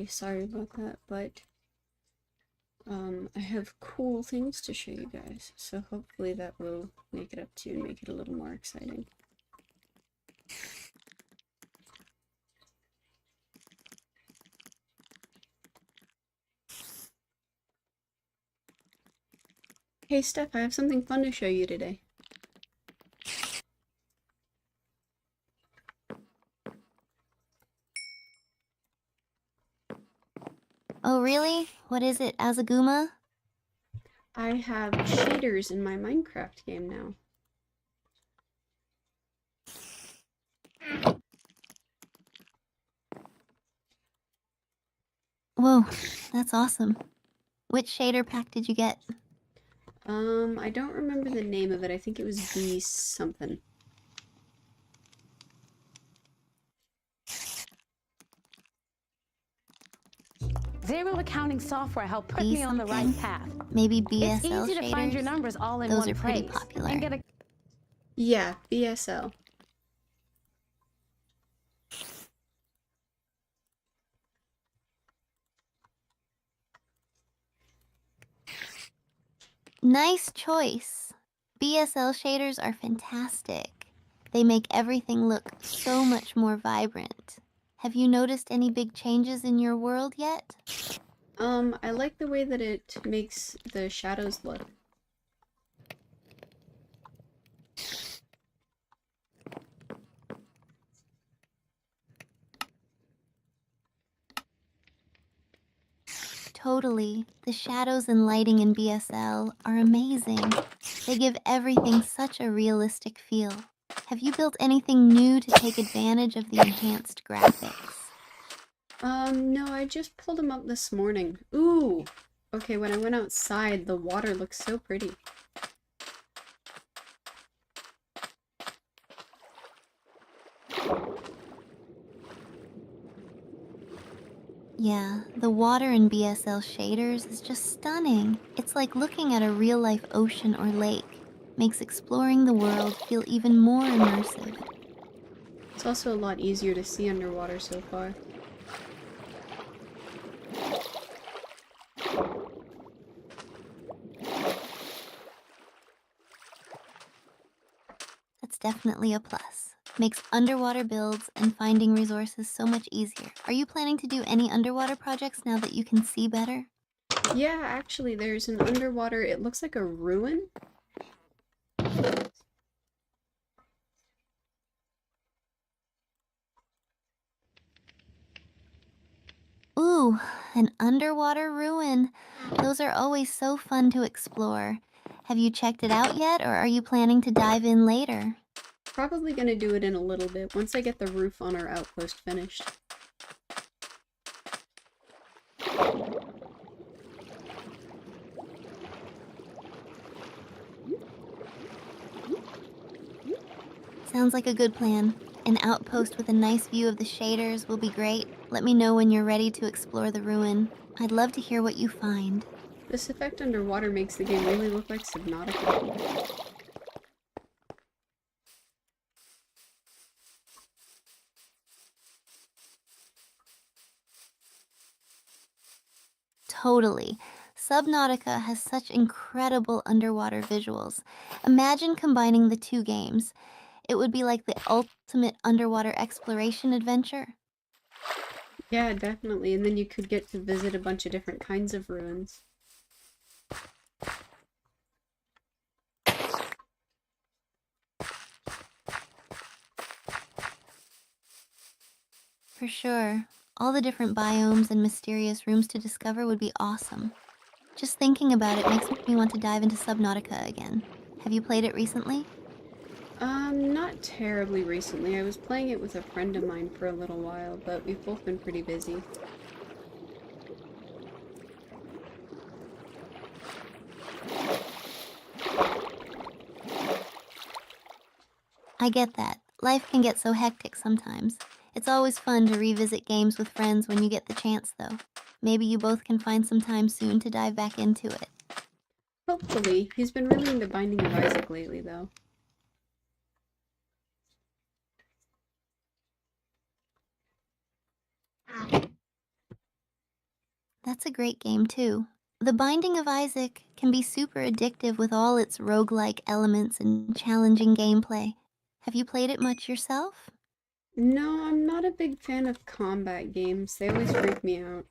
really sorry about that, but I have cool things to show you guys, so hopefully that will make it up to you and make it a little more exciting. Hey Steph, I have something fun to show you today. Oh really? What is it, Azaguma? I have shaders in my Minecraft game now. Whoa, that's awesome. Which shader pack did you get? I don't remember the name of it. I think it was B something. Zero accounting software helped put B me on the right something? path. Maybe It's BSL easy to find your shaders? numbers all in Those one are pretty place popular. and get a Yeah, BSL. Nice choice. BSL shaders are fantastic. They make everything look so much more vibrant. Have you noticed any big changes in your world yet? I like the way that it makes the shadows look. Totally. The shadows and lighting in BSL are amazing. They give everything such a realistic feel. Have you built anything new to take advantage of the enhanced graphics? No, I just pulled them up this morning. Ooh! Okay, when I went outside, the water looks so pretty. Yeah, the water in BSL shaders is just stunning. It's like looking at a real-life ocean or lake. Makes exploring the world feel even more immersive. It's also a lot easier to see underwater so far. That's definitely a plus. Makes underwater builds and finding resources so much easier. Are you planning to do any underwater projects now that you can see better? Yeah, actually, there's an underwater, it looks like a ruin. Ooh, an underwater ruin. Those are always so fun to explore. Have you checked it out yet, or are you planning to dive in later? Probably gonna do it in a little bit, once I get the roof on our outpost finished. Sounds like a good plan. An outpost with a nice view of the shaders will be great. Let me know when you're ready to explore the ruin. I'd love to hear what you find. This effect underwater makes the game really look like Subnautica. Totally. Subnautica has such incredible underwater visuals. Imagine combining the two games. It would be like the ultimate underwater exploration adventure. Yeah, definitely, and then you could get to visit a bunch of different kinds of ruins. For sure. All the different biomes and mysterious rooms to discover would be awesome. Just thinking about it makes me want to dive into Subnautica again. Have you played it recently? Not terribly recently. I was playing it with a friend of mine for a little while, but we've both been pretty busy. I get that. Life can get so hectic sometimes. It's always fun to revisit games with friends when you get the chance, though. Maybe you both can find some time soon to dive back into it. Hopefully. He's been really into Binding of Isaac lately, though. That's a great game, too. The Binding of Isaac can be super addictive with all its roguelike elements and challenging gameplay. Have you played it much yourself? No, I'm not a big fan of combat games. They always freak me out.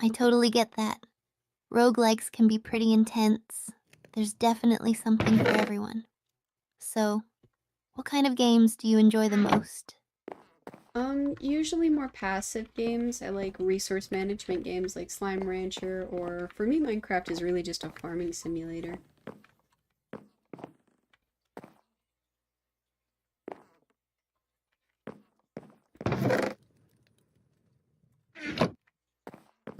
I totally get that. Roguelikes can be pretty intense. There's definitely something for everyone. So, what kind of games do you enjoy the most? Usually more passive games. I like resource management games like Slime Rancher, or for me, Minecraft is really just a farming simulator.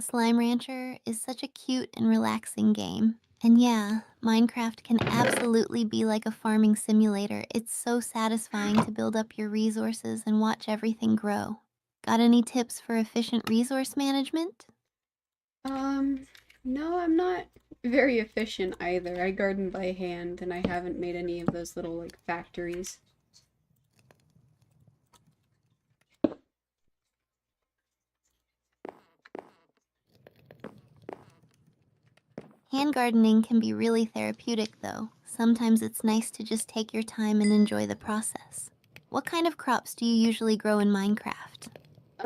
Slime Rancher is such a cute and relaxing game. And yeah, Minecraft can absolutely be like a farming simulator. It's so satisfying to build up your resources and watch everything grow. Got any tips for efficient resource management? No, I'm not very efficient either. I garden by hand, and I haven't made any of those little, like, factories. Hand gardening can be really therapeutic, though. Sometimes it's nice to just take your time and enjoy the process. What kind of crops do you usually grow in Minecraft?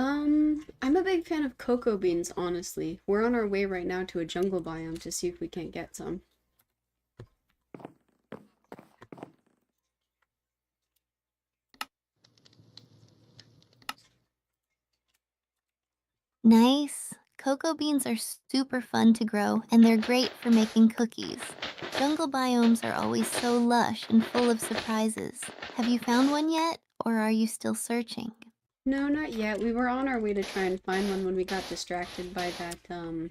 I'm a big fan of cocoa beans, honestly. We're on our way right now to a jungle biome to see if we can't get some. Nice. Cocoa beans are super fun to grow, and they're great for making cookies. Jungle biomes are always so lush and full of surprises. Have you found one yet, or are you still searching? No, not yet. We were on our way to try and find one when we got distracted by that,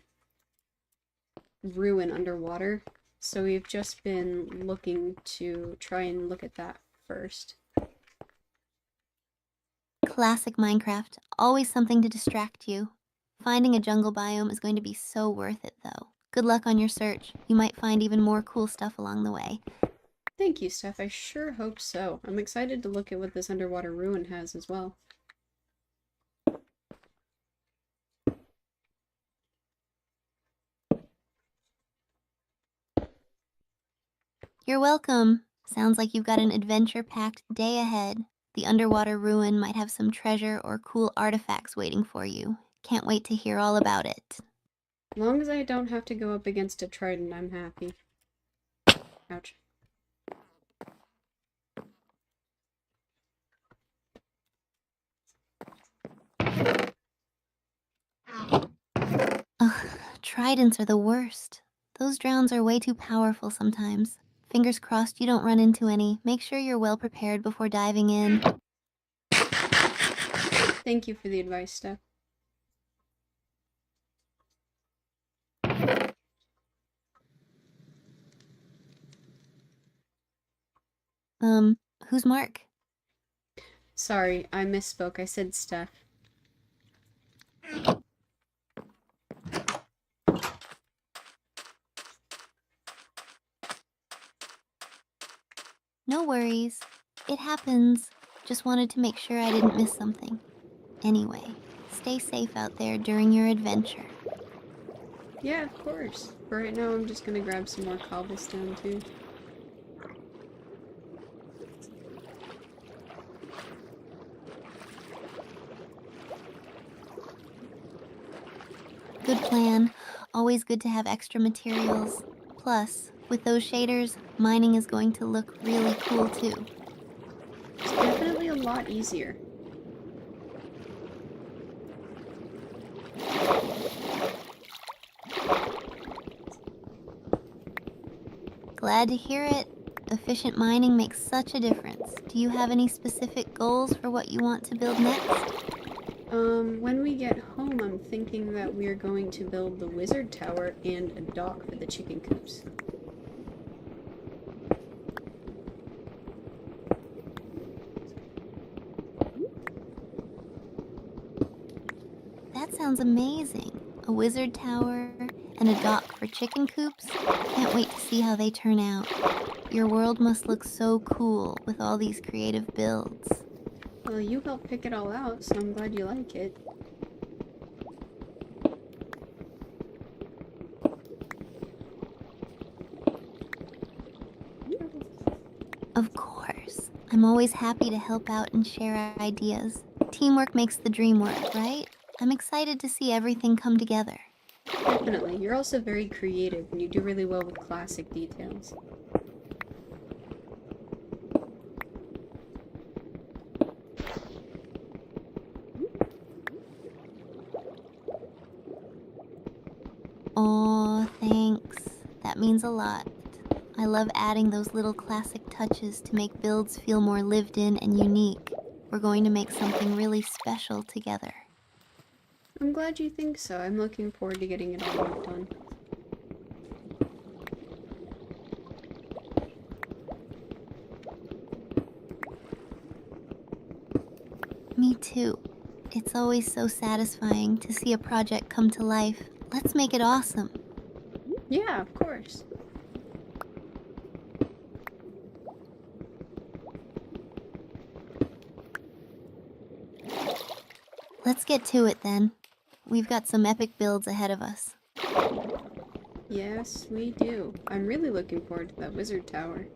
ruin underwater. So we've just been looking to try and look at that first. Classic Minecraft, always something to distract you. Finding a jungle biome is going to be so worth it, though. Good luck on your search. You might find even more cool stuff along the way. Thank you, Steph. I sure hope so. I'm excited to look at what this underwater ruin has as well. You're welcome. Sounds like you've got an adventure-packed day ahead. The underwater ruin might have some treasure or cool artifacts waiting for you. Can't wait to hear all about it. As long as I don't have to go up against a trident, I'm happy. Ouch. Ugh, tridents are the worst. Those drowns are way too powerful sometimes. Fingers crossed you don't run into any. Make sure you're well prepared before diving in. Thank you for the advice, Steph. Who's Mark? Sorry, I misspoke. I said Steph. No worries. It happens. Just wanted to make sure I didn't miss something. Anyway, stay safe out there during your adventure. Yeah, of course. For right now, I'm just gonna grab some more cobblestone, too. Good plan. Always good to have extra materials. Plus, with those shaders, mining is going to look really cool too. It's definitely a lot easier. Glad to hear it. Efficient mining makes such a difference. Do you have any specific goals for what you want to build next? When we get home, I'm thinking that we're going to build the wizard tower and a dock for the chicken coops. That sounds amazing. A wizard tower and a dock for chicken coops? Can't wait to see how they turn out. Your world must look so cool with all these creative builds. Well, you helped pick it all out, so I'm glad you like it. Of course. I'm always happy to help out and share ideas. Teamwork makes the dream work, right? I'm excited to see everything come together. Definitely. You're also very creative, and you do really well with classic details. Aw, thanks. That means a lot. I love adding those little classic touches to make builds feel more lived in and unique. We're going to make something really special together. I'm glad you think so. I'm looking forward to getting it all worked on. Me too. It's always so satisfying to see a project come to life. Let's make it awesome. Yeah, of course. Let's get to it then. We've got some epic builds ahead of us. Yes, we do. I'm really looking forward to that wizard tower.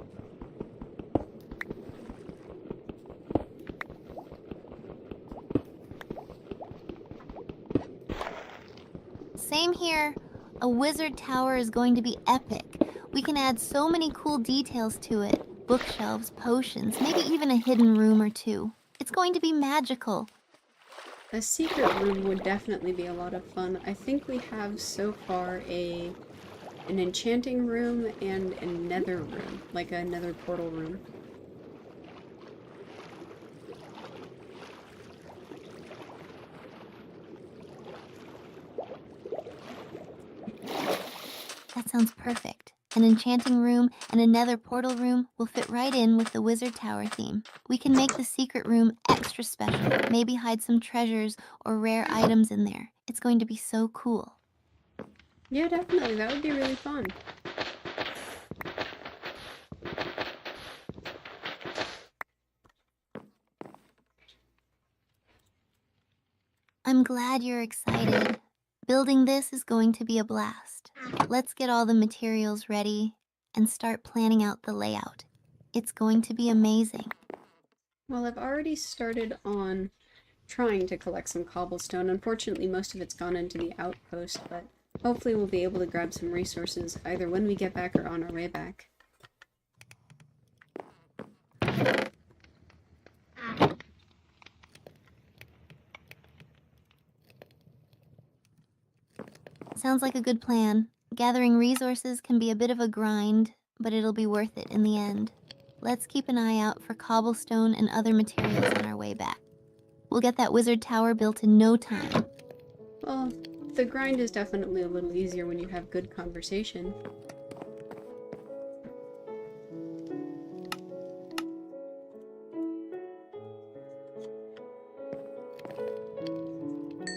Same here. A wizard tower is going to be epic. We can add so many cool details to it. Bookshelves, potions, maybe even a hidden room or two. It's going to be magical. A secret room would definitely be a lot of fun. I think we have so far an enchanting room and a nether room, like a nether portal room. That sounds perfect. An enchanting room and a nether portal room will fit right in with the wizard tower theme. We can make the secret room extra special, maybe hide some treasures or rare items in there. It's going to be so cool. Yeah, definitely. That would be really fun. I'm glad you're excited. Building this is going to be a blast. Let's get all the materials ready and start planning out the layout. It's going to be amazing. Well, I've already started on trying to collect some cobblestone. Unfortunately, most of it's gone into the outpost, but hopefully we'll be able to grab some resources either when we get back or on our way back. Sounds like a good plan. Gathering resources can be a bit of a grind, but it'll be worth it in the end. Let's keep an eye out for cobblestone and other materials on our way back. We'll get that wizard tower built in no time. Well, the grind is definitely a little easier when you have good conversation.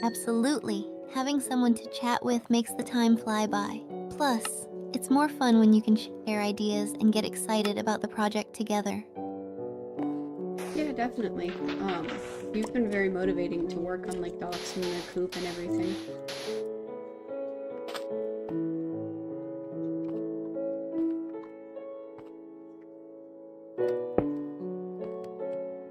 Absolutely. Having someone to chat with makes the time fly by. Plus, it's more fun when you can share ideas and get excited about the project together. Yeah, definitely. You've been very motivating to work on like doxing your coop and everything.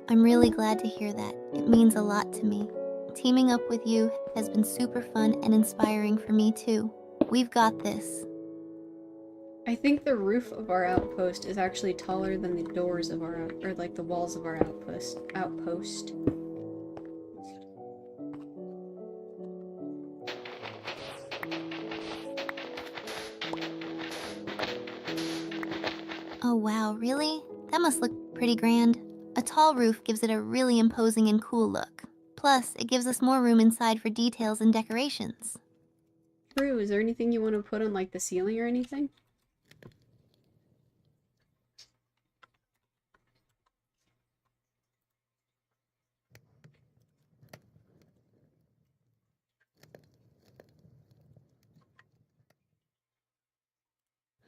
I'm really glad to hear that. It means a lot to me. Teaming up with you has been super fun and inspiring for me too. We've got this. I think the roof of our outpost is actually taller than the doors of our or like the walls of our outpost. Oh wow, really? That must look pretty grand. A tall roof gives it a really imposing and cool look. Plus, it gives us more room inside for details and decorations. True, is there anything you want to put on like the ceiling or anything?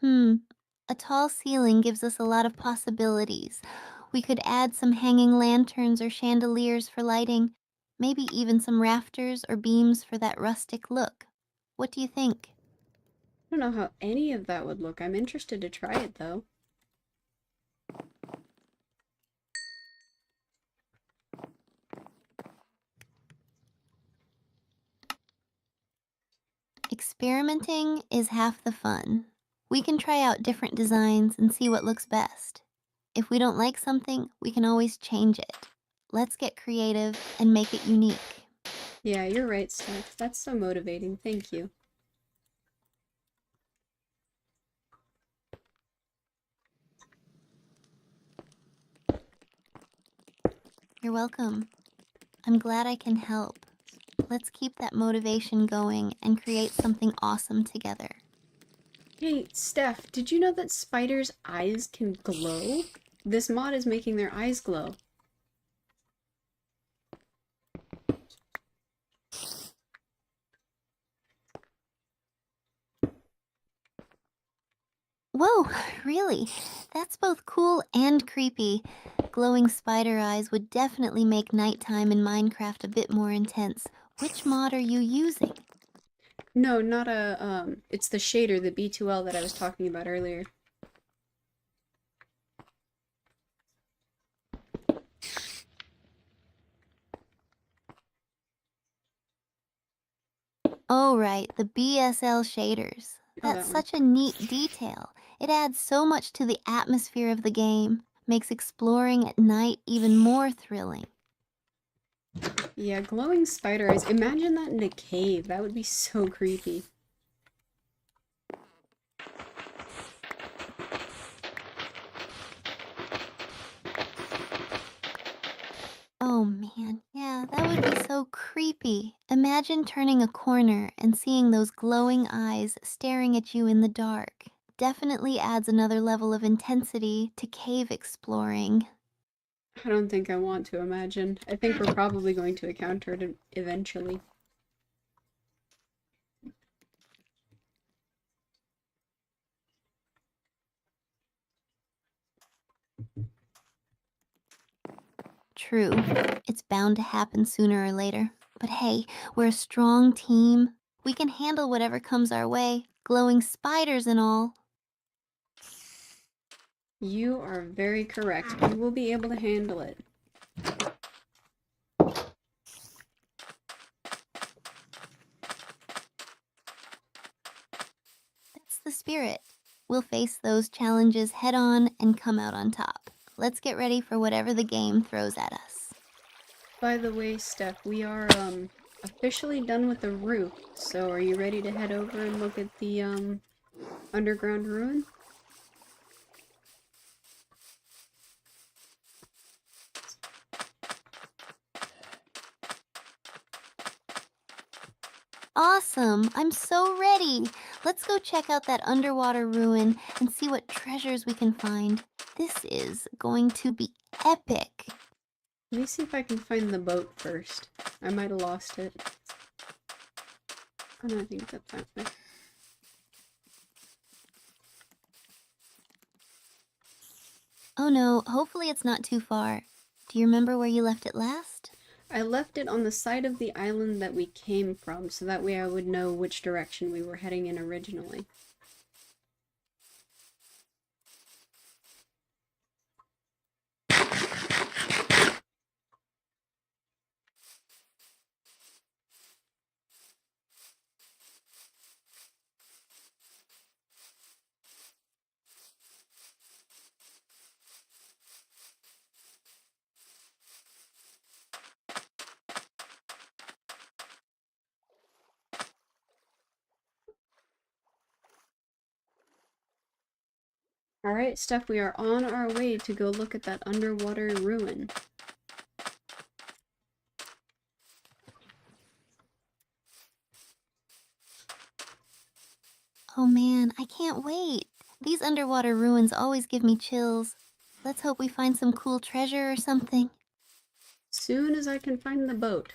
Hmm, A tall ceiling gives us a lot of possibilities. We could add some hanging lanterns or chandeliers for lighting, maybe even some rafters or beams for that rustic look. What do you think? I don't know how any of that would look. I'm interested to try it, though. Experimenting is half the fun. We can try out different designs and see what looks best. If we don't like something, we can always change it. Let's get creative and make it unique. Yeah, you're right, Steph. That's so motivating. Thank you. You're welcome. I'm glad I can help. Let's keep that motivation going and create something awesome together. Hey, Steph, did you know that spiders' eyes can glow? This mod is making their eyes glow. Whoa, really? That's both cool and creepy. Glowing spider eyes would definitely make nighttime in Minecraft a bit more intense. Which mod are you using? No, not it's the shader, the B2L that I was talking about earlier. Oh, right, the BSL shaders. Oh, That's that one. such a neat detail. It adds so much to the atmosphere of the game, makes exploring at night even more thrilling. Yeah, glowing spider eyes. Imagine that in a cave. That would be so creepy. Oh man, yeah, that would be so creepy. Imagine turning a corner and seeing those glowing eyes staring at you in the dark. Definitely adds another level of intensity to cave exploring. I don't think I want to imagine. I think we're probably going to encounter it eventually. True, it's bound to happen sooner or later. But hey, we're a strong team. We can handle whatever comes our way, glowing spiders and all. You are very correct. We will be able to handle it. That's the spirit. We'll face those challenges head on and come out on top. Let's get ready for whatever the game throws at us. By the way, Steph, we are officially done with the roof. So are you ready to head over and look at the underground ruin? Awesome! I'm so ready! Let's go check out that underwater ruin and see what treasures we can find. This is going to be epic. Let me see if I can find the boat first. I might have lost it. Oh no, I think it's up that way. Oh no, hopefully it's not too far. Do you remember where you left it last? I left it on the side of the island that we came from, so that way I would know which direction we were heading in originally. Alright, Steph, we are on our way to go look at that underwater ruin. Oh man, I can't wait. These underwater ruins always give me chills. Let's hope we find some cool treasure or something. Soon as I can find the boat.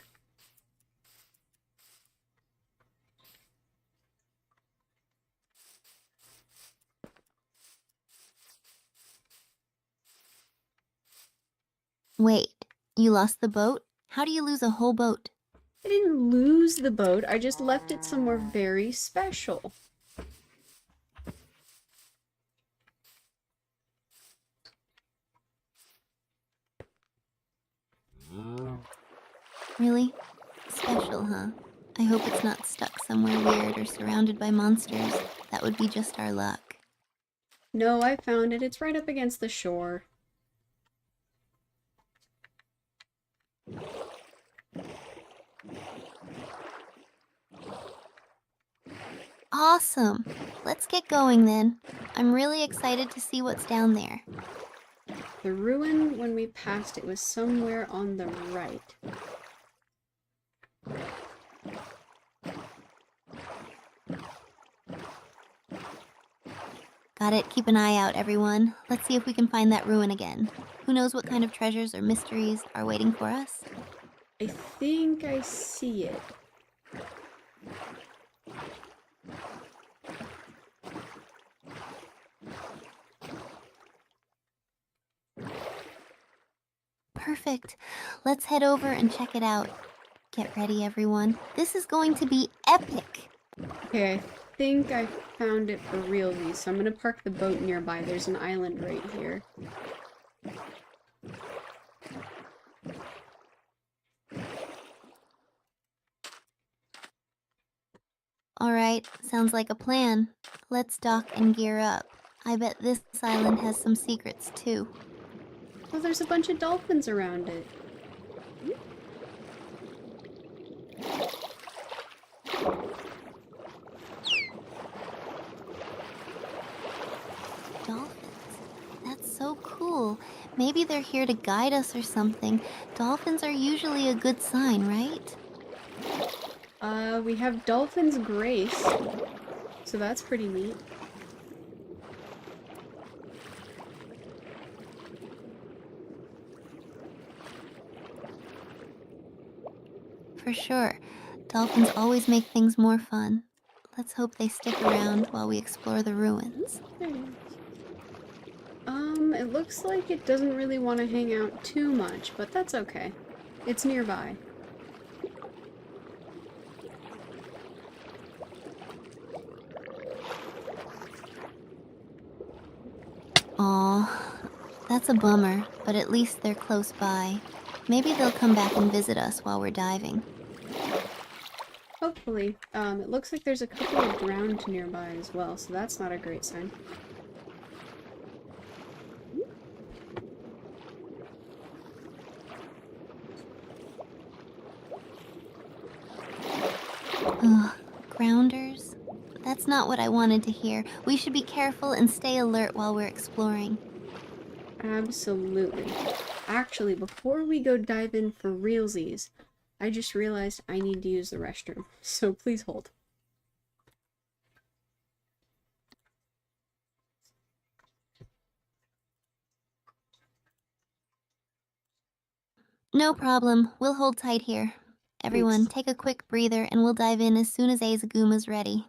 Wait, you lost the boat? How do you lose a whole boat? I didn't lose the boat, I just left it somewhere very special. Really? Special, huh? I hope it's not stuck somewhere weird or surrounded by monsters. That would be just our luck. No, I found it. It's right up against the shore. Awesome! Let's get going then. I'm really excited to see what's down there. The ruin, when we passed it, was somewhere on the right. Got it. Keep an eye out, everyone. Let's see if we can find that ruin again. Who knows what kind of treasures or mysteries are waiting for us? I think I see it. Perfect. Let's head over and check it out. Get ready, everyone. This is going to be epic. Okay, I think I found it for realsies, so I'm gonna park the boat nearby. There's an island right here. All right, sounds like a plan. Let's dock and gear up. I bet this island has some secrets too. Oh, there's a bunch of dolphins around it. Dolphins. That's so cool. Maybe they're here to guide us or something. Dolphins are usually a good sign, right? We have Dolphin's Grace, so that's pretty neat. For sure. Dolphins always make things more fun. Let's hope they stick around while we explore the ruins. It looks like it doesn't really want to hang out too much, but that's okay. It's nearby. Aw, that's a bummer, but at least they're close by. Maybe they'll come back and visit us while we're diving. Hopefully. It looks like there's a couple of drowned nearby as well, so that's not a great sign. Ugh, grounders? That's not what I wanted to hear. We should be careful and stay alert while we're exploring. Absolutely. Actually, before we go dive in for realsies, I just realized I need to use the restroom, so please hold. No problem. We'll hold tight here. Everyone, Thanks. take a quick breather and we'll dive in as soon as Azaguma's ready.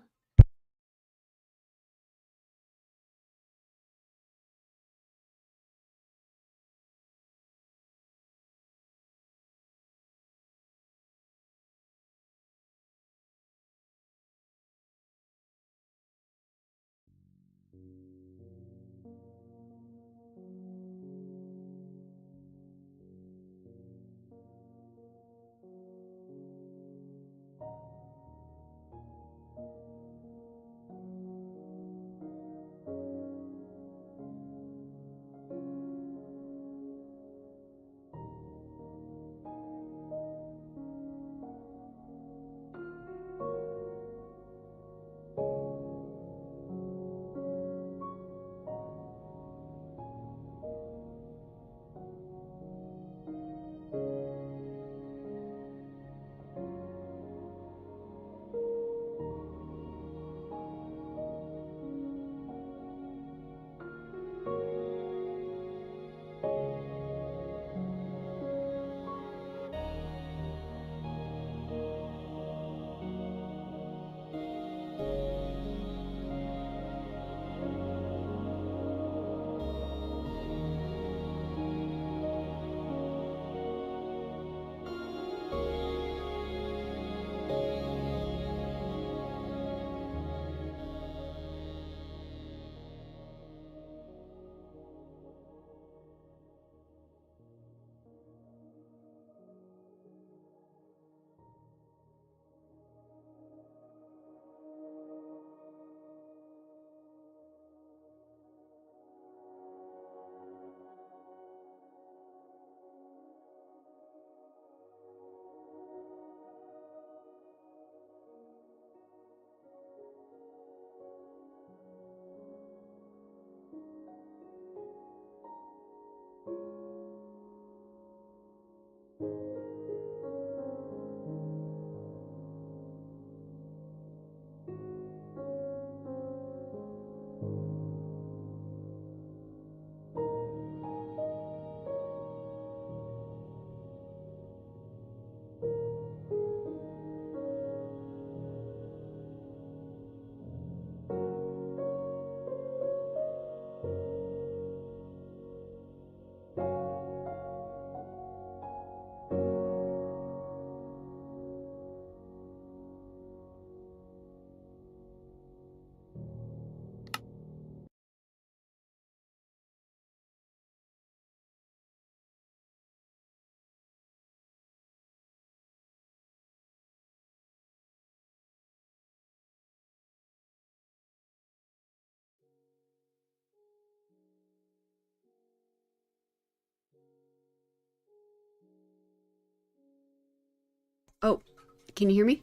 Can you hear me?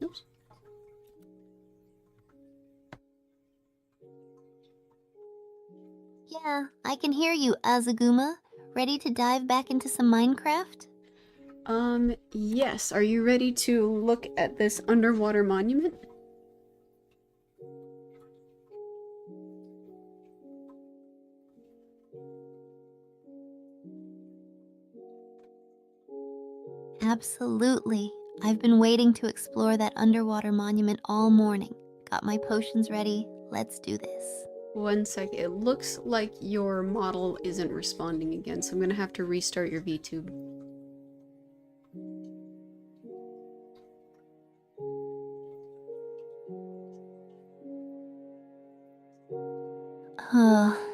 Oops. Yeah, I can hear you, Azaguma. Ready to dive back into some Minecraft? Yes. Are you ready to look at this underwater monument? Absolutely. I've been waiting to explore that underwater monument all morning. Got my potions ready. Let's do this. One sec. It looks like your model isn't responding again, so I'm gonna have to restart your VTube.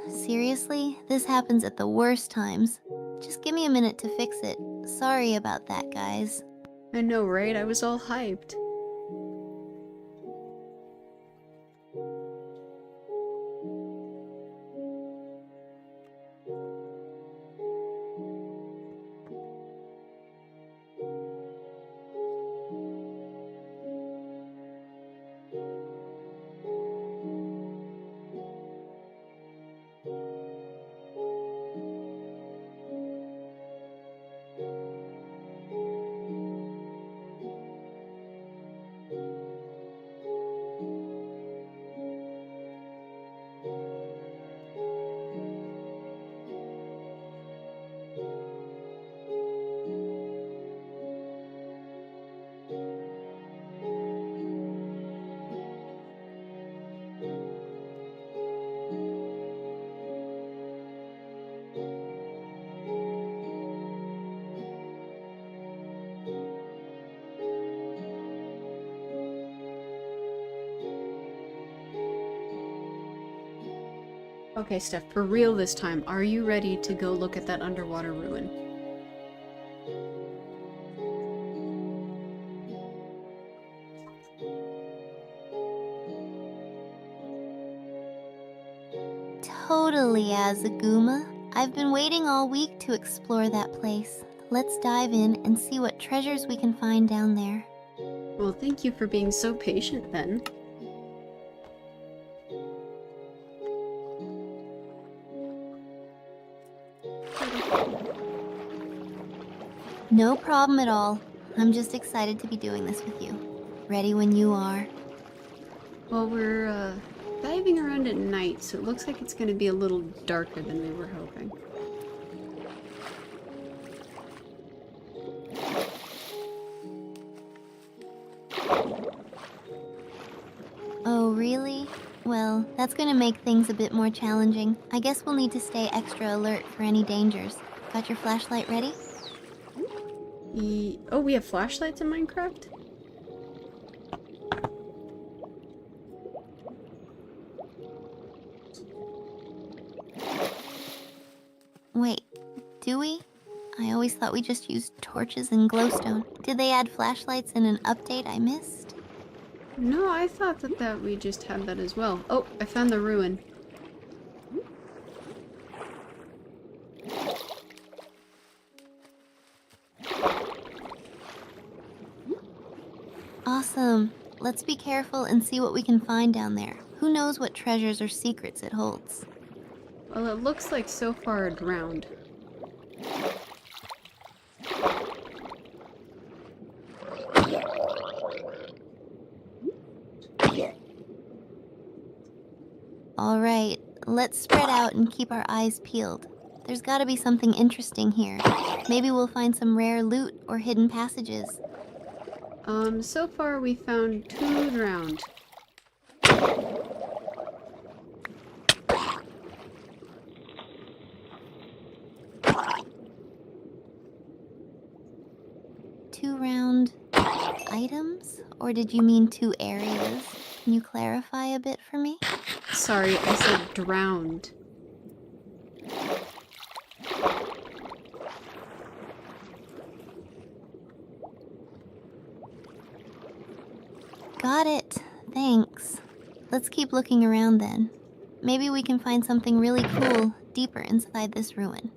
Seriously? This happens at the worst times. Just give me a minute to fix it. Sorry about that, guys. I know, right? I was all hyped. Okay, Steph, for real this time, are you ready to go look at that underwater ruin? Totally, Azaguma. I've been waiting all week to explore that place. Let's dive in and see what treasures we can find down there. Well, thank you for being so patient then. No problem at all. I'm just excited to be doing this with you. Ready when you are. Well, we're, diving around at night, so it looks like it's gonna be a little darker than we were hoping. Oh, really? Well, that's gonna make things a bit more challenging. I guess we'll need to stay extra alert for any dangers. Got your flashlight ready? Oh, we have flashlights in Minecraft? Wait, do we? I always thought we just used torches and glowstone. Did they add flashlights in an update I missed? No, I thought that we just had that as well. Oh, I found the ruin. Awesome. Let's be careful and see what we can find down there. Who knows what treasures or secrets it holds? Well, it looks like so far drowned. All right, let's spread out and keep our eyes peeled. There's gotta be something interesting here. Maybe we'll find some rare loot or hidden passages. So far we found 2 drowned. Two round items? Or did you mean 2 areas? Can you clarify a bit for me? Sorry, I said drowned. Got it. Thanks. Let's keep looking around then. Maybe we can find something really cool deeper inside this ruin.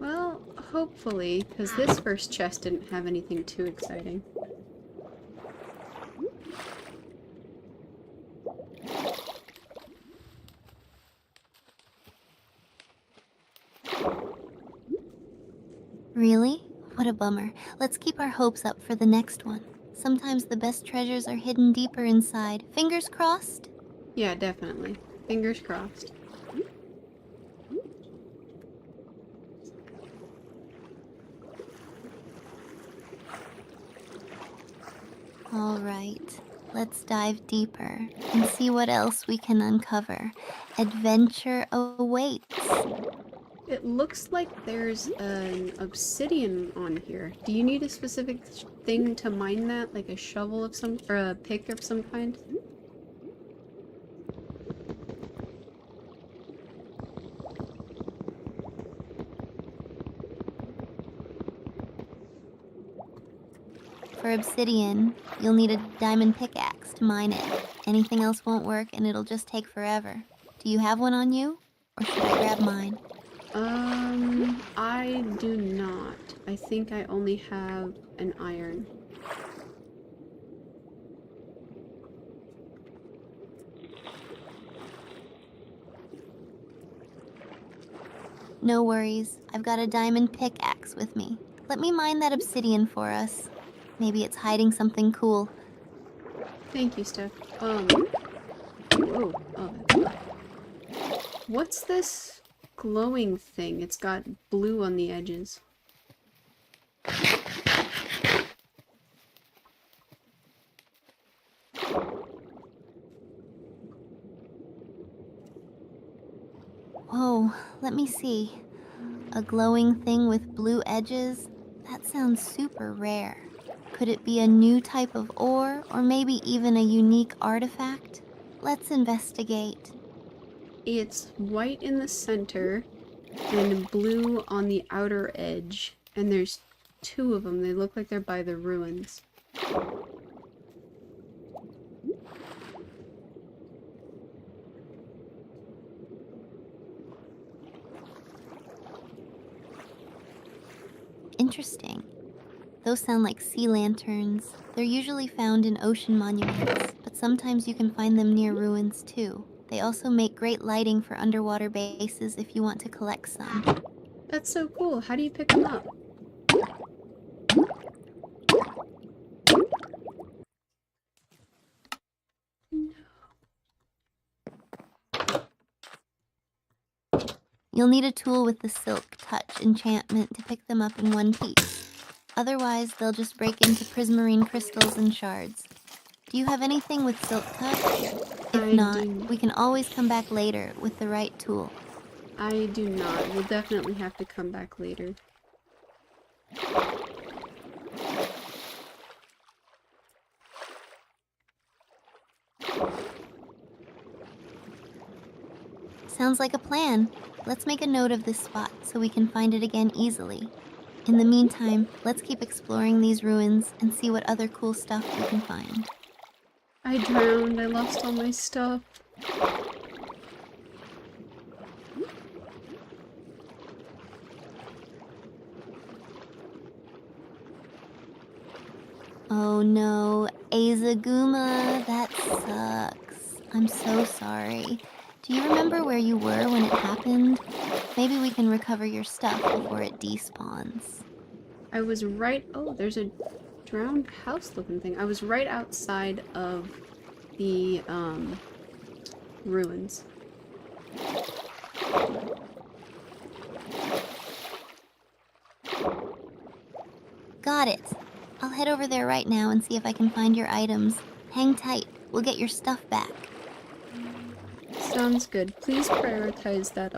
Well, hopefully, because this first chest didn't have anything too exciting. Really? What a bummer. Let's keep our hopes up for the next one. Sometimes the best treasures are hidden deeper inside. Fingers crossed? Yeah, definitely. Fingers crossed. Alright, let's dive deeper and see what else we can uncover. Adventure awaits. It looks like there's an obsidian on here. Do you need a specific thing to mine that? Like a shovel of some, or a pick of some kind? For obsidian, you'll need a diamond pickaxe to mine it. Anything else won't work and it'll just take forever. Do you have one on you? Or should I grab mine? I do not. I think I only have an iron. No worries, I've got a diamond pickaxe with me. Let me mine that obsidian for us. Maybe it's hiding something cool. Thank you, Steph. Whoa. Oh. What's this glowing thing? It's got blue on the edges. Whoa, let me see. A glowing thing with blue edges? That sounds super rare. Could it be a new type of ore, or maybe even a unique artifact? Let's investigate. It's white in the center and blue on the outer edge. And there's two of them. They look like they're by the ruins. Interesting. Those sound like sea lanterns. They're usually found in ocean monuments, but sometimes you can find them near ruins too. They also make great lighting for underwater bases if you want to collect some. That's so cool. How do you pick them up? You'll need a tool with the Silk Touch enchantment to pick them up in one piece. Otherwise, they'll just break into prismarine crystals and shards. Do you have anything with Silk Touch? If I not, do. we can always come back later with the right tool. I do not. We'll definitely have to come back later. Sounds like a plan. Let's make a note of this spot so we can find it again easily. In the meantime, let's keep exploring these ruins and see what other cool stuff we can find. I drowned. I lost all my stuff. Oh no, Azaguma, that sucks. I'm so sorry. Do you remember where you were when it happened? Maybe we can recover your stuff before it despawns. I was right... Oh, there's a drowned house looking thing. I was right outside of the, ruins. Got it. I'll head over there right now and see if I can find your items. Hang tight. We'll get your stuff back. Sounds good. Please prioritize that,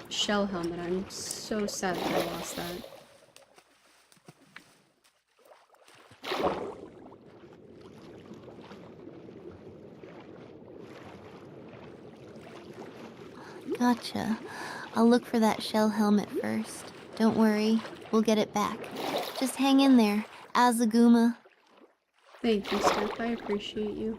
shell helmet. I'm so sad that I lost that. Gotcha. I'll look for that shell helmet first. Don't worry, we'll get it back. Just hang in there, Azaguma. Thank you, Steph. I appreciate you.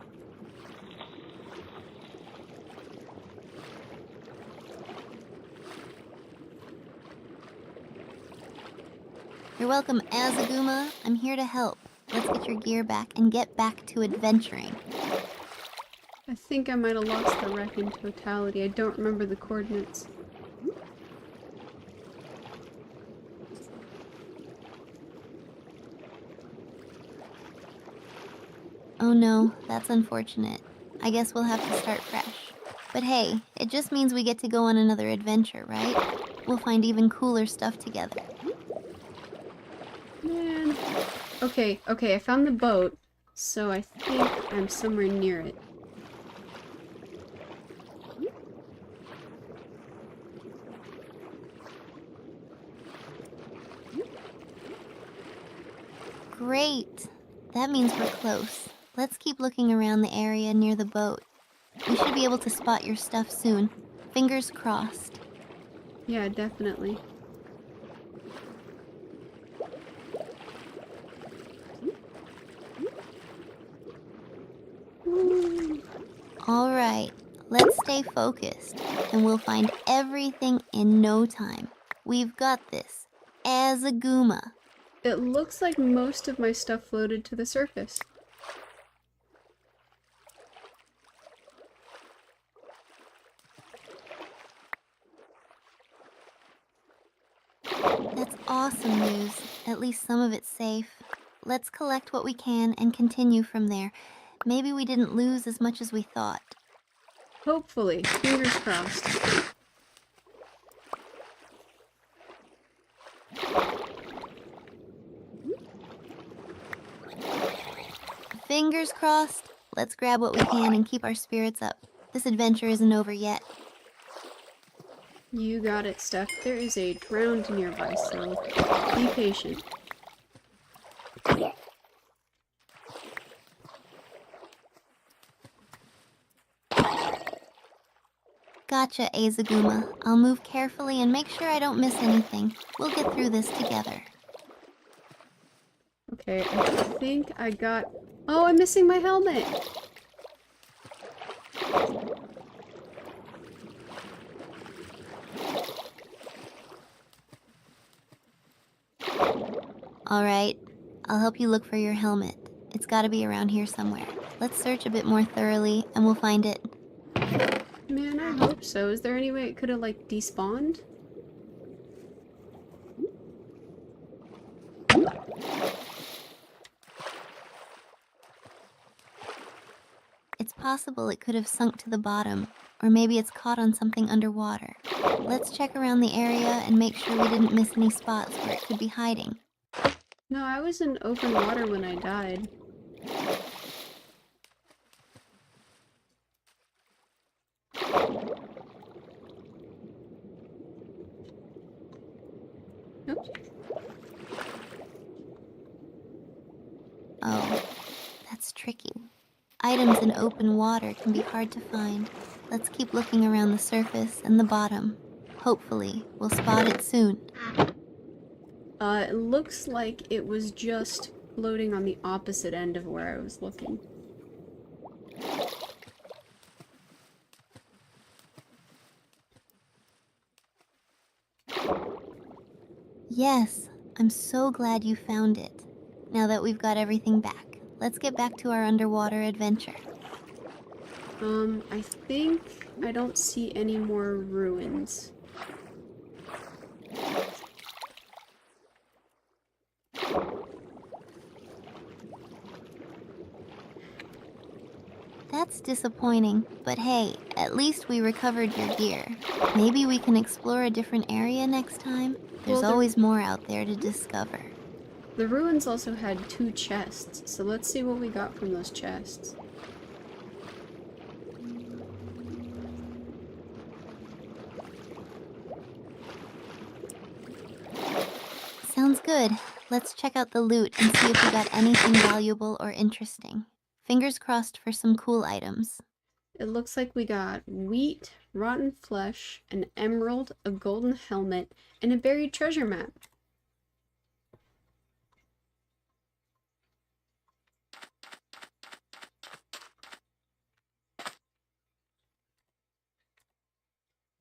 You're welcome, Azaguma. I'm here to help. Let's get your gear back and get back to adventuring. I think I might have lost the wreck in totality. I don't remember the coordinates. Oh no, that's unfortunate. I guess we'll have to start fresh. But hey, it just means we get to go on another adventure, right? We'll find even cooler stuff together. Man. Okay, I found the boat, so I think I'm somewhere near it. Great! That means we're close. Let's keep looking around the area near the boat. We should be able to spot your stuff soon. Fingers crossed. Yeah, definitely. Ooh. Alright, let's stay focused, and we'll find everything in no time. We've got this. Azaguma. It looks like most of my stuff floated to the surface. That's awesome news. At least some of it's safe. Let's collect what we can and continue from there. Maybe we didn't lose as much as we thought. Hopefully. Fingers crossed. Fingers crossed. Let's grab what we can and keep our spirits up. This adventure isn't over yet. You got it, Steph. There is a drowned nearby, so be patient. Gotcha, Azaguma. I'll move carefully and make sure I don't miss anything. We'll get through this together. Okay, I think I got... Oh, I'm missing my helmet! Alright, I'll help you look for your helmet. It's gotta be around here somewhere. Let's search a bit more thoroughly and we'll find it. Man, I hope so. Is there any way it could have, like, despawned? It's possible it could have sunk to the bottom, or maybe it's caught on something underwater. Let's check around the area and make sure we didn't miss any spots where it could be hiding. No, I was in open water when I died. Oops. Oh, that's tricky. Items in open water can be hard to find. Let's keep looking around the surface and the bottom. Hopefully, we'll spot it soon. It looks like it was just floating on the opposite end of where I was looking. Yes, I'm so glad you found it. Now that we've got everything back, let's get back to our underwater adventure. I think I don't see any more ruins. That's disappointing, but hey, at least we recovered your gear. Maybe we can explore a different area next time? There's Well, always more out there to discover. the ruins also had 2 chests, so let's see what we got from those chests. Sounds good. Let's check out the loot and see if we got anything valuable or interesting. Fingers crossed for some cool items. It looks like we got wheat, rotten flesh, an emerald, a golden helmet, and a buried treasure map.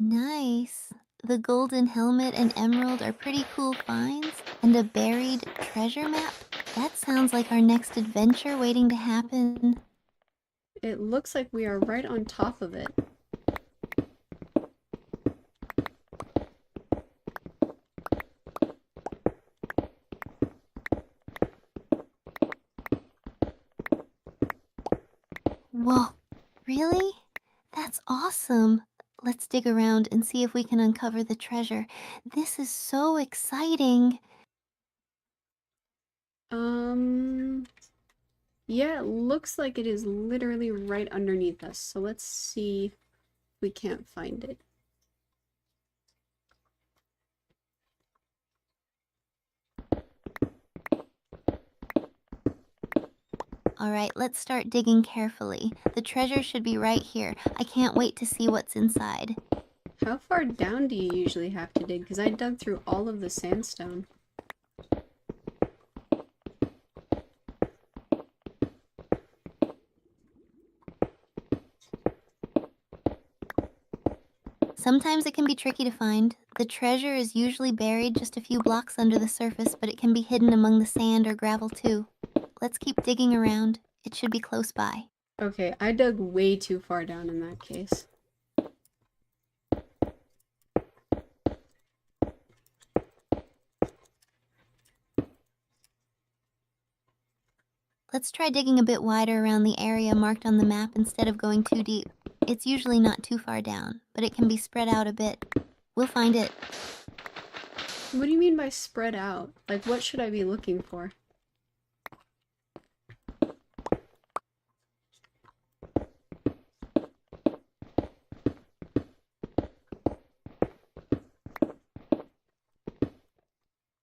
Nice. The golden helmet and emerald are pretty cool finds. And a buried treasure map? That sounds like our next adventure waiting to happen. It looks like we are right on top of it. Whoa, really? That's awesome. Let's dig around and see if we can uncover the treasure. This is so exciting. Yeah, it looks like it is literally right underneath us. So let's see if we can't find it. All right, let's start digging carefully. The treasure should be right here. I can't wait to see what's inside. How far down do you usually have to dig? Because I dug through all of the sandstone. Sometimes it can be tricky to find. The treasure is usually buried just a few blocks under the surface, but it can be hidden among the sand or gravel too. Let's keep digging around. It should be close by. Okay, I dug way too far down in that case. Let's try digging a bit wider around the area marked on the map instead of going too deep. It's usually not too far down, but it can be spread out a bit. We'll find it. What do you mean by spread out? Like, what should I be looking for?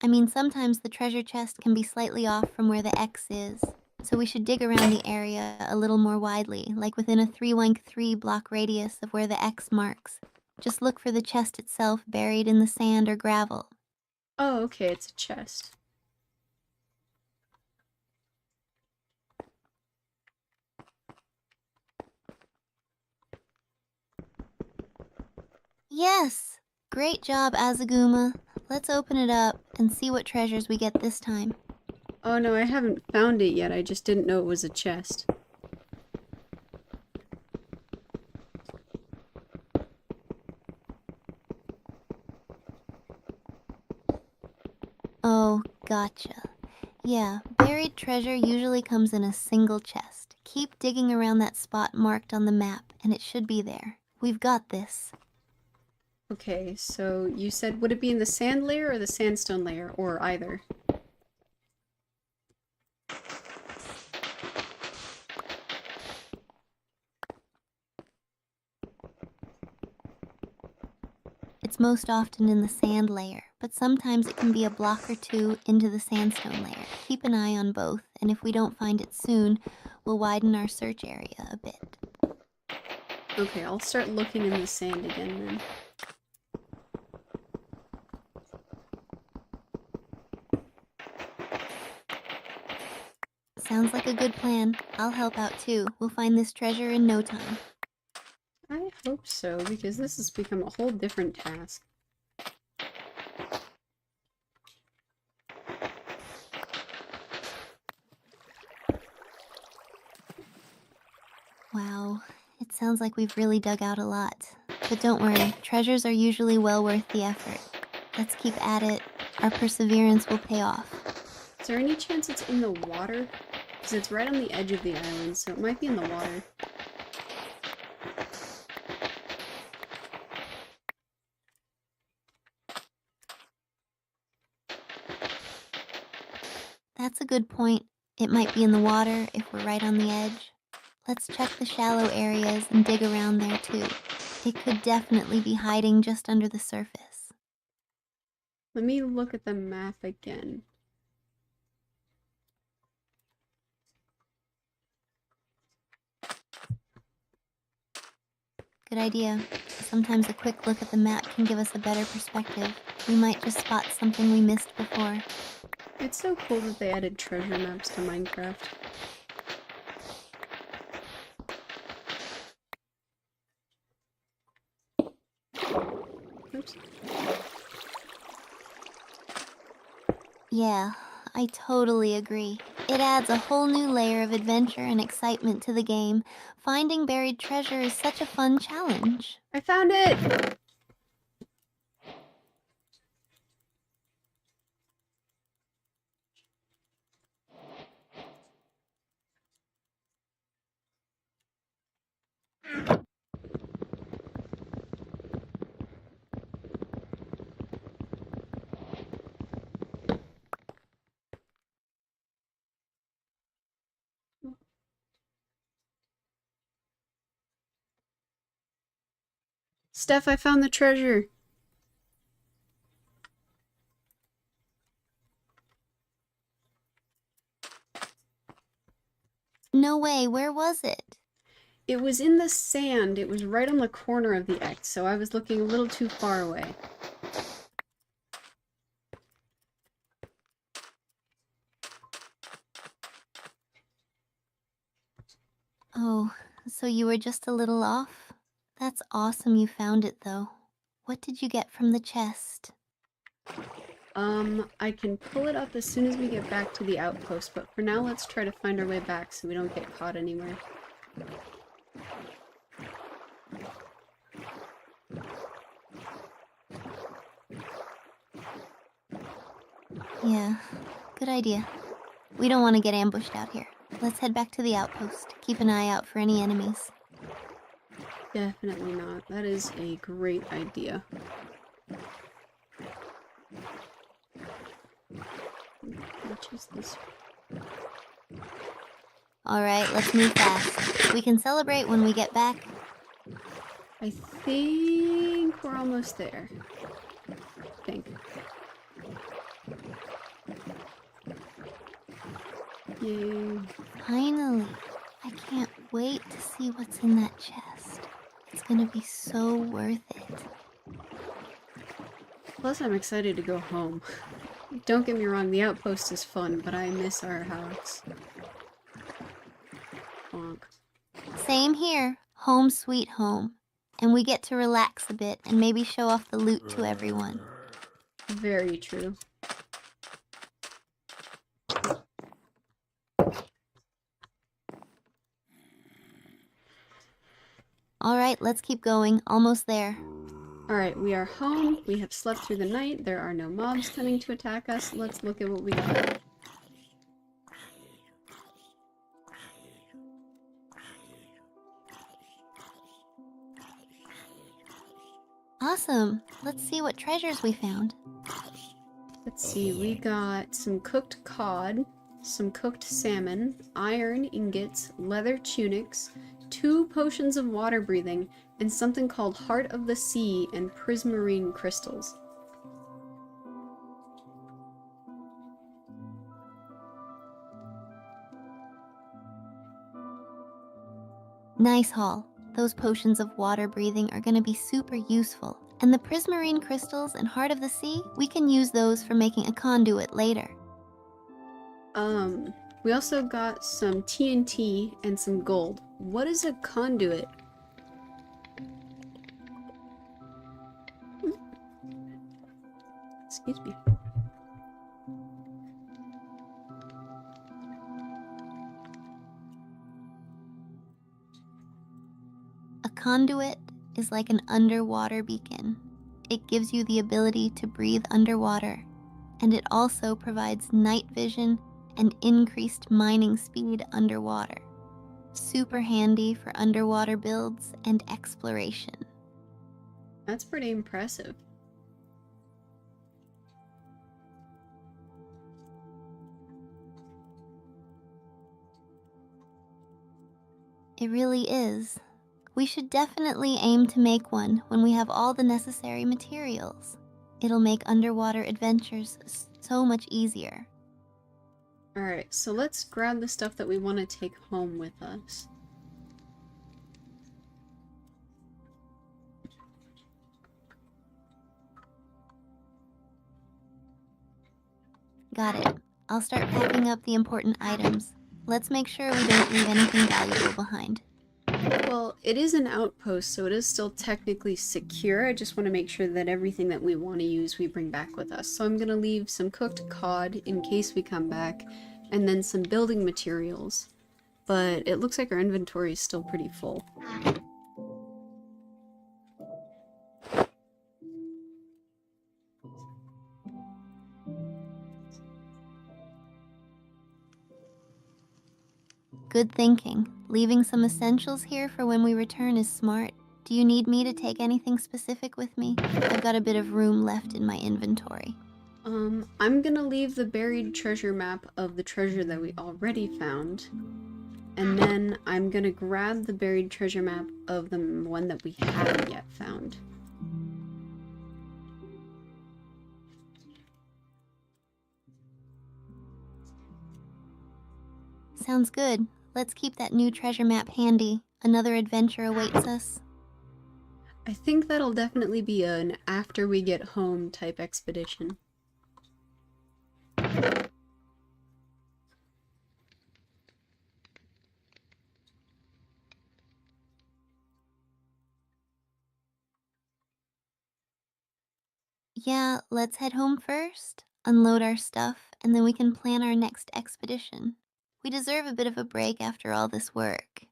I mean, sometimes the treasure chest can be slightly off from where the X is, so we should dig around the area a little more widely, like within a 313 block radius of where the X marks. Just look for the chest itself buried in the sand or gravel. Oh, okay, it's a chest. Yes! Great job, Azaguma. Let's open it up and see what treasures we get this time. Oh no, I haven't found it yet. I just didn't know it was a chest. Oh, gotcha. Yeah, buried treasure usually comes in a single chest. Keep digging around that spot marked on the map, and it should be there. We've got this. Okay, so you said, would it be in the sand layer or the sandstone layer, or either? It's most often in the sand layer, but sometimes it can be a block or two into the sandstone layer. Keep an eye on both, and if we don't find it soon, we'll widen our search area a bit. Okay, I'll start looking in the sand again then. Sounds like a good plan. I'll help out too. We'll find this treasure in no time. I hope so, because this has become a whole different task. Wow, it sounds like we've really dug out a lot. But don't worry, treasures are usually well worth the effort. Let's keep at it. Our perseverance will pay off. Is there any chance it's in the water? Because it's right on the edge of the island, so it might be in the water. That's a good point. It might be in the water if we're right on the edge. Let's check the shallow areas and dig around there too. It could definitely be hiding just under the surface. Let me look at the map again. Good idea. Sometimes a quick look at the map can give us a better perspective. We might just spot something we missed before. It's so cool that they added treasure maps to Minecraft. Oops. Yeah, I totally agree. It adds a whole new layer of adventure and excitement to the game. Finding buried treasure is such a fun challenge. I found it! Steph, I found the treasure. No way, where was it? It was in the sand. It was right on the corner of the X, so I was looking a little too far away. Oh, so you were just a little off? That's awesome you found it, though. What did you get from the chest? I can pull it up as soon as we get back to the outpost, but for now let's try to find our way back so we don't get caught anywhere. Yeah, good idea. We don't want to get ambushed out here. Let's head back to the outpost. Keep an eye out for any enemies. Definitely not. That is a great idea. Which is this? Alright, let's move fast. We can celebrate when we get back. I think we're almost there. I think. Yay. Finally. I can't wait to see what's in that chest. It's gonna be so worth it. Plus, I'm excited to go home. Don't get me wrong, the outpost is fun, but I miss our house. Bonk. Same here. Home sweet home. And we get to relax a bit and maybe show off the loot to everyone. Very true. Alright, let's keep going. Almost there. Alright, we are home. We have slept through the night. There are no mobs coming to attack us. Let's look at what we got. Awesome. Let's see what treasures we found. Let's see, we got some cooked cod, some cooked salmon, iron ingots, leather tunics, 2 potions of water breathing, and something called Heart of the Sea and prismarine crystals. Nice haul. Those potions of water breathing are going to be super useful. And the prismarine crystals and Heart of the Sea, we can use those for making a conduit later. We also got some TNT and some gold. What is a conduit? Excuse me. A conduit is like an underwater beacon. It gives you the ability to breathe underwater, and it also provides night vision and increased mining speed underwater. Super handy for underwater builds and exploration. That's pretty impressive. It really is. We should definitely aim to make one when we have all the necessary materials. It'll make underwater adventures so much easier. Alright, so let's grab the stuff that we want to take home with us. Got it. I'll start packing up the important items. Let's make sure we don't leave anything valuable behind. Well, it is an outpost, so it is still technically secure. I just want to make sure that everything that we want to use we bring back with us. So I'm going to leave some cooked cod in case we come back, and then some building materials. But it looks like our inventory is still pretty full. Good thinking. Leaving some essentials here for when we return is smart. Do you need me to take anything specific with me? I've got a bit of room left in my inventory. I'm gonna leave the buried treasure map of the treasure that we already found. And then I'm gonna grab the buried treasure map of the one that we haven't yet found. Sounds good. Let's keep that new treasure map handy. Another adventure awaits us. I think that'll definitely be an after we get home type expedition. Yeah, let's head home first, unload our stuff, and then we can plan our next expedition. We deserve a bit of a break after all this work.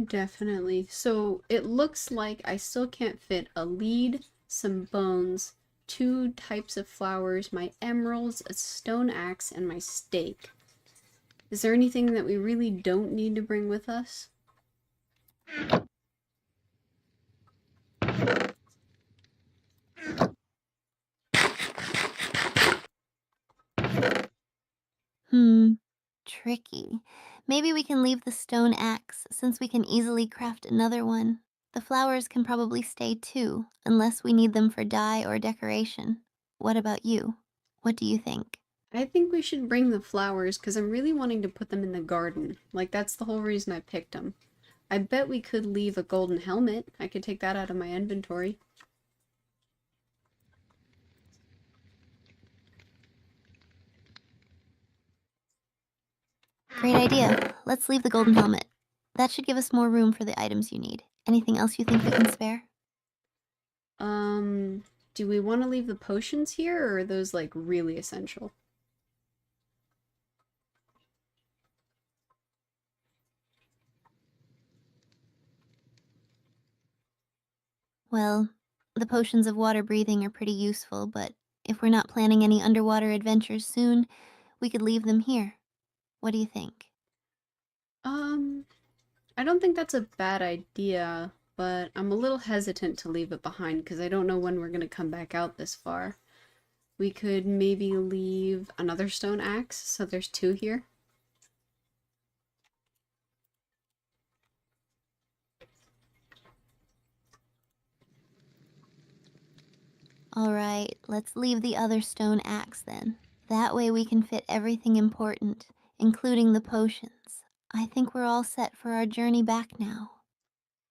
Definitely. So it looks like I still can't fit a lead, some bones, 2 types of flowers, my emeralds, a stone axe, and my stake. Is there anything that we really don't need to bring with us? Tricky. Maybe we can leave the stone axe since we can easily craft another one. The flowers can probably stay too, unless we need them for dye or decoration. What about you? What do you think? I think we should bring the flowers because I'm really wanting to put them in the garden. Like, that's the whole reason I picked them. I bet we could leave a golden helmet. I could take that out of my inventory. Great idea. Let's leave the golden helmet. That should give us more room for the items you need. Anything else you think we can spare? Do we want to leave the potions here, or are those, like, really essential? Well, the potions of water breathing are pretty useful, but if we're not planning any underwater adventures soon, we could leave them here. What do you think? I don't think that's a bad idea, but I'm a little hesitant to leave it behind because I don't know when we're going to come back out this far. We could maybe leave another stone axe, so there's 2 here. Alright, let's leave the other stone axe then. That way we can fit everything important, including the potions. I think we're all set for our journey back now.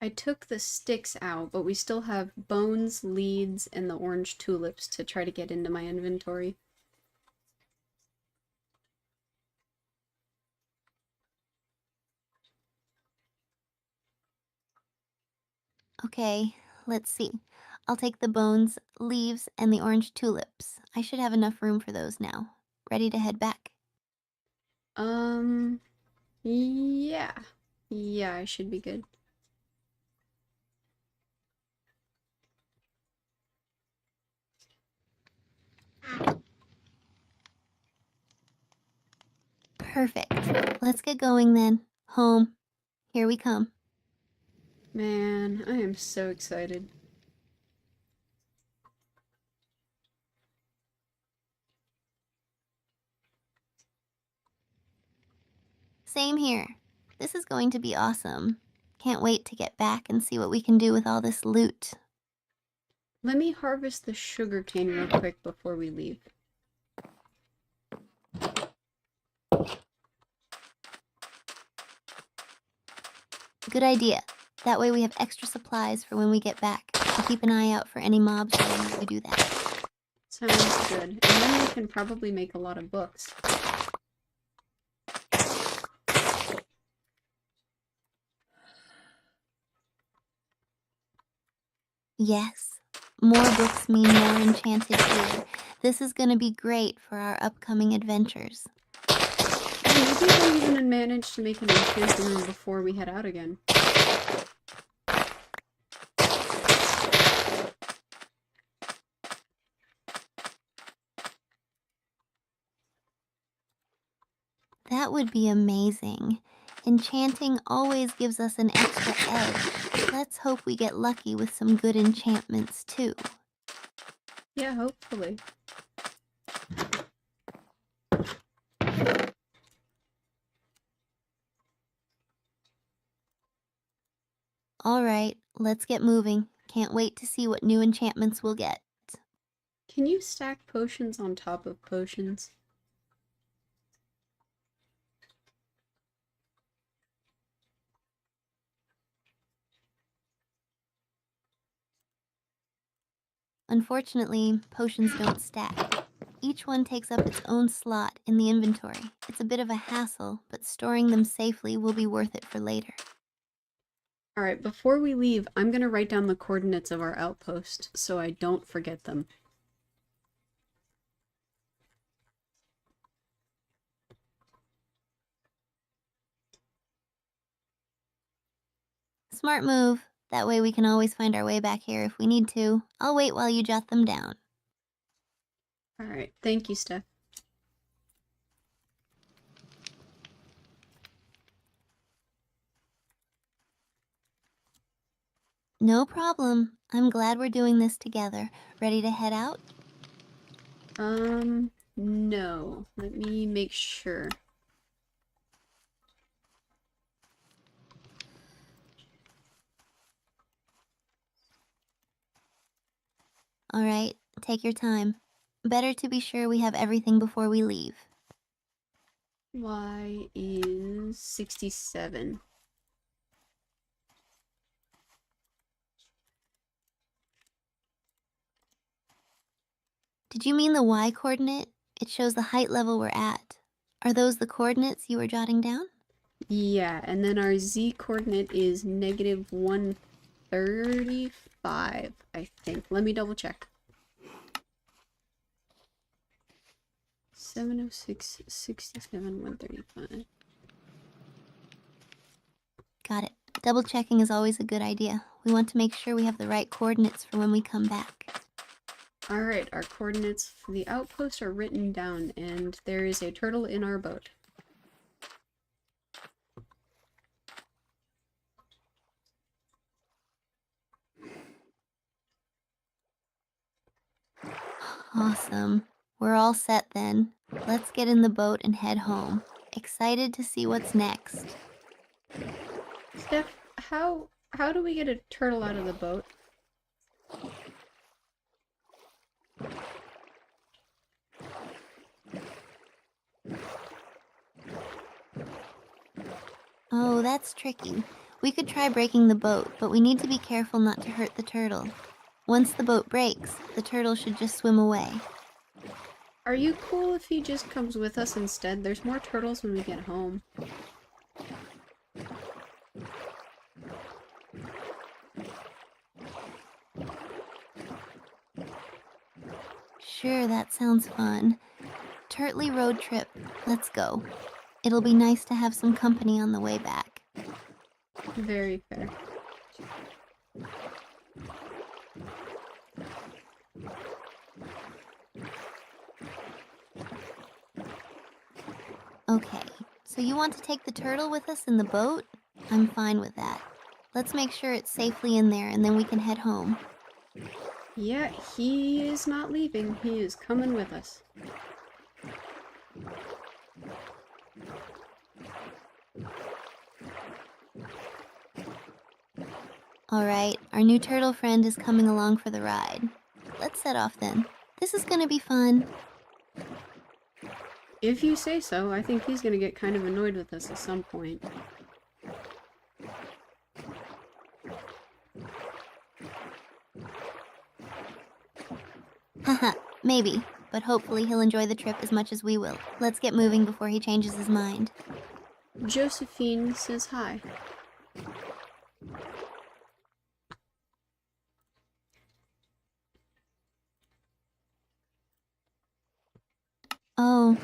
I took the sticks out, but we still have bones, leads, and the orange tulips to try to get into my inventory. Okay, let's see. I'll take the bones, leaves, and the orange tulips. I should have enough room for those now. Ready to head back? Yeah. Yeah, I should be good. Perfect. Let's get going then. Home. Here we come. Man, I am so excited. Same here. This is going to be awesome. Can't wait to get back and see what we can do with all this loot. Let me harvest the sugarcane real quick before we leave. Good idea. That way we have extra supplies for when we get back. I'll keep an eye out for any mobs when we do that. Sounds good. And then we can probably make a lot of books. Yes. More books mean more enchanted gear. This is gonna be great for our upcoming adventures. Maybe we'll even manage to make an enchanting room before we head out again. That would be amazing. Enchanting always gives us an extra edge. Let's hope we get lucky with some good enchantments too. Yeah, hopefully. Alright, let's get moving. Can't wait to see what new enchantments we'll get. Can you stack potions on top of potions? Unfortunately, potions don't stack. Each one takes up its own slot in the inventory. It's a bit of a hassle, but storing them safely will be worth it for later. Alright, before we leave, I'm gonna write down the coordinates of our outpost so I don't forget them. Smart move. That way we can always find our way back here if we need to. I'll wait while you jot them down. Alright, thank you, Steph. No problem. I'm glad we're doing this together. Ready to head out? No. Let me make sure. Alright, take your time. Better to be sure we have everything before we leave. Y is 67. Did you mean the Y coordinate? It shows the height level we're at. Are those the coordinates you were jotting down? Yeah, and then our Z coordinate is negative 135, I think. Let me double check. 706, 67, 135. Got it. Double checking is always a good idea. We want to make sure we have the right coordinates for when we come back. Alright, our coordinates for the outpost are written down, and there is a turtle in our boat. Awesome. We're all set then. Let's get in the boat and head home. Excited to see what's next. Steph, how do we get a turtle out of the boat? Oh, that's tricky. We could try breaking the boat, but we need to be careful not to hurt the turtle. Once the boat breaks, the turtle should just swim away. Are you cool if he just comes with us instead? There's more turtles when we get home. Sure, that sounds fun. Turtley road trip. Let's go. It'll be nice to have some company on the way back. Very fair. Okay, so you want to take the turtle with us in the boat? I'm fine with that. Let's make sure it's safely in there and then we can head home. Yeah, he is not leaving. He is coming with us. Alright, our new turtle friend is coming along for the ride. Let's set off then. This is gonna be fun. If you say so, I think he's gonna get kind of annoyed with us at some point. Haha, maybe, but hopefully he'll enjoy the trip as much as we will. Let's get moving before he changes his mind. Josephine says hi. Oh,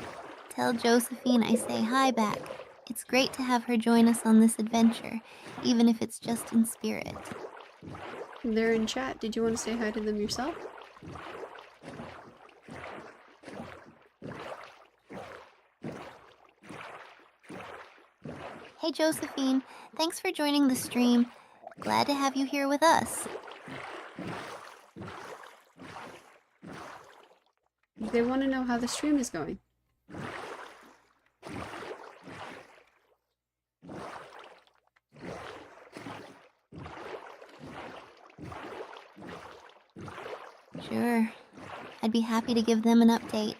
tell Josephine I say hi back. It's great to have her join us on this adventure, even if it's just in spirit. They're in chat. Did you want to say hi to them yourself? Hey Josephine, thanks for joining the stream. Glad to have you here with us. They want to know how the stream is going. Sure. I'd be happy to give them an update.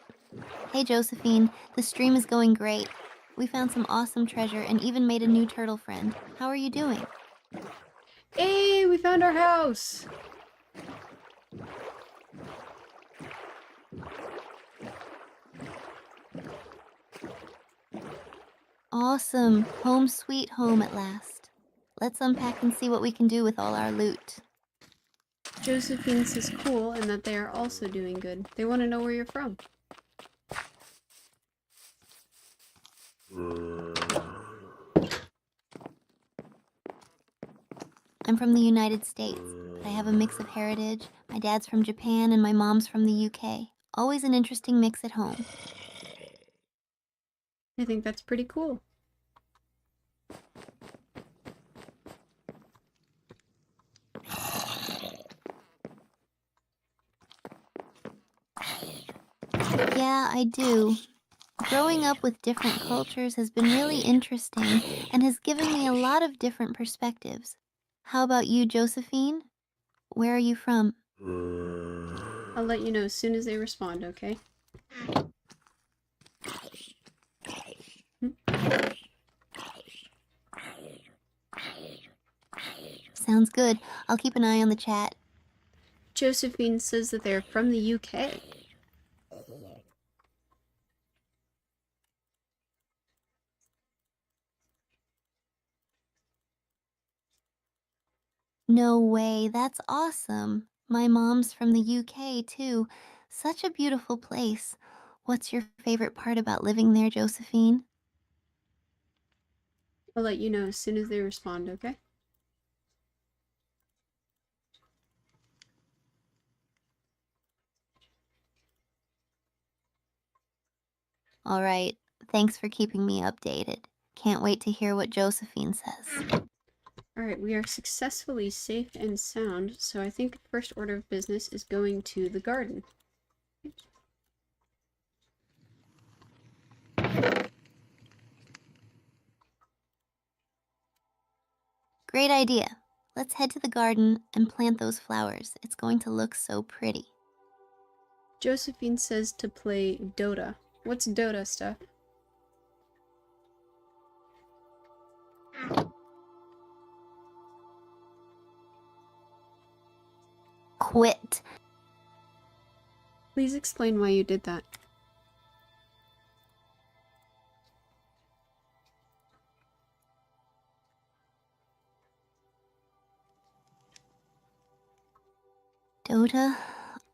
Hey Josephine, the stream is going great. We found some awesome treasure and even made a new turtle friend. How are you doing? Hey, we found our house! Awesome. Home sweet home at last. Let's unpack and see what we can do with all our loot. Josephine says cool and that they are also doing good. They want to know where you're from. I'm from the United States, but I have a mix of heritage. My dad's from Japan and my mom's from the UK. Always an interesting mix at home. I think that's pretty cool. Yeah, I do. Growing up with different cultures has been really interesting and has given me a lot of different perspectives. How about you, Josephine? Where are you from? I'll let you know as soon as they respond, okay? Sounds good. I'll keep an eye on the chat. Josephine says that they're from the UK. No way, that's awesome. My mom's from the UK too. Such a beautiful place. What's your favorite part about living there, Josephine? I'll let you know as soon as they respond, okay? All right, thanks for keeping me updated. Can't wait to hear what Josephine says. Alright, we are successfully safe and sound, so I think first order of business is going to the garden. Great idea. Let's head to the garden and plant those flowers. It's going to look so pretty. Josephine says to play Dota. What's Dota, Steph? Quit. Please explain why you did that. Dota?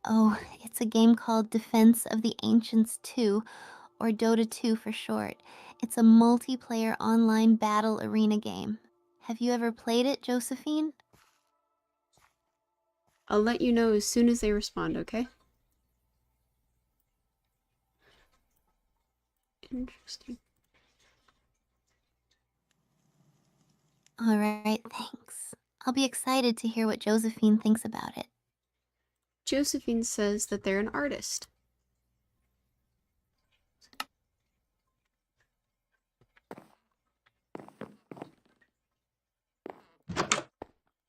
Oh, it's a game called Defense of the Ancients 2, or Dota 2 for short. It's a multiplayer online battle arena game. Have you ever played it, Josephine? I'll let you know as soon as they respond, okay? Interesting. All right, thanks. I'll be excited to hear what Josephine thinks about it. Josephine says that they're an artist.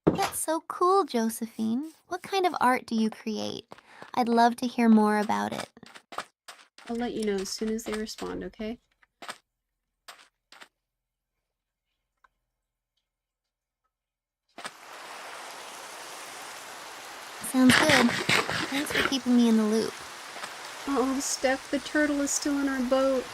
That's so cool, Josephine. What kind of art do you create? I'd love to hear more about it. I'll let you know as soon as they respond, okay? Sounds good. Thanks for keeping me in the loop. Oh, Steph, the turtle is still in our boat.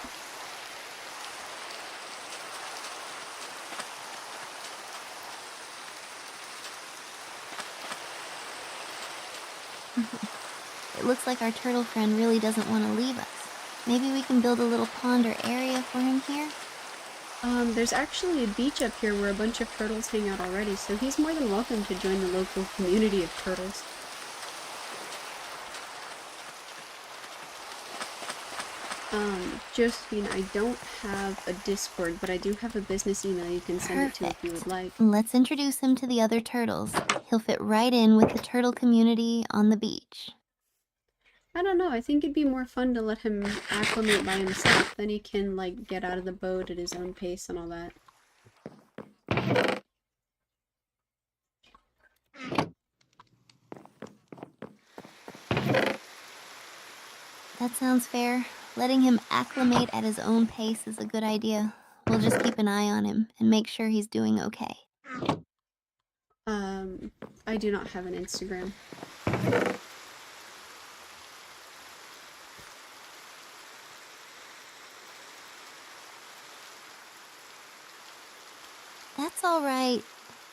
It looks like our turtle friend really doesn't want to leave us. Maybe we can build a little pond or area for him here? There's actually a beach up here where a bunch of turtles hang out already, so he's more than welcome to join the local community of turtles. Josephine, I don't have a Discord, but I do have a business email you can send it to if you would like. Let's introduce him to the other turtles. He'll fit right in with the turtle community on the beach. I don't know, I think it'd be more fun to let him acclimate by himself, then he can, like, get out of the boat at his own pace and all that. That sounds fair. Letting him acclimate at his own pace is a good idea. We'll just keep an eye on him and make sure he's doing okay. I do not have an Instagram. That's all right.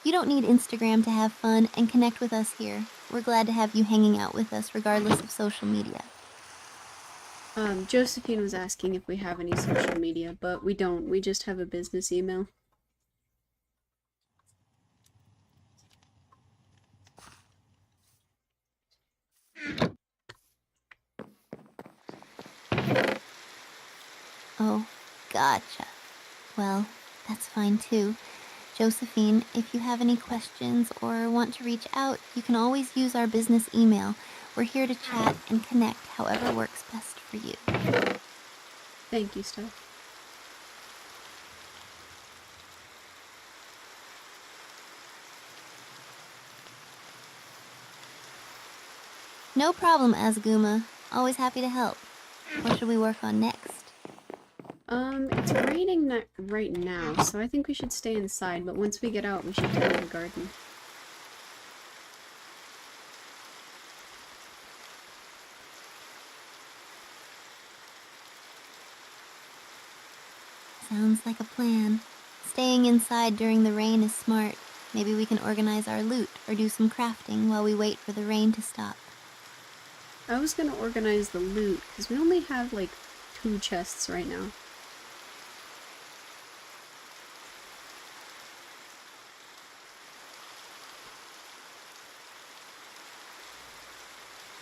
You don't need Instagram to have fun and connect with us here. We're glad to have you hanging out with us regardless of social media. Josephine was asking if we have any social media, but we don't. We just have a business email. Oh, gotcha. Well, that's fine too. Josephine, if you have any questions or want to reach out, you can always use our business email. We're here to chat and connect however works best for you. Thank you, Steph. No problem, Azaguma. Always happy to help. What should we work on next? It's raining right now, so I think we should stay inside, but once we get out, we should tend the garden. Sounds like a plan. Staying inside during the rain is smart. Maybe we can organize our loot or do some crafting while we wait for the rain to stop. I was gonna organize the loot, because we only have, like, 2 chests right now.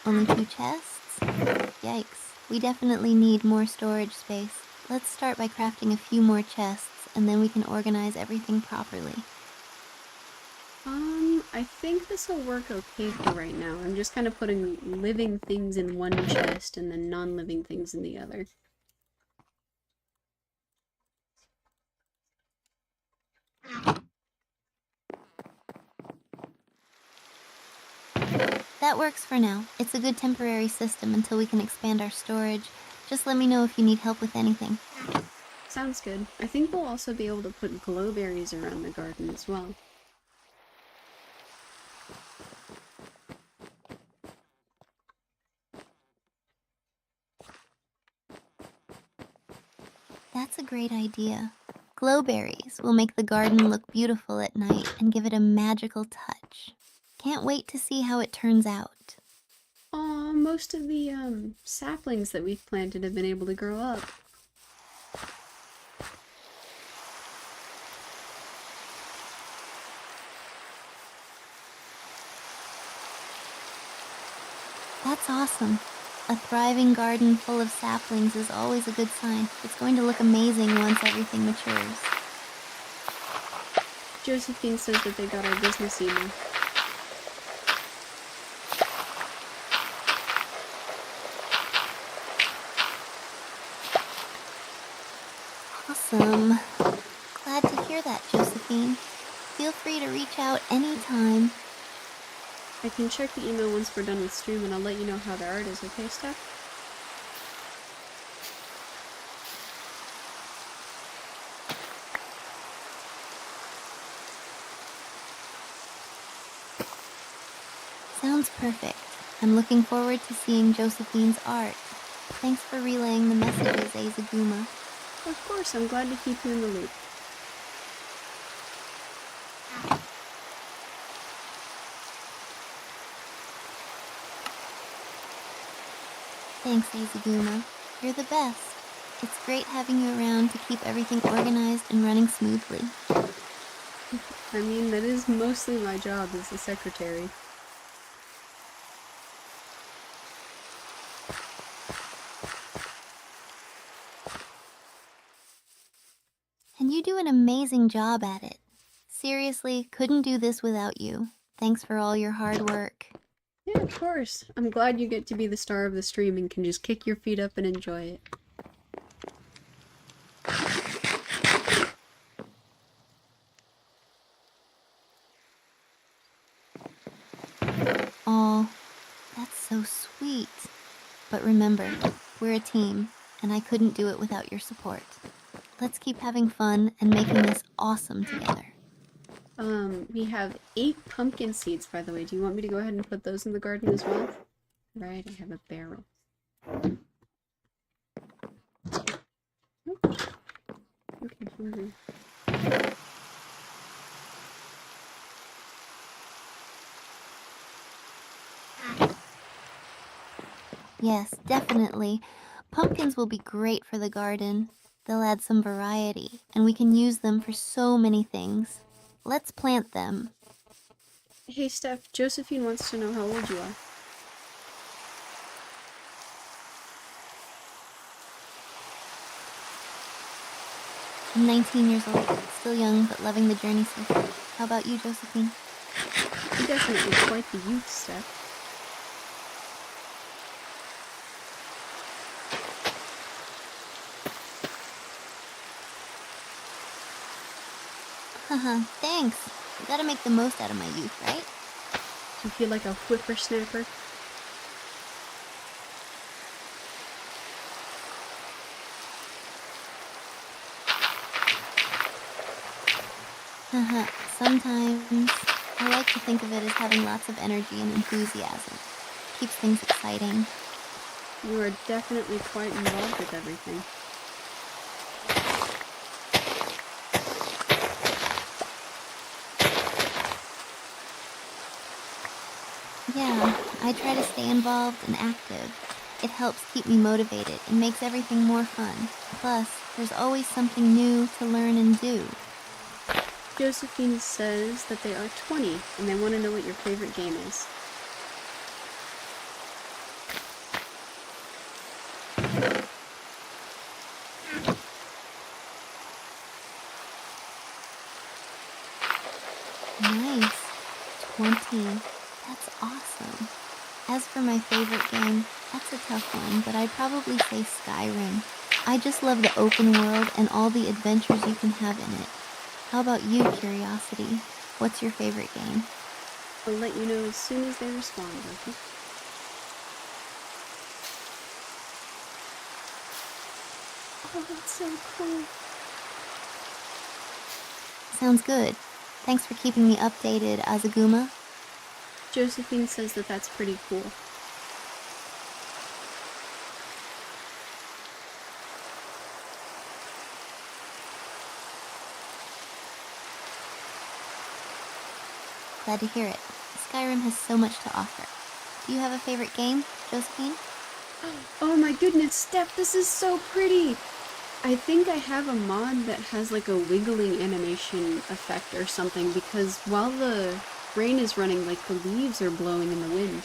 Only 2 chests? Yikes. We definitely need more storage space. Let's start by crafting a few more chests, and then we can organize everything properly. I think this will work okay for right now. I'm just kind of putting living things in one chest and then non-living things in the other. That works for now. It's a good temporary system until we can expand our storage. Just let me know if you need help with anything. Sounds good. I think we'll also be able to put glowberries around the garden as well. That's a great idea. Glowberries will make the garden look beautiful at night and give it a magical touch. Can't wait to see how it turns out. Aw, most of the, saplings that we've planted have been able to grow up. That's awesome. A thriving garden full of saplings is always a good sign. It's going to look amazing once everything matures. Josephine says that they got our business email. Awesome. Glad to hear that, Josephine. Feel free to reach out anytime. I can check the email once we're done with stream and I'll let you know how the art is, okay, Steph? Sounds perfect. I'm looking forward to seeing Josephine's art. Thanks for relaying the messages, Azaguma. Of course, I'm glad to keep you in the loop. Thanks, Azaguma. You're the best. It's great having you around to keep everything organized and running smoothly. I mean, that is mostly my job as the secretary. And you do an amazing job at it. Seriously, couldn't do this without you. Thanks for all your hard work. Yeah, of course. I'm glad you get to be the star of the stream and can just kick your feet up and enjoy it. Aw, that's so sweet. But remember, we're a team, and I couldn't do it without your support. Let's keep having fun and making this awesome together. We have 8 pumpkin seeds, by the way. Do you want me to go ahead and put those in the garden as well? Right, I have a barrel. Okay, hungry. Yes, definitely. Pumpkins will be great for the garden. They'll add some variety, and we can use them for so many things. Let's plant them. Hey, Steph, Josephine wants to know how old you are. I'm 19 years old, still young, but loving the journey so far. How about you, Josephine? You're definitely quite the youth, Steph. Haha, thanks. You gotta make the most out of my youth, right? You feel like a whippersnapper? Haha, sometimes I like to think of it as having lots of energy and enthusiasm. Keeps things exciting. You are definitely quite involved with everything. Yeah, I try to stay involved and active. It helps keep me motivated and makes everything more fun. Plus, there's always something new to learn and do. Josephine says that they are 20 and they want to know what your favorite game is. Nice. 20. That's awesome. As for my favorite game, that's a tough one, but I'd probably say Skyrim. I just love the open world and all the adventures you can have in it. How about you, Curiosity? What's your favorite game? I'll let you know as soon as they respond, okay? Oh, that's so cool. Sounds good. Thanks for keeping me updated, Azaguma. Josephine says that that's pretty cool. Glad to hear it. Skyrim has so much to offer. Do you have a favorite game, Josephine? Oh my goodness, Steph, this is so pretty! I think I have a mod that has like a wiggling animation effect or something because while the rain is running, like the leaves are blowing in the wind.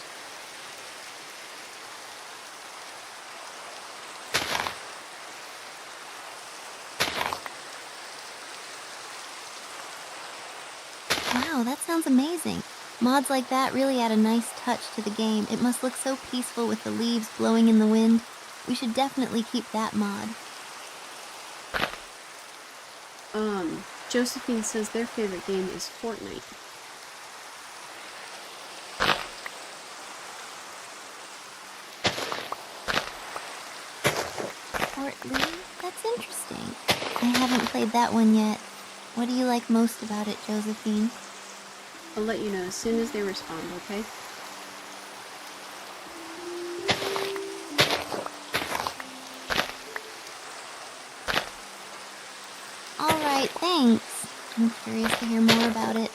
Wow, that sounds amazing. Mods like that really add a nice touch to the game. It must look so peaceful with the leaves blowing in the wind. We should definitely keep that mod. Josephine says their favorite game is Fortnite. Fortnite? That's interesting. I haven't played that one yet. What do you like most about it, Josephine? I'll let you know as soon as they respond, okay? Alright, thanks. I'm curious to hear more about it.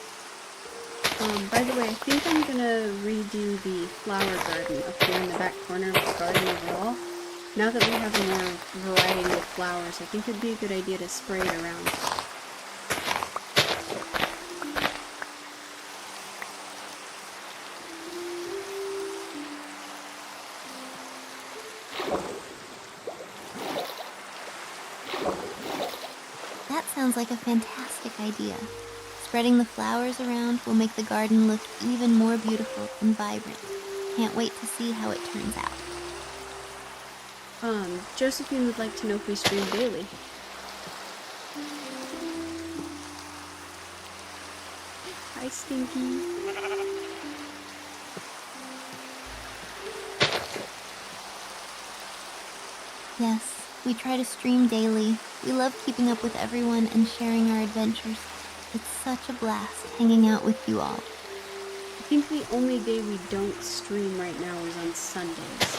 By the way, I think I'm gonna redo the flower garden up here in the back corner of the garden overall. Now that we have a more variety of flowers, I think it'd be a good idea to spray it around. That sounds like a fantastic idea. Spreading the flowers around will make the garden look even more beautiful and vibrant. Can't wait to see how it turns out. Josephine would like to know if we stream daily. Hi, Stinky. Yes, we try to stream daily. We love keeping up with everyone and sharing our adventures. It's such a blast hanging out with you all. I think the only day we don't stream right now is on Sundays.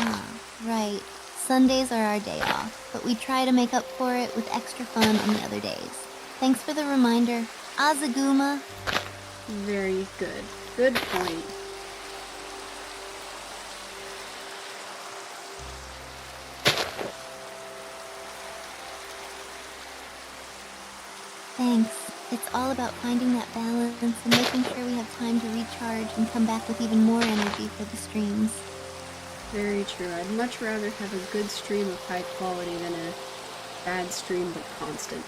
Ah, right. Sundays are our day off, but we try to make up for it with extra fun on the other days. Thanks for the reminder. Azaguma. Very good. Good point. Thanks. It's all about finding that balance and making sure we have time to recharge and come back with even more energy for the streams. Very true. I'd much rather have a good stream of high quality than a bad stream but constant.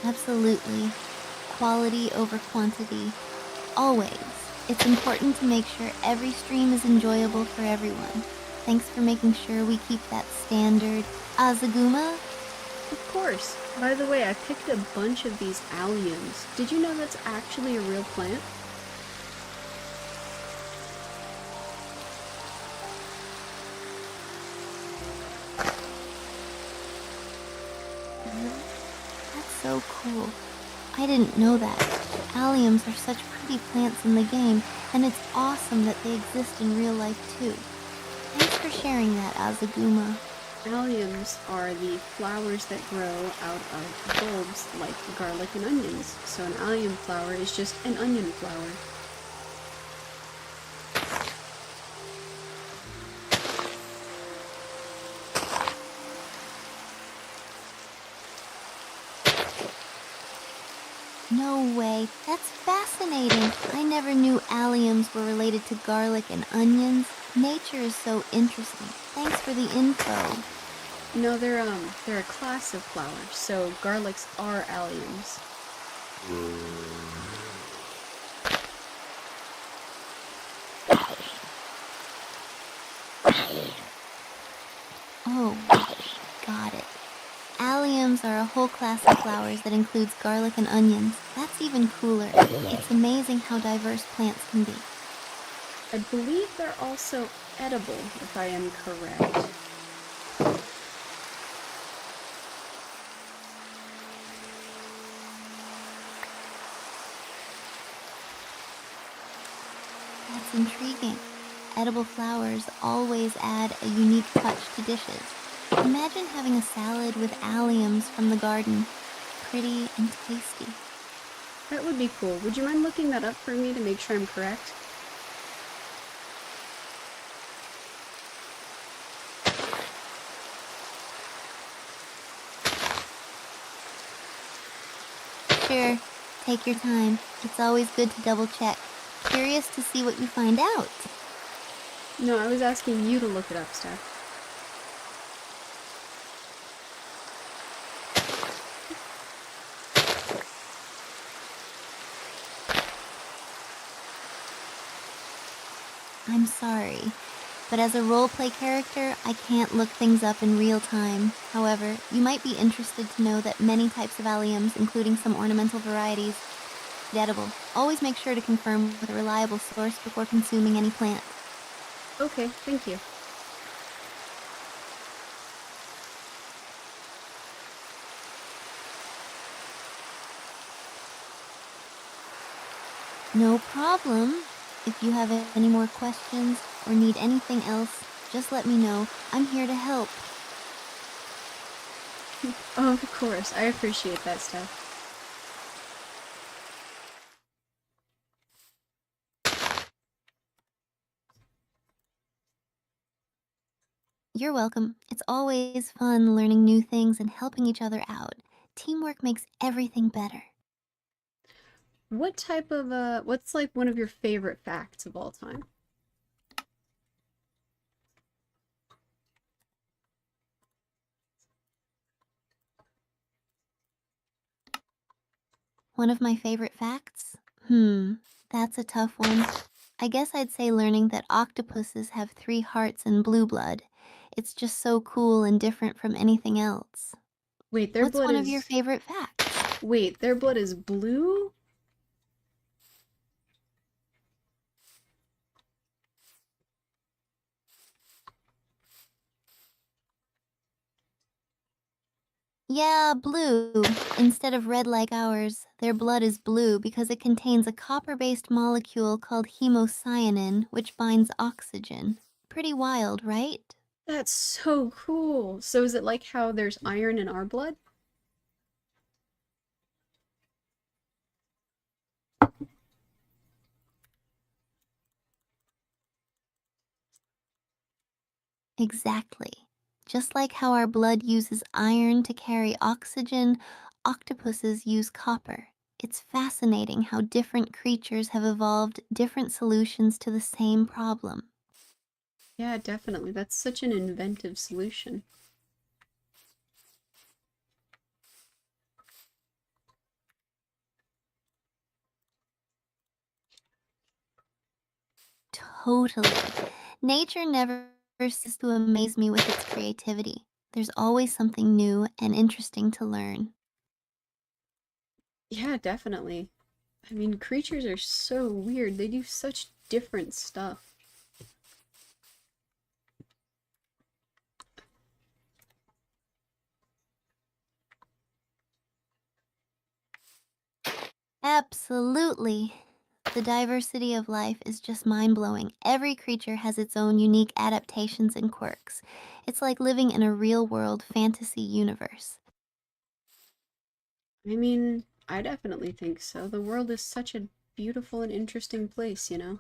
Absolutely. Quality over quantity. Always. It's important to make sure every stream is enjoyable for everyone. Thanks for making sure we keep that standard. Azaguma? Of course. By the way, I picked a bunch of these alliums. Did you know that's actually a real plant? That's so cool. I didn't know that. Alliums are such pretty plants in the game, and it's awesome that they exist in real life too. Thanks for sharing that, Azaguma. Alliums are the flowers that grow out of bulbs like garlic and onions. So an allium flower is just an onion flower. No way. That's fascinating. I never knew alliums were related to garlic and onions. Nature is so interesting. Thanks for the info. No, they're a class of flowers, so garlics are alliums. Oh, got it. Alliums are a whole class of flowers that includes garlic and onions. That's even cooler. It's amazing how diverse plants can be. I believe they're also edible, if I am correct. That's intriguing. Edible flowers always add a unique touch to dishes. Imagine having a salad with alliums from the garden. Pretty and tasty. That would be cool. Would you mind looking that up for me to make sure I'm correct? Sure, take your time. It's always good to double check. Curious to see what you find out. No, I was asking you to look it up, Steph. I'm sorry, but as a roleplay character, I can't look things up in real time. However, you might be interested to know that many types of alliums, including some ornamental varieties, are edible. Always make sure to confirm with a reliable source before consuming any plant. Okay, thank you. No problem. If you have any more questions or need anything else, just let me know. I'm here to help. Oh, of course. I appreciate that, Steph. You're welcome. It's always fun learning new things and helping each other out. Teamwork makes everything better. What type of, what's like one of your favorite facts of all time? One of my favorite facts? That's a tough one. I guess I'd say learning that octopuses have 3 hearts and blue blood. It's just so cool and different from anything else. Wait, their What's blood one of your is, favorite facts? wait, their blood is blue? Yeah, blue. Instead of red like ours, their blood is blue because it contains a copper-based molecule called hemocyanin, which binds oxygen. Pretty wild, right? That's so cool. So is it like how there's iron in our blood? Exactly. Just like how our blood uses iron to carry oxygen, octopuses use copper. It's fascinating how different creatures have evolved different solutions to the same problem. Yeah, definitely. That's such an inventive solution. Totally. Nature never ceases to amaze me with its creativity. There's always something new and interesting to learn. Yeah, definitely. I mean, creatures are so weird. They do such different stuff. Absolutely. The diversity of life is just mind blowing. Every creature has its own unique adaptations and quirks. It's like living in a real world fantasy universe. I mean, I definitely think so. The world is such a beautiful and interesting place, you know?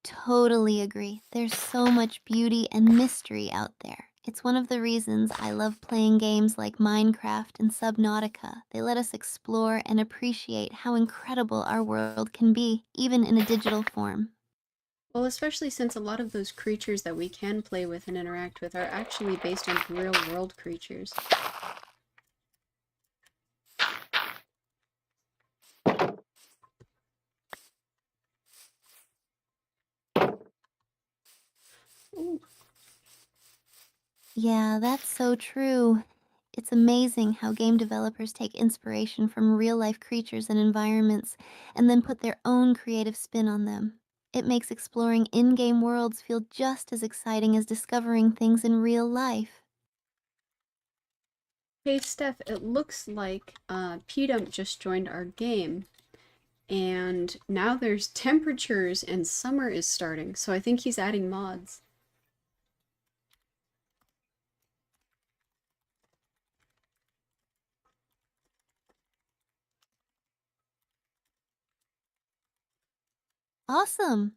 Totally agree. There's so much beauty and mystery out there. It's one of the reasons I love playing games like Minecraft and Subnautica. They let us explore and appreciate how incredible our world can be, even in a digital form. Well, especially since a lot of those creatures that we can play with and interact with are actually based on real world creatures. Ooh. Yeah, that's so true. It's amazing how game developers take inspiration from real life creatures and environments and then put their own creative spin on them. It makes exploring in game worlds feel just as exciting as discovering things in real life. Hey, Steph, it looks like P-Dump just joined our game, and now there's temperatures and summer is starting, so I think he's adding mods. Awesome!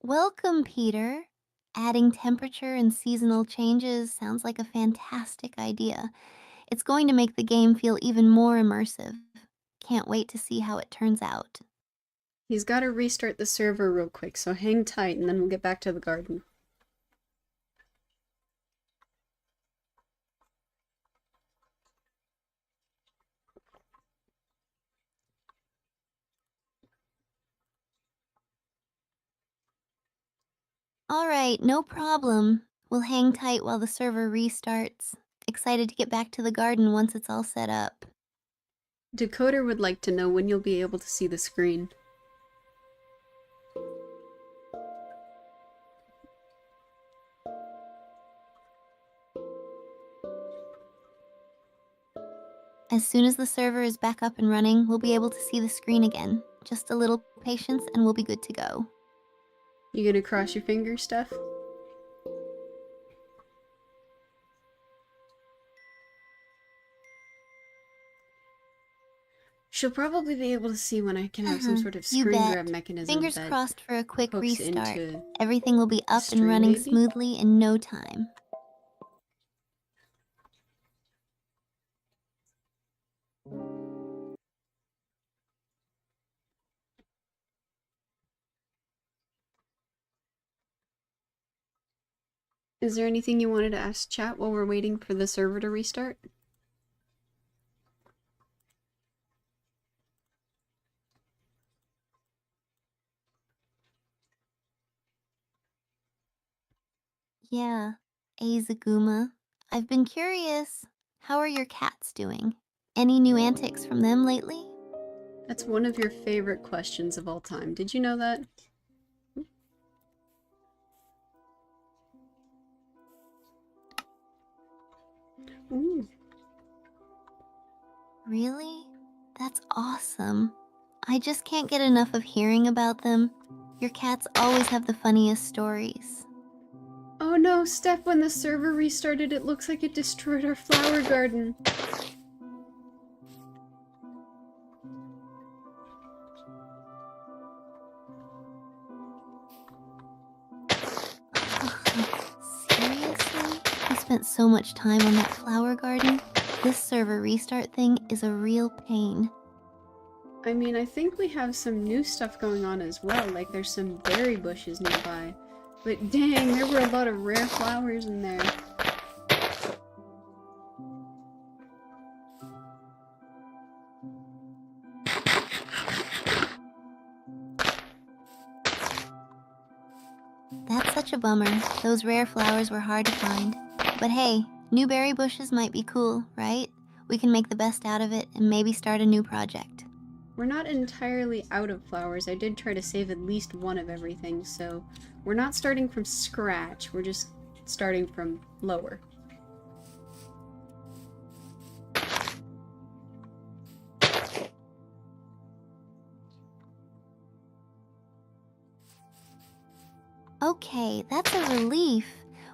Welcome, Peter. Adding temperature and seasonal changes sounds like a fantastic idea. It's going to make the game feel even more immersive. Can't wait to see how it turns out. He's got to restart the server real quick, so hang tight and then we'll get back to the garden. All right, no problem. We'll hang tight while the server restarts. Excited to get back to the garden once it's all set up. Decoder would like to know when you'll be able to see the screen. As soon as the server is back up and running, we'll be able to see the screen again. Just a little patience and we'll be good to go. You gonna cross your fingers, Steph? She'll probably be able to see when I can have some sort of You screen grab bet. mechanism Fingers that crossed for a quick hooks restart. into Everything will be up and stream, running maybe? smoothly in no time. Is there anything you wanted to ask chat while we're waiting for the server to restart? Yeah, Azaguma. I've been curious. How are your cats doing? Any new antics from them lately? That's one of your favorite questions of all time. Did you know that? Ooh. Really? That's awesome. I just can't get enough of hearing about them. Your cats always have the funniest stories. Oh no, Steph, when the server restarted, it looks like it destroyed our flower garden. Seriously? We spent so much time on that flower garden. This server restart thing is a real pain. I mean, I think we have some new stuff going on as well, like there's some berry bushes nearby. But dang, there were a lot of rare flowers in there. That's such a bummer. Those rare flowers were hard to find. But hey, new berry bushes might be cool, right? We can make the best out of it and maybe start a new project. We're not entirely out of flowers. I did try to save at least one of everything, so we're not starting from scratch. We're just starting from lower. Okay, that's a relief.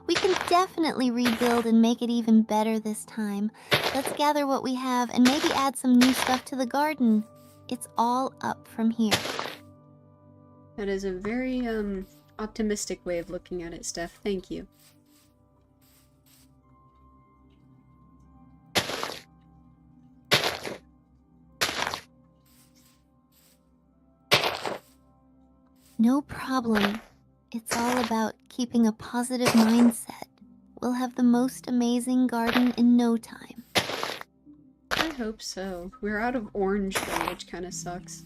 We can definitely rebuild and make it even better this time. Let's gather what we have and maybe add some new stuff to the garden. It's all up from here. That is a very, optimistic way of looking at it, Steph. Thank you. No problem. It's all about keeping a positive mindset. We'll have the most amazing garden in no time. I hope so. We're out of orange though, which kind of sucks.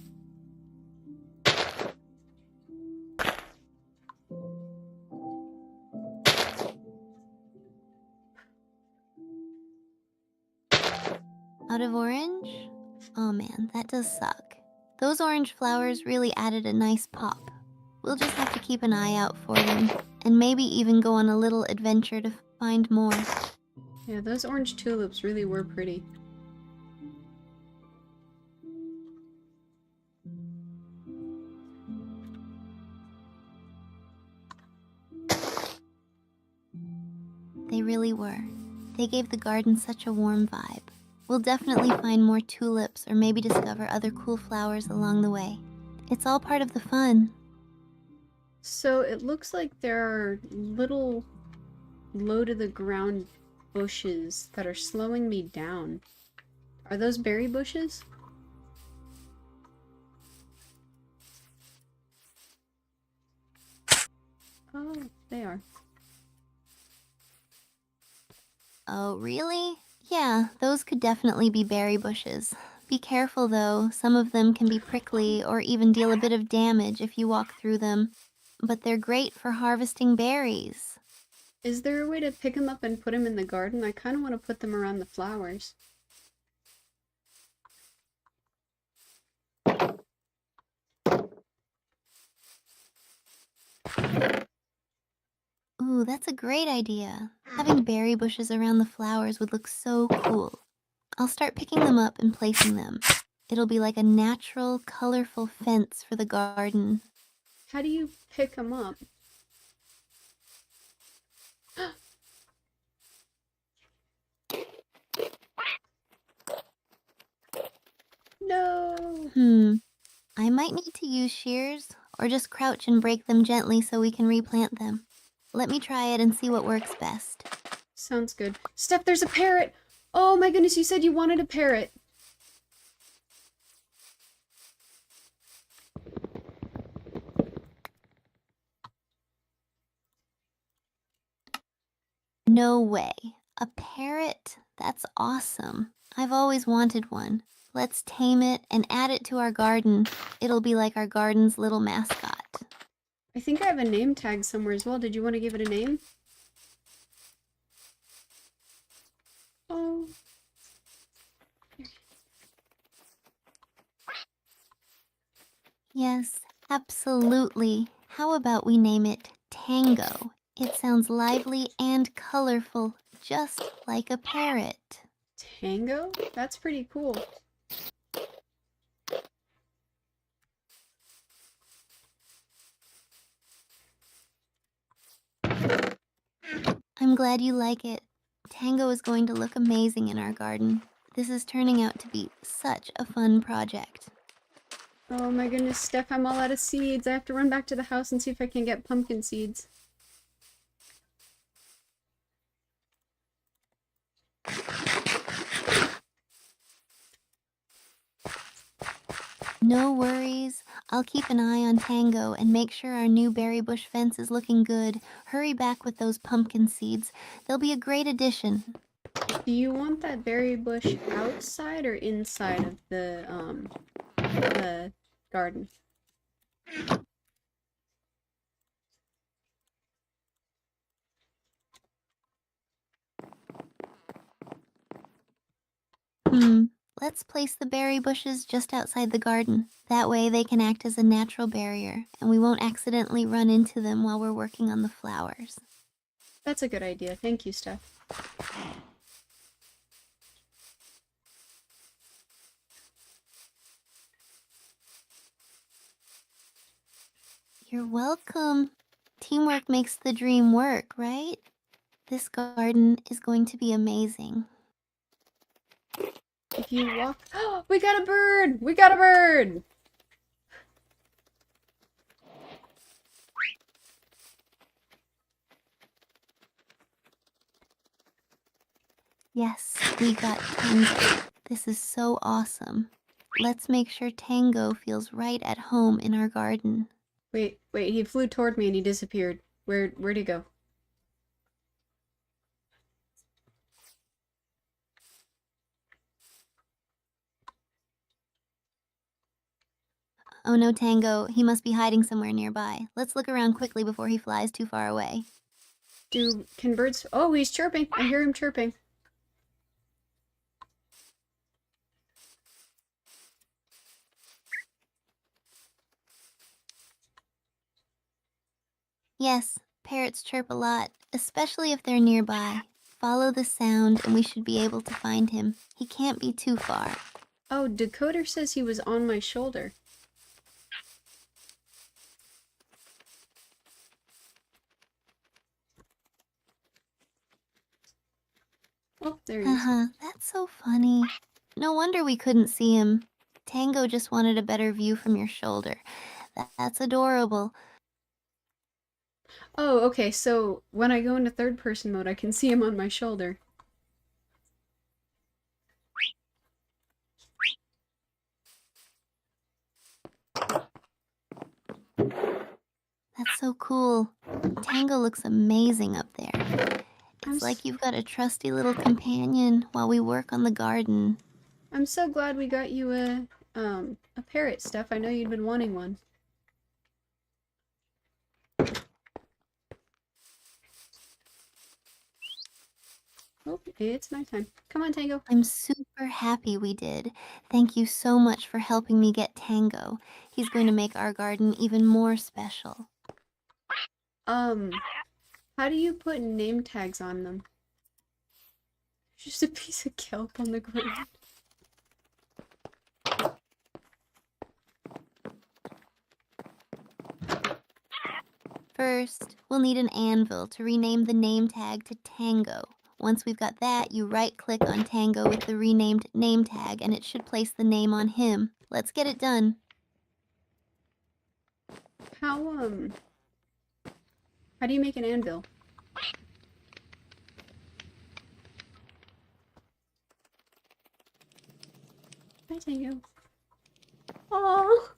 Out of orange? Oh man, that does suck. Those orange flowers really added a nice pop. We'll just have to keep an eye out for them, and maybe even go on a little adventure to find more. Yeah, those orange tulips really were pretty. They really were. They gave the garden such a warm vibe. We'll definitely find more tulips or maybe discover other cool flowers along the way. It's all part of the fun. So it looks like there are little low-to-the-ground bushes that are slowing me down. Are those berry bushes? Oh, they are. Oh, really? Yeah, those could definitely be berry bushes. Be careful though, some of them can be prickly or even deal a bit of damage if you walk through them. But they're great for harvesting berries. Is there a way to pick them up and put them in the garden? I kind of want to put them around the flowers. Ooh, that's a great idea. Having berry bushes around the flowers would look so cool. I'll start picking them up and placing them. It'll be like a natural, colorful fence for the garden. How do you pick them up? No! I might need to use shears or just crouch and break them gently so we can replant them. Let me try it and see what works best. Sounds good. Steph, there's a parrot! Oh my goodness, you said you wanted a parrot! No way. A parrot? That's awesome. I've always wanted one. Let's tame it and add it to our garden. It'll be like our garden's little mascot. I think I have a name tag somewhere as well. Did you want to give it a name? Oh. Yes, absolutely. How about we name it Tango? It sounds lively and colorful, just like a parrot. Tango? That's pretty cool. I'm glad you like it. Tango is going to look amazing in our garden. This is turning out to be such a fun project. Oh my goodness, Steph, I'm all out of seeds. I have to run back to the house and see if I can get pumpkin seeds. No worries. I'll keep an eye on Tango and make sure our new berry bush fence is looking good. Hurry back with those pumpkin seeds. They'll be a great addition. Do you want that berry bush outside or inside of the garden? Let's place the berry bushes just outside the garden. That way they can act as a natural barrier, and we won't accidentally run into them while we're working on the flowers. That's a good idea. Thank you, Steph. You're welcome. Teamwork makes the dream work, right? This garden is going to be amazing. If you walk... Oh, we got a bird! We got a bird! Yes, we got Tango. This is so awesome. Let's make sure Tango feels right at home in our garden. Wait, he flew toward me and he disappeared. Where'd he go? Oh no, Tango, he must be hiding somewhere nearby. Let's look around quickly before he flies too far away. Can birds... Oh, he's chirping! I hear him chirping. Yes, parrots chirp a lot, especially if they're nearby. Follow the sound and we should be able to find him. He can't be too far. Oh, Decoder says he was on my shoulder. Oh, there he is. That's so funny. No wonder we couldn't see him. Tango just wanted a better view from your shoulder. That's adorable. Oh, okay, so when I go into third person mode, I can see him on my shoulder. That's so cool. Tango looks amazing up there. I'm It's like you've got a trusty little companion while we work on the garden. I'm so glad we got you a parrot, Steph. I know you'd been wanting one. Oh, it's nighttime. Come on, Tango. I'm super happy we did. Thank you so much for helping me get Tango. He's going to make our garden even more special. How do you put name tags on them? Just a piece of kelp on the ground. First, we'll need an anvil to rename the name tag to Tango. Once we've got that, you right-click on Tango with the renamed name tag and it should place the name on him. Let's get it done. How do you make an anvil? Hi, Tango. Oh.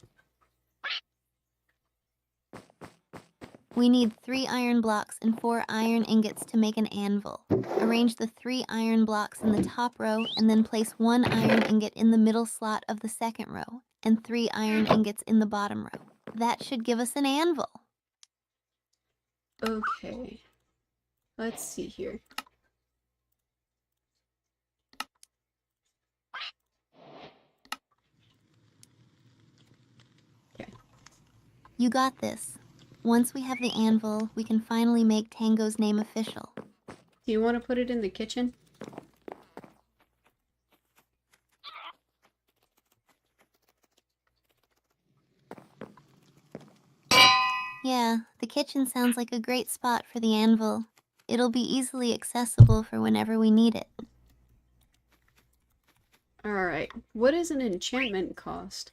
We need 3 iron blocks and 4 iron ingots to make an anvil. Arrange the 3 iron blocks in the top row and then place 1 iron ingot in the middle slot of the second row and 3 iron ingots in the bottom row. That should give us an anvil. Okay. Let's see here. Okay. You got this. Once we have the anvil, we can finally make Tango's name official. Do you want to put it in the kitchen? Yeah, the kitchen sounds like a great spot for the anvil. It'll be easily accessible for whenever we need it. Alright. What does an enchantment cost?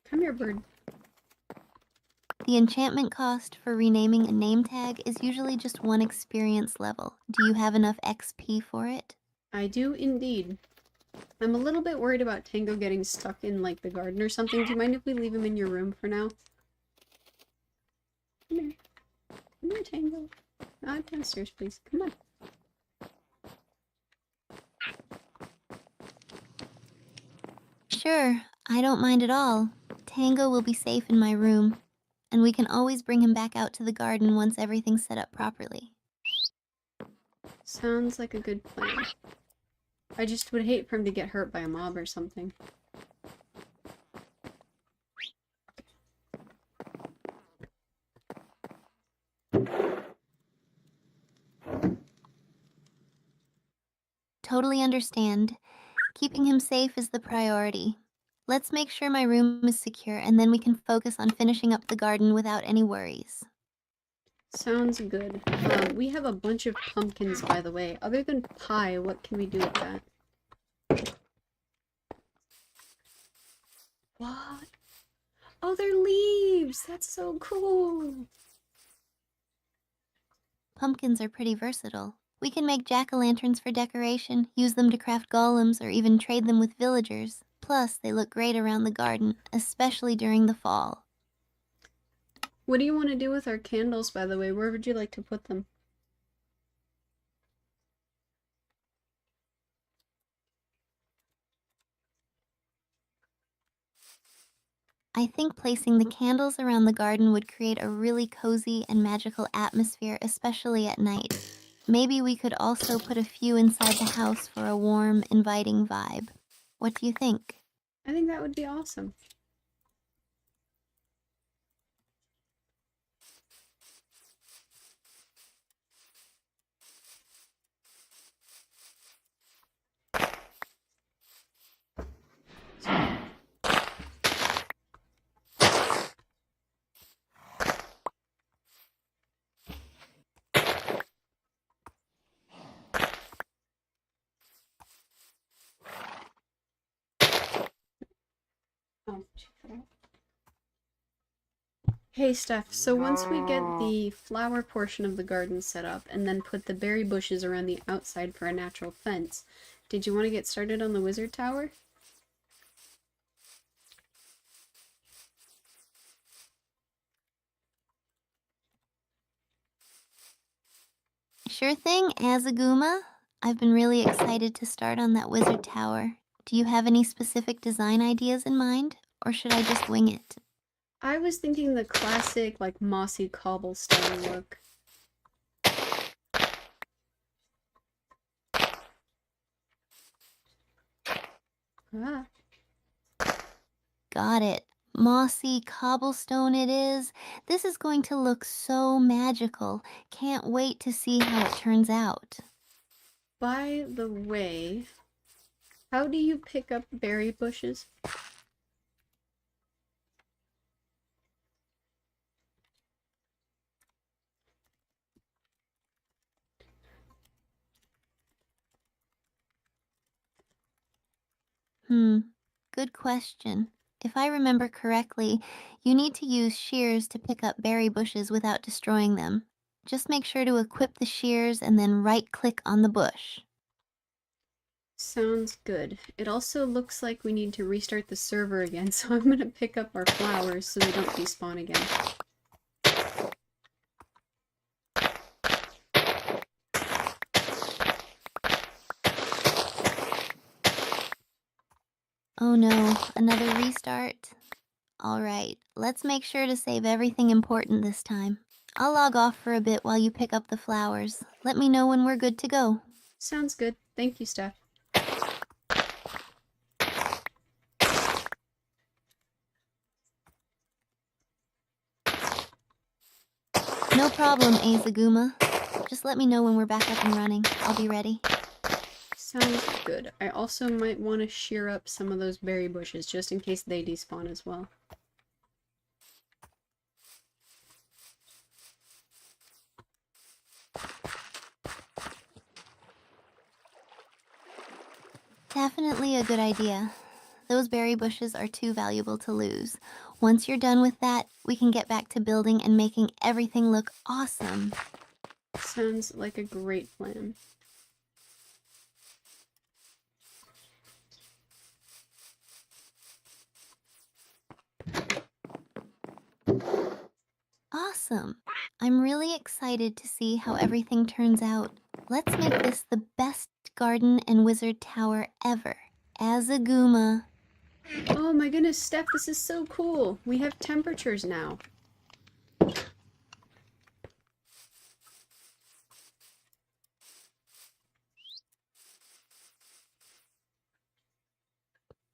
Come here, bird. The enchantment cost for renaming a name tag is usually just 1 experience level. Do you have enough XP for it? I do indeed. I'm a little bit worried about Tango getting stuck in, like, the garden or something. Do you mind if we leave him in your room for now? Come here. Come here, Tango. Downstairs, please. Come on. Sure, I don't mind at all. Tango will be safe in my room, and we can always bring him back out to the garden once everything's set up properly. Sounds like a good plan. I just would hate for him to get hurt by a mob or something. Totally understand. Keeping him safe is the priority. Let's make sure my room is secure and then we can focus on finishing up the garden without any worries. Sounds good. We have a bunch of pumpkins, by the way. Other than pie, what can we do with that? What? Oh, they're leaves! That's so cool! Pumpkins are pretty versatile. We can make jack-o'-lanterns for decoration, use them to craft golems, or even trade them with villagers. Plus, they look great around the garden, especially during the fall. What do you want to do with our candles, by the way? Where would you like to put them? I think placing the candles around the garden would create a really cozy and magical atmosphere, especially at night. Maybe we could also put a few inside the house for a warm, inviting vibe. What do you think? I think that would be awesome. Oh, check that out. Hey Steph, so once we get the flower portion of the garden set up and then put the berry bushes around the outside for a natural fence, did you want to get started on the wizard tower? Sure thing, Azaguma. I've been really excited to start on that wizard tower. Do you have any specific design ideas in mind, or should I just wing it? I was thinking the classic, like, mossy cobblestone look. Ah. Got it. Mossy cobblestone it is. This is going to look so magical. Can't wait to see how it turns out. By the way, how do you pick up berry bushes? Good question. If I remember correctly, you need to use shears to pick up berry bushes without destroying them. Just make sure to equip the shears and then right-click on the bush. Sounds good. It also looks like we need to restart the server again, so I'm gonna pick up our flowers so they don't despawn again. Oh no, another restart? Alright, let's make sure to save everything important this time. I'll log off for a bit while you pick up the flowers. Let me know when we're good to go. Sounds good. Thank you, Steph. No problem, Azaguma. Just let me know when we're back up and running. I'll be ready. Sounds good. I also might want to shear up some of those berry bushes just in case they despawn as well. Definitely a good idea. Those berry bushes are too valuable to lose. Once you're done with that, we can get back to building and making everything look awesome. Sounds like a great plan. Awesome. I'm really excited to see how everything turns out. Let's make this the best garden and wizard tower ever. Azaguma. Oh my goodness, Steph, this is so cool! We have temperatures now.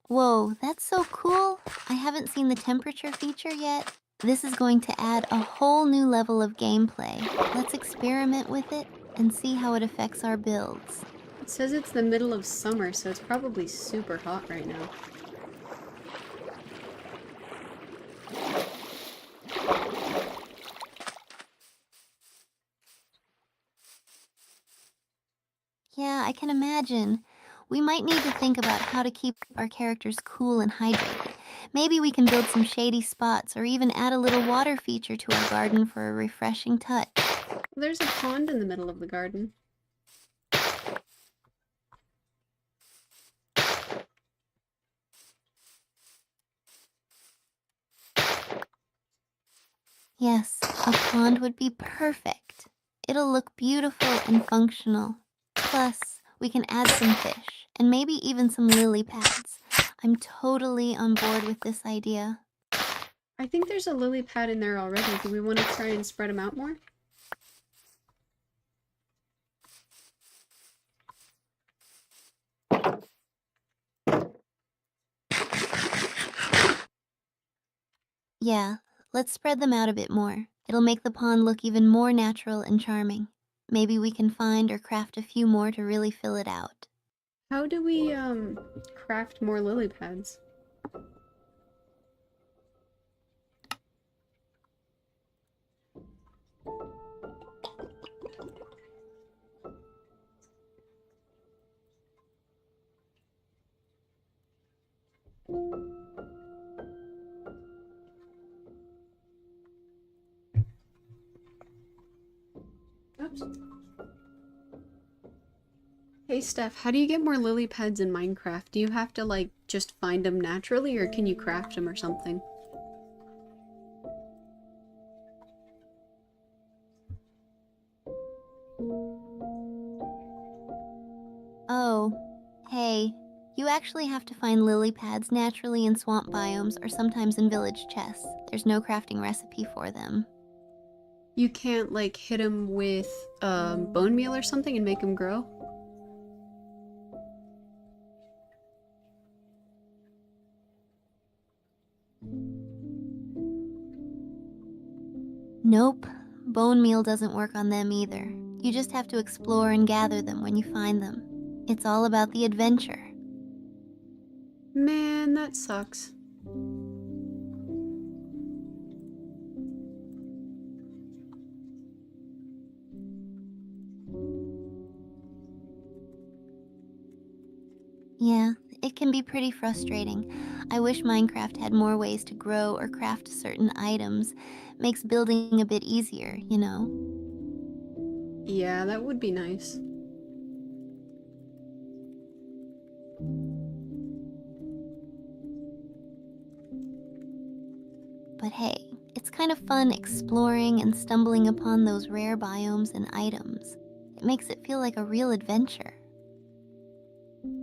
Whoa, that's so cool! I haven't seen the temperature feature yet. This is going to add a whole new level of gameplay. Let's experiment with it and see how it affects our builds. It says it's the middle of summer, so it's probably super hot right now. Yeah, I can imagine. We might need to think about how to keep our characters cool and hydrated. Maybe we can build some shady spots or even add a little water feature to our garden for a refreshing touch. There's a pond in the middle of the garden. Yes, a pond would be perfect. It'll look beautiful and functional. Plus, we can add some fish and maybe even some lily pads. I'm totally on board with this idea. I think there's a lily pad in there already. Do we want to try and spread them out more? Yeah, let's spread them out a bit more. It'll make the pond look even more natural and charming. Maybe we can find or craft a few more to really fill it out. How do we, craft more lily pads? Oops. Hey Steph, how do you get more lily pads in Minecraft? Do you have to, like, just find them naturally, or can you craft them or something? Oh, hey, you actually have to find lily pads naturally in swamp biomes or sometimes in village chests. There's no crafting recipe for them. You can't, like, hit them with, bone meal or something and make them grow? Nope, bone meal doesn't work on them either. You just have to explore and gather them when you find them. It's all about the adventure. Man, that sucks. Yeah, it can be pretty frustrating. I wish Minecraft had more ways to grow or craft certain items. Makes building a bit easier, you know? Yeah, that would be nice. But hey, it's kind of fun exploring and stumbling upon those rare biomes and items. It makes it feel like a real adventure.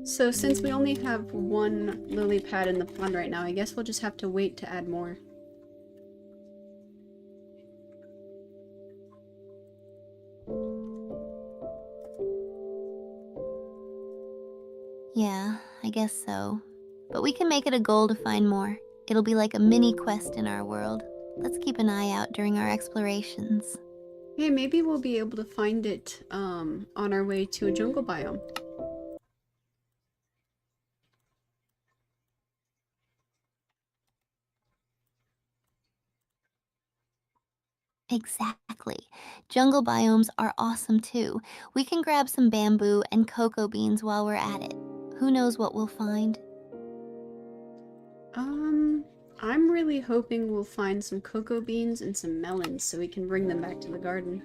So since we only have one lily pad in the pond right now, I guess we'll just have to wait to add more. Yeah, I guess so. But we can make it a goal to find more. It'll be like a mini quest in our world. Let's keep an eye out during our explorations. Hey, maybe we'll be able to find it on our way to a jungle biome. Exactly. Jungle biomes are awesome too. We can grab some bamboo and cocoa beans while we're at it. Who knows what we'll find? I'm really hoping we'll find some cocoa beans and some melons so we can bring them back to the garden.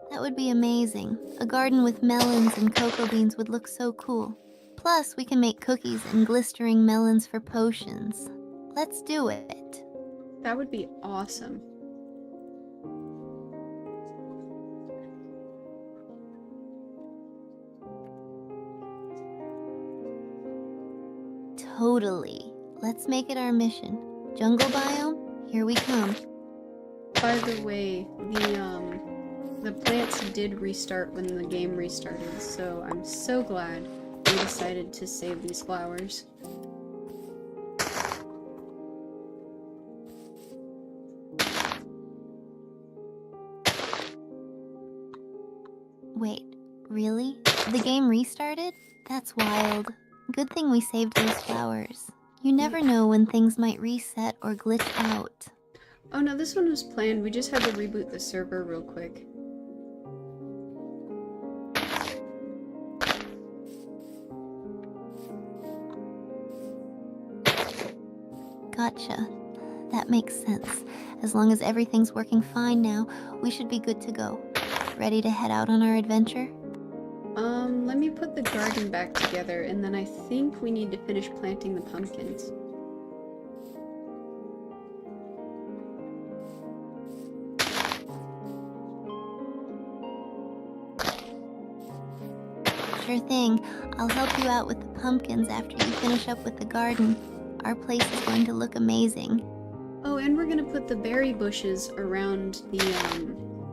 That would be amazing. A garden with melons and cocoa beans would look so cool. Plus, we can make cookies and glistering melons for potions. Let's do it. That would be awesome. Totally. Let's make it our mission. Jungle biome, here we come. By the way, the plants did restart when the game restarted, so I'm so glad we decided to save these flowers. Wait, really? The game restarted? That's wild. Good thing we saved those flowers. You never know when things might reset or glitch out. Oh no, this one was planned. We just had to reboot the server real quick. Gotcha. That makes sense. As long as everything's working fine now, we should be good to go. Ready to head out on our adventure? Let me put the garden back together, and then I think we need to finish planting the pumpkins. Sure thing. I'll help you out with the pumpkins after you finish up with the garden. Our place is going to look amazing. Oh, and we're gonna put the berry bushes around the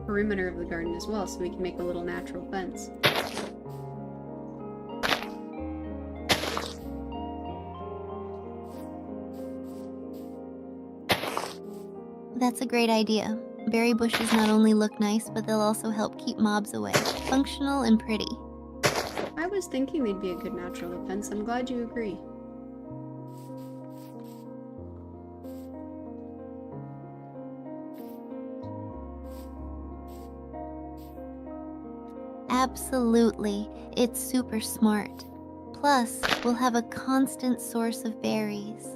perimeter of the garden as well, so we can make a little natural fence. That's a great idea. Berry bushes not only look nice, but they'll also help keep mobs away. Functional and pretty. I was thinking they'd be a good natural defense. I'm glad you agree. Absolutely. It's super smart. Plus, we'll have a constant source of berries.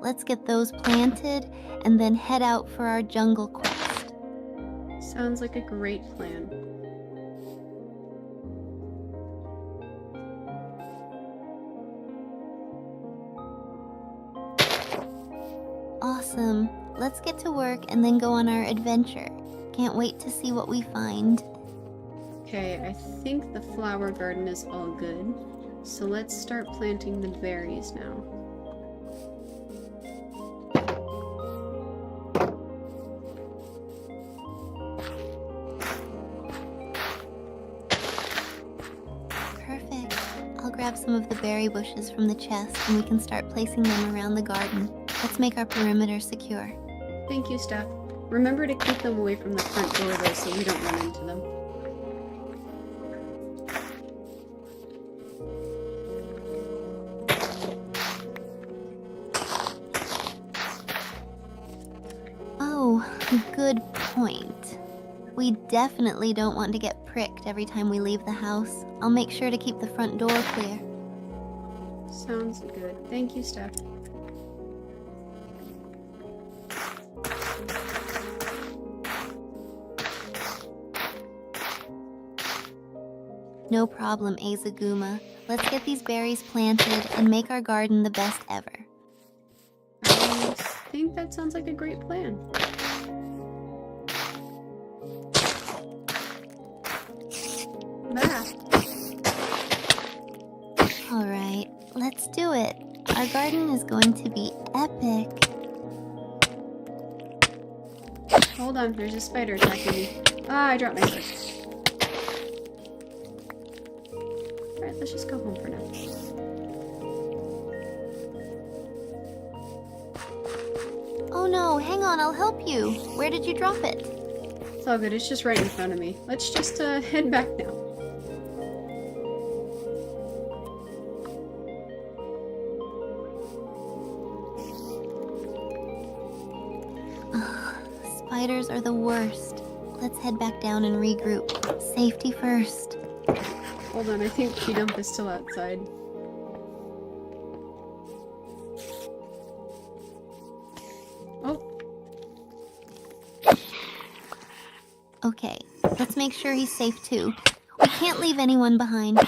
Let's get those planted and then head out for our jungle quest. Sounds like a great plan. Awesome. Let's get to work and then go on our adventure. Can't wait to see what we find. Okay, I think the flower garden is all good. So let's start planting the berries now. Perfect. grab some of the berry bushes from the chest and we can start placing them around the garden. Let's make our perimeter secure. Thank you, Steph. Remember to keep them away from the front door, though, so we don't run into them. Oh, good point. We definitely don't want to get pricked every time we leave the house. I'll make sure to keep the front door clear. Sounds good. Thank you, Steph. No problem, Azaguma. Let's get these berries planted and make our garden the best ever. I think that sounds like a great plan. Bah. Alright, let's do it. Our garden is going to be epic. Hold on, there's a spider attacking me. Ah, I dropped my stick. Alright, let's just go home for now. Oh no, hang on, I'll help you. Where did you drop it? It's all good, it's just right in front of me. Let's just head back now. Spiders are the worst. Let's head back down and regroup. Safety first. Hold on, I think Key Dump is still outside. Oh, Okay, let's make sure he's safe too. We can't leave anyone behind.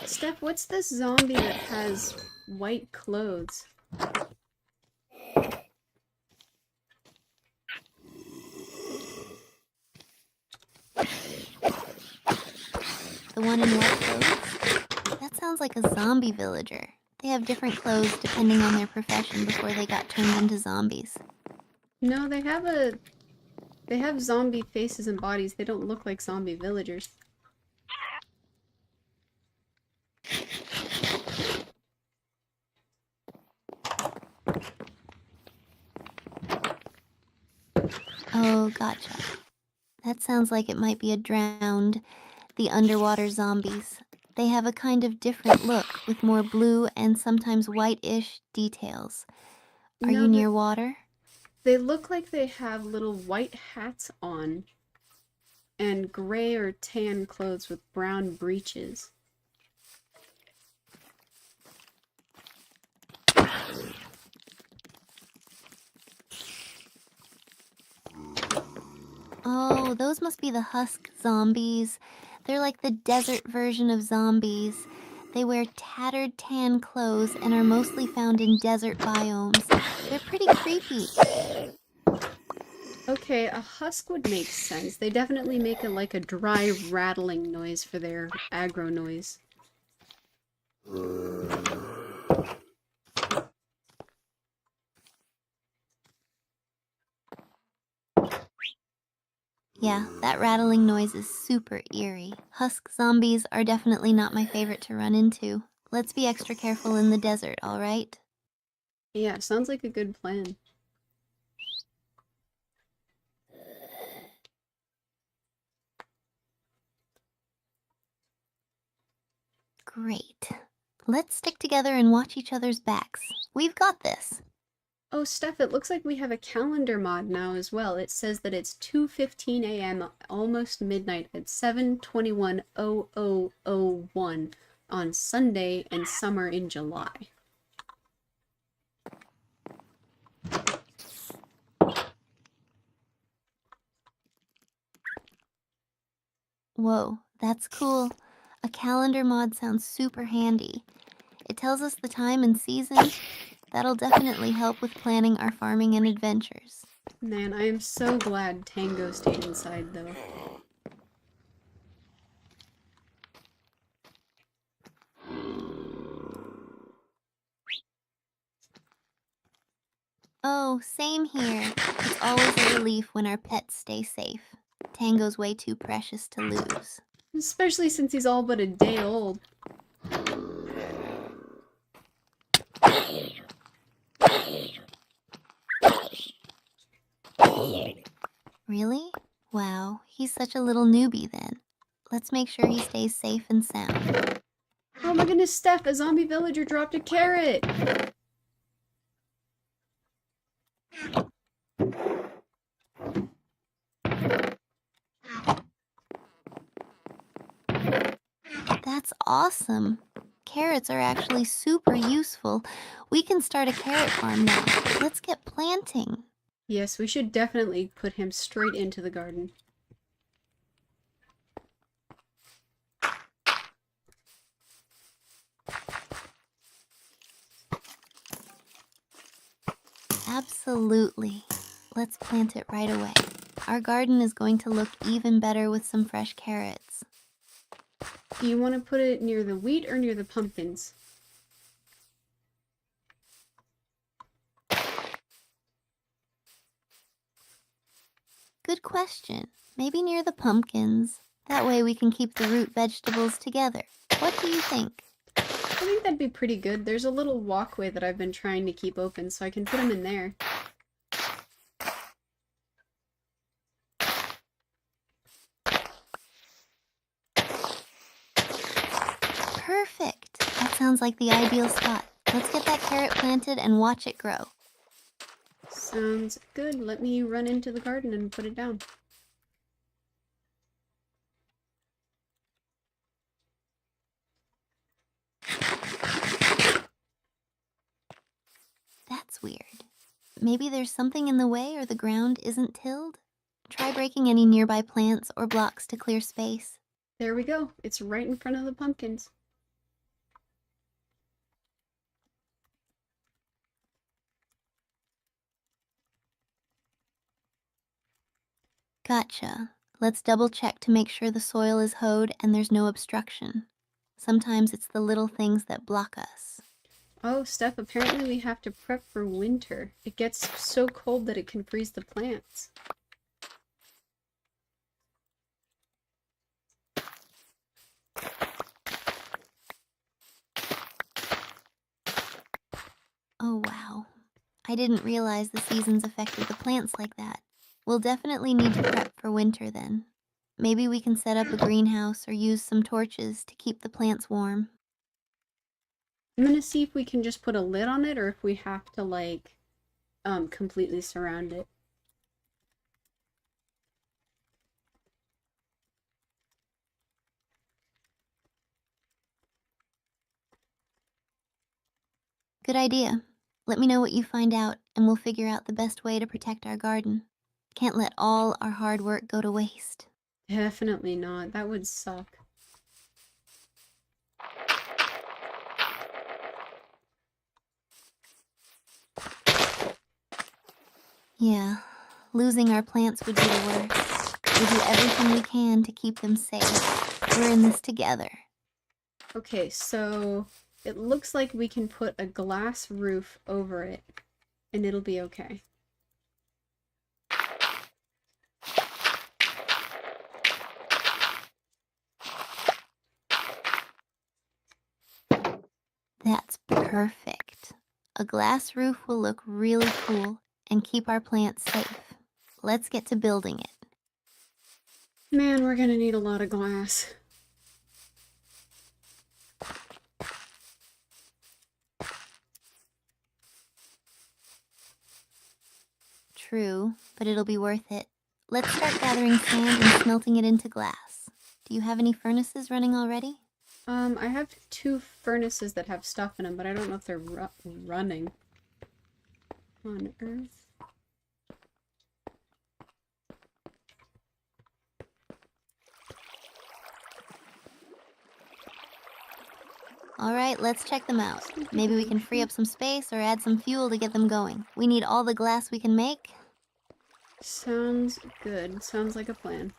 Steph, what's this zombie that has white clothes? The one in white clothes? That sounds like a zombie villager. They have different clothes depending on their profession before they got turned into zombies. No, they have zombie faces and bodies. They don't look like zombie villagers. Oh, gotcha. That sounds like it might be a drowned, the underwater zombies. They have a kind of different look with more blue and sometimes white-ish details. Are No, you near water? They look like they have little white hats on and gray or tan clothes with brown breeches. Oh, those must be the husk zombies. They're like the desert version of zombies. They wear tattered tan clothes and are mostly found in desert biomes. They're pretty creepy. Okay, a husk would make sense. They definitely make like a dry rattling noise for their aggro noise. Yeah, that rattling noise is super eerie. Husk zombies are definitely not my favorite to run into. Let's be extra careful in the desert, alright? Yeah, sounds like a good plan. Great. Let's stick together and watch each other's backs. We've got this. Oh, Steph, it looks like we have a calendar mod now as well. It says that it's 2:15 a.m., almost midnight, at 7/21/0001 on Sunday and summer in July. Whoa, that's cool. A calendar mod sounds super handy. It tells us the time and season. That'll definitely help with planning our farming and adventures. Man, I am so glad Tango stayed inside, though. Oh, same here. It's always a relief when our pets stay safe. Tango's way too precious to lose. Especially since he's all but a day old. such a little newbie then. Let's make sure he stays safe and sound. Oh my goodness, Steph, a zombie villager dropped a carrot! That's awesome. Carrots are actually super useful. We can start a carrot farm now. Let's get planting. Yes, we should definitely put him straight into the garden. Absolutely. Let's plant it right away. Our garden is going to look even better with some fresh carrots. Do you want to put it near the wheat or near the pumpkins? Good question. Maybe near the pumpkins. That way we can keep the root vegetables together. What do you think? I think that'd be pretty good. There's a little walkway that I've been trying to keep open, so I can put them in there. Perfect. That sounds like the ideal spot. Let's get that carrot planted and watch it grow. Sounds good. Let me run into the garden and put it down. That's weird. Maybe there's something in the way or the ground isn't tilled? Try breaking any nearby plants or blocks to clear space. There we go. It's right in front of the pumpkins. Gotcha. Let's double check to make sure the soil is hoed and there's no obstruction. Sometimes it's the little things that block us. Oh, Steph, apparently we have to prep for winter. It gets so cold that it can freeze the plants. Oh wow. I didn't realize the seasons affected the plants like that. We'll definitely need to prep for winter then. Maybe we can set up a greenhouse or use some torches to keep the plants warm. I'm gonna see if we can just put a lid on it or if we have to, like, completely surround it. Good idea. Let me know what you find out, and we'll figure out the best way to protect our garden. Can't let all our hard work go to waste. Definitely not. That would suck. Yeah, losing our plants would be the worst. We do everything we can to keep them safe. We're in this together. Okay, so it looks like we can put a glass roof over it, and it'll be okay. That's perfect. A glass roof will look really cool and keep our plants safe. Let's get to building it. Man, we're gonna need a lot of glass. True, but it'll be worth it. Let's start gathering sand and smelting it into glass. Do you have any furnaces running already? I have 2 furnaces that have stuff in them, but I don't know if they're running. On Earth. Alright, let's check them out. Maybe we can free up some space or add some fuel to get them going. We need all the glass we can make. Sounds good. Sounds like a plan.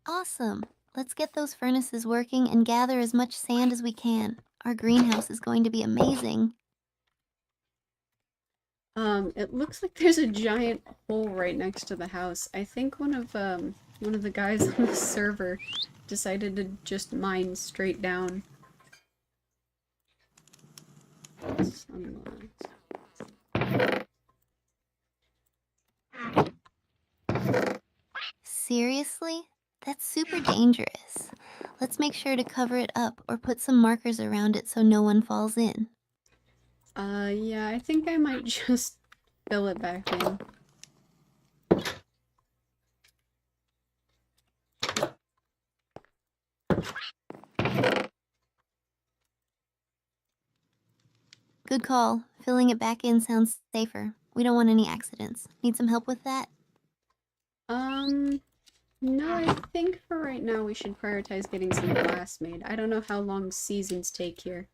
Awesome. Let's get those furnaces working and gather as much sand as we can. Our greenhouse is going to be amazing. It looks like there's a giant hole right next to the house. I think one of the guys on the server decided to just mine straight down. It's unlocked. Seriously? That's super dangerous. Let's make sure to cover it up or put some markers around it so no one falls in. Yeah, I think I might just fill it back in. Good call. Filling it back in sounds safer. We don't want any accidents. Need some help with that? No, I think for right now we should prioritize getting some glass made. I don't know how long seasons take here.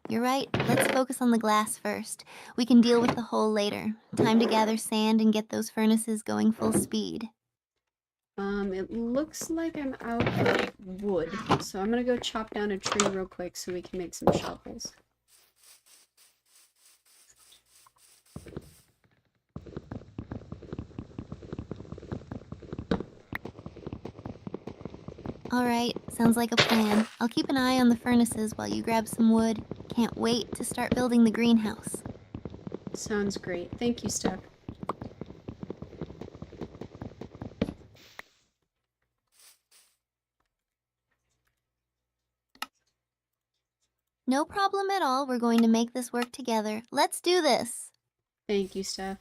You're right. Let's focus on the glass first. We can deal with the hole later. Time to gather sand and get those furnaces going full speed. It looks like I'm out of wood, so I'm gonna go chop down a tree real quick so we can make some shovels. Alright, sounds like a plan. I'll keep an eye on the furnaces while you grab some wood. Can't wait to start building the greenhouse. Sounds great. Thank you, Steph. No problem at all. We're going to make this work together. Let's do this! Thank you, Steph.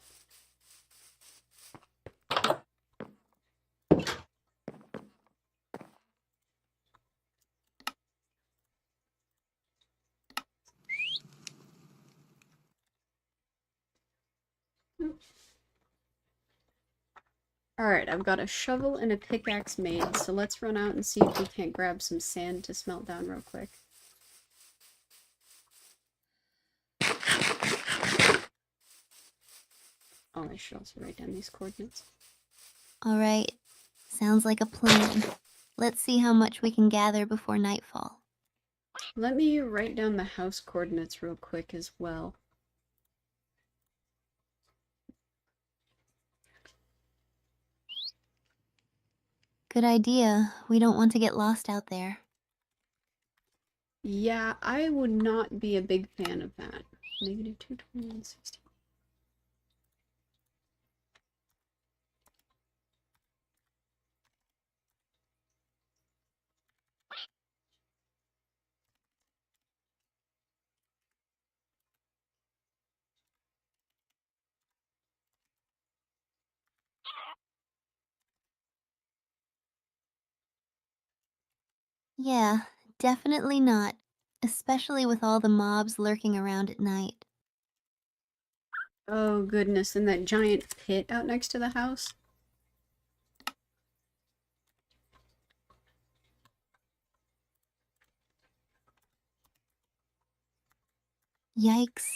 Alright, I've got a shovel and a pickaxe made, so let's run out and see if we can't grab some sand to smelt down real quick. Oh, I should also write down these coordinates. Alright, sounds like a plan. Let's see how much we can gather before nightfall. Let me write down the house coordinates real quick as well. Good idea. We don't want to get lost out there. Yeah, I would not be a big fan of that. Negative 22160. Yeah, definitely not. Especially with all the mobs lurking around at night. Oh goodness, and that giant pit out next to the house? Yikes.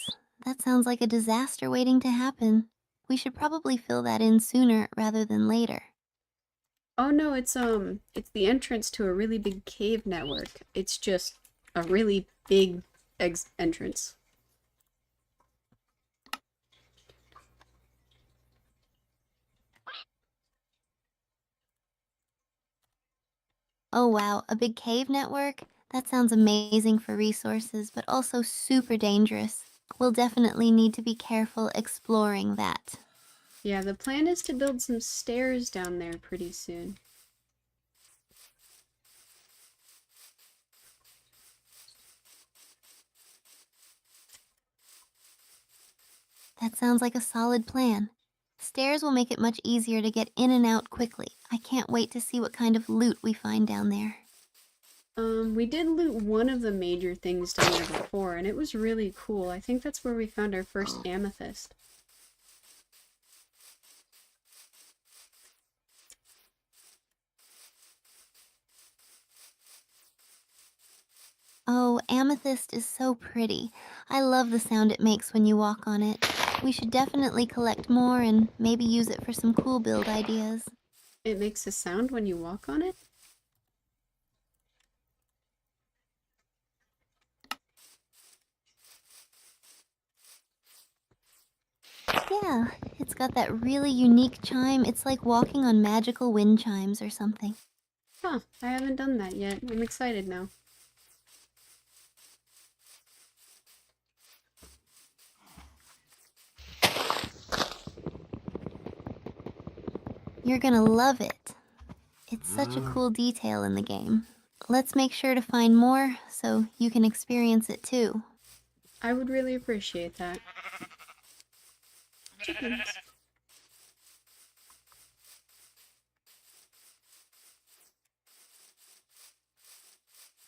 That sounds like a disaster waiting to happen. We should probably fill that in sooner rather than later. Oh no, it's the entrance to a really big cave network. It's just a really big entrance. Oh wow, a big cave network? That sounds amazing for resources, but also super dangerous. We'll definitely need to be careful exploring that. Yeah, the plan is to build some stairs down there pretty soon. That sounds like a solid plan. Stairs will make it much easier to get in and out quickly. I can't wait to see what kind of loot we find down there. We did loot one of the major things down there before, and it was really cool. I think that's where we found our first amethyst. Oh, amethyst is so pretty. I love the sound it makes when you walk on it. We should definitely collect more and maybe use it for some cool build ideas. It makes a sound when you walk on it? Yeah, it's got that really unique chime. It's like walking on magical wind chimes or something. Huh, I haven't done that yet. I'm excited now. You're gonna love it. It's such a cool detail in the game. Let's make sure to find more so you can experience it too. I would really appreciate that. Chickens.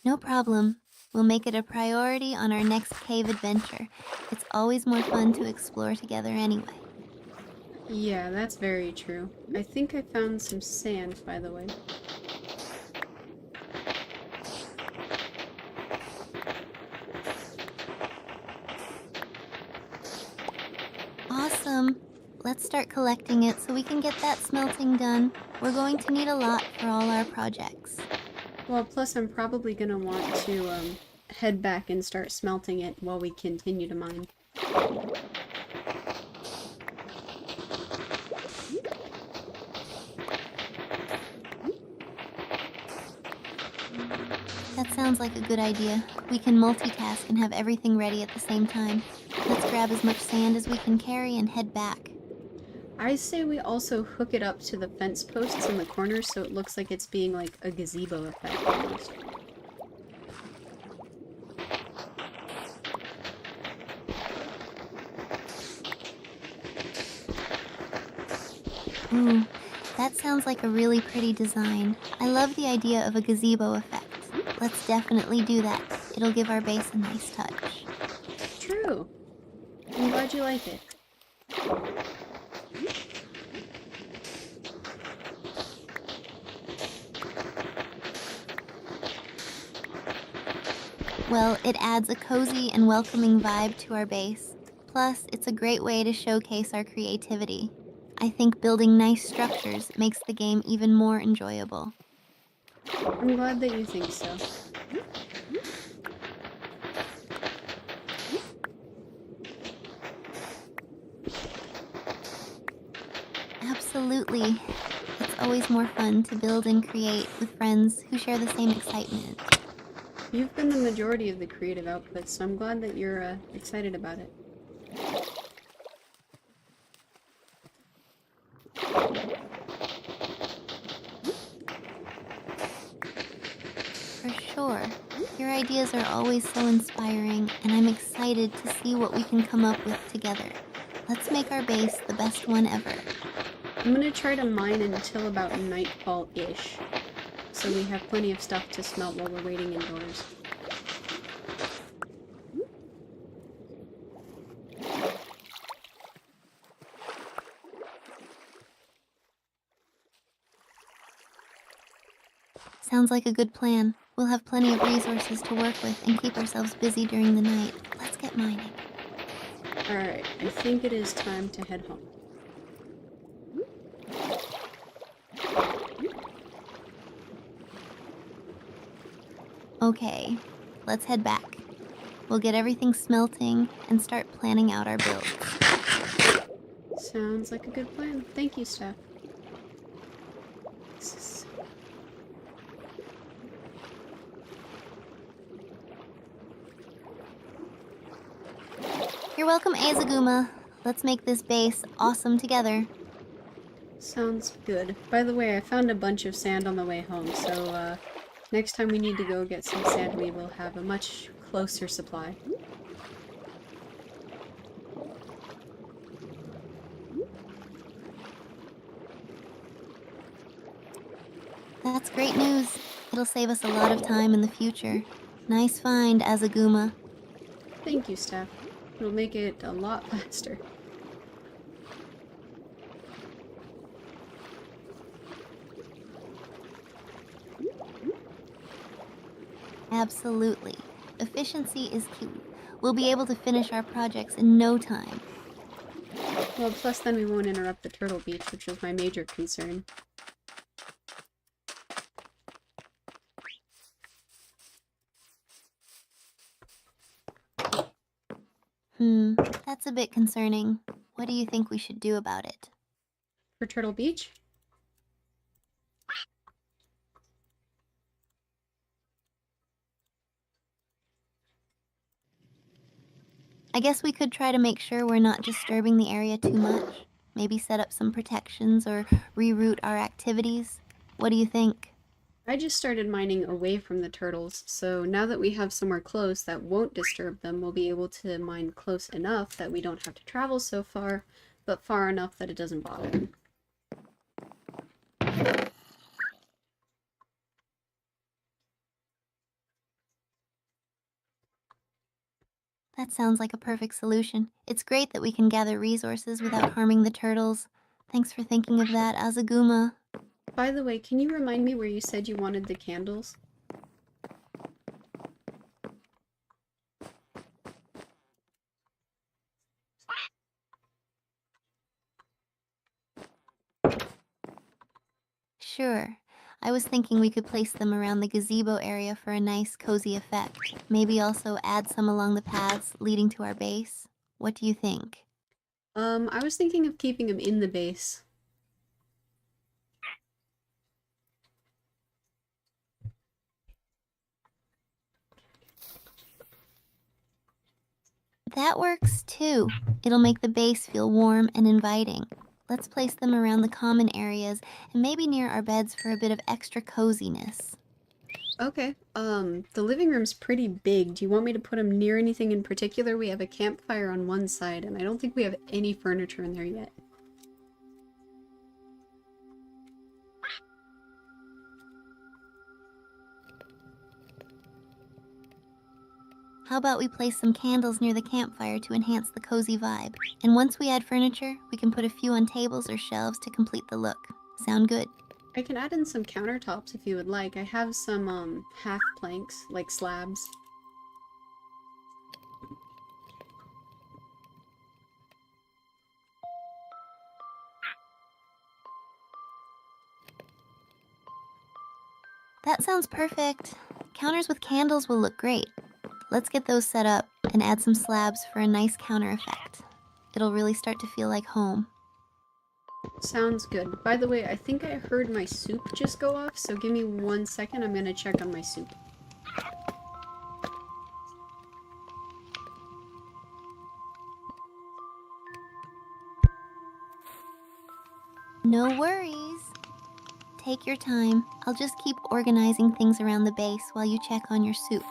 No problem. We'll make it a priority on our next cave adventure. It's always more fun to explore together anyway. Yeah, that's very true. I think I found some sand, by the way. Awesome. Let's start collecting it so we can get that smelting done. We're going to need a lot for all our projects. Well, plus I'm probably gonna want to, head back and start smelting it while we continue to mine. That sounds like a good idea. We can multitask and have everything ready at the same time. Let's grab as much sand as we can carry and head back. I say we also hook it up to the fence posts in the corners so it looks like it's being like a gazebo effect almost. Ooh, that sounds like a really pretty design. I love the idea of a gazebo effect. Let's definitely do that. It'll give our base a nice touch. True. I'm glad you like it. Well, it adds a cozy and welcoming vibe to our base. Plus, it's a great way to showcase our creativity. I think building nice structures makes the game even more enjoyable. I'm glad that you think so. Absolutely. It's always more fun to build and create with friends who share the same excitement. You've been the majority of the creative output, so I'm glad that you're excited about it. For sure. Your ideas are always so inspiring, and I'm excited to see what we can come up with together. Let's make our base the best one ever. I'm gonna try to mine until about nightfall-ish, so we have plenty of stuff to smelt while we're waiting indoors. Sounds like a good plan. We'll have plenty of resources to work with and keep ourselves busy during the night. Let's get mining. Alright, I think it is time to head home. Okay, let's head back. We'll get everything smelting and start planning out our builds. Sounds like a good plan. Thank you, Steph. You're welcome, Azaguma. Let's make this base awesome together. Sounds good. By the way, I found a bunch of sand on the way home, so next time we need to go get some sand, we will have a much closer supply. That's great news. It'll save us a lot of time in the future. Nice find, Azaguma. Thank you, Steph. It'll make it a lot faster. Absolutely. Efficiency is key. We'll be able to finish our projects in no time. Well, plus then we won't interrupt the turtle beach, which was my major concern. That's a bit concerning. What do you think we should do about it? For Turtle Beach? I guess we could try to make sure we're not disturbing the area too much. Maybe set up some protections or reroute our activities. What do you think? I just started mining away from the turtles, so now that we have somewhere close that won't disturb them, we'll be able to mine close enough that we don't have to travel so far, but far enough that it doesn't bother them. That sounds like a perfect solution. It's great that we can gather resources without harming the turtles. Thanks for thinking of that, Azaguma. By the way, can you remind me where you said you wanted the candles? Sure. I was thinking we could place them around the gazebo area for a nice, cozy effect. Maybe also add some along the paths leading to our base. What do you think? I was thinking of keeping them in the base. That works too. It'll make the base feel warm and inviting. Let's place them around the common areas and maybe near our beds for a bit of extra coziness. Okay, the living room's pretty big. Do you want me to put them near anything in particular? We have a campfire on one side, and I don't think we have any furniture in there yet. How about we place some candles near the campfire to enhance the cozy vibe? And once we add furniture, we can put a few on tables or shelves to complete the look. Sound good? I can add in some countertops if you would like. I have some, half planks, like slabs. That sounds perfect. Counters with candles will look great. Let's get those set up and add some slabs for a nice counter effect. It'll really start to feel like home. Sounds good. By the way, I think I heard my soup just go off, so give me 1 second. I'm gonna check on my soup. No worries. Take your time. I'll just keep organizing things around the base while you check on your soup.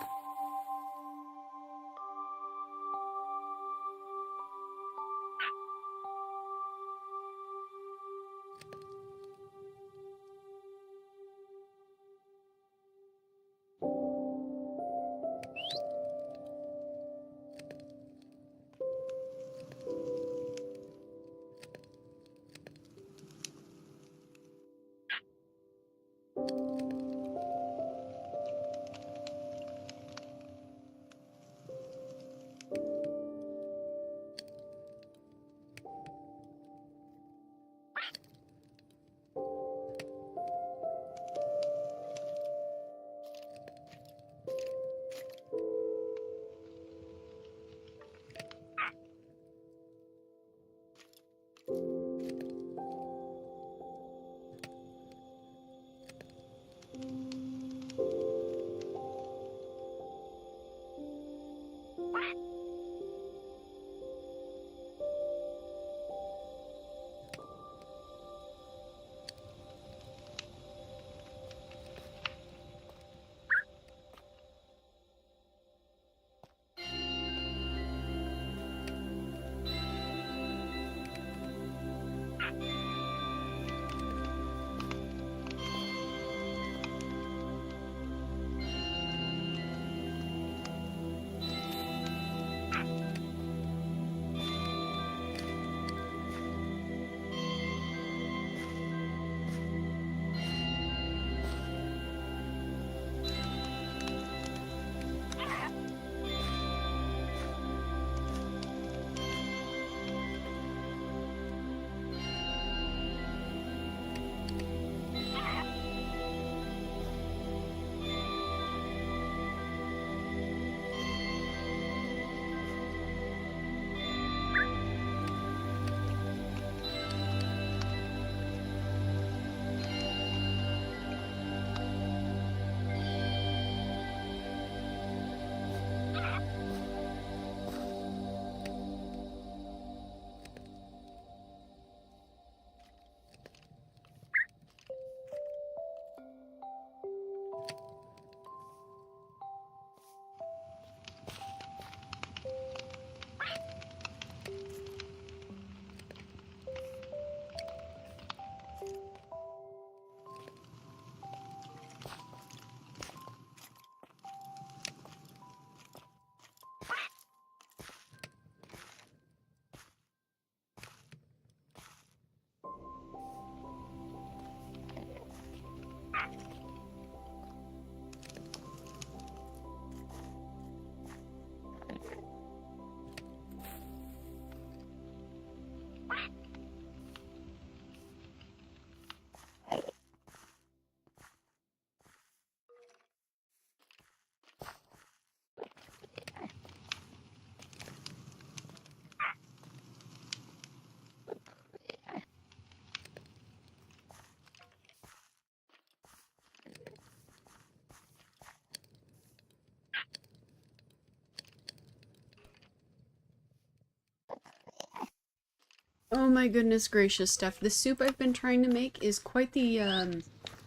Oh my goodness gracious, Steph. The soup I've been trying to make is quite the,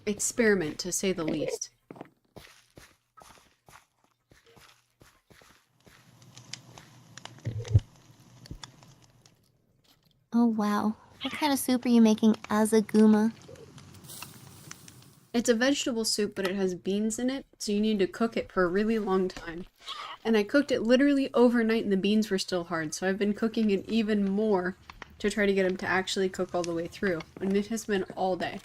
experiment, to say the least. Oh, wow. What kind of soup are you making, azaguma? It's a vegetable soup, but it has beans in it, so you need to cook it for a really long time. And I cooked it literally overnight and the beans were still hard, so I've been cooking it even more to try to get them to actually cook all the way through. And it has been all day.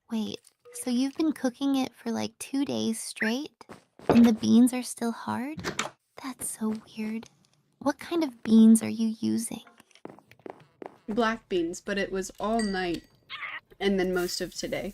Wait, so you've been cooking it for like 2 days straight? And the beans are still hard? That's so weird. What kind of beans are you using? Black beans, but it was all night and then most of today.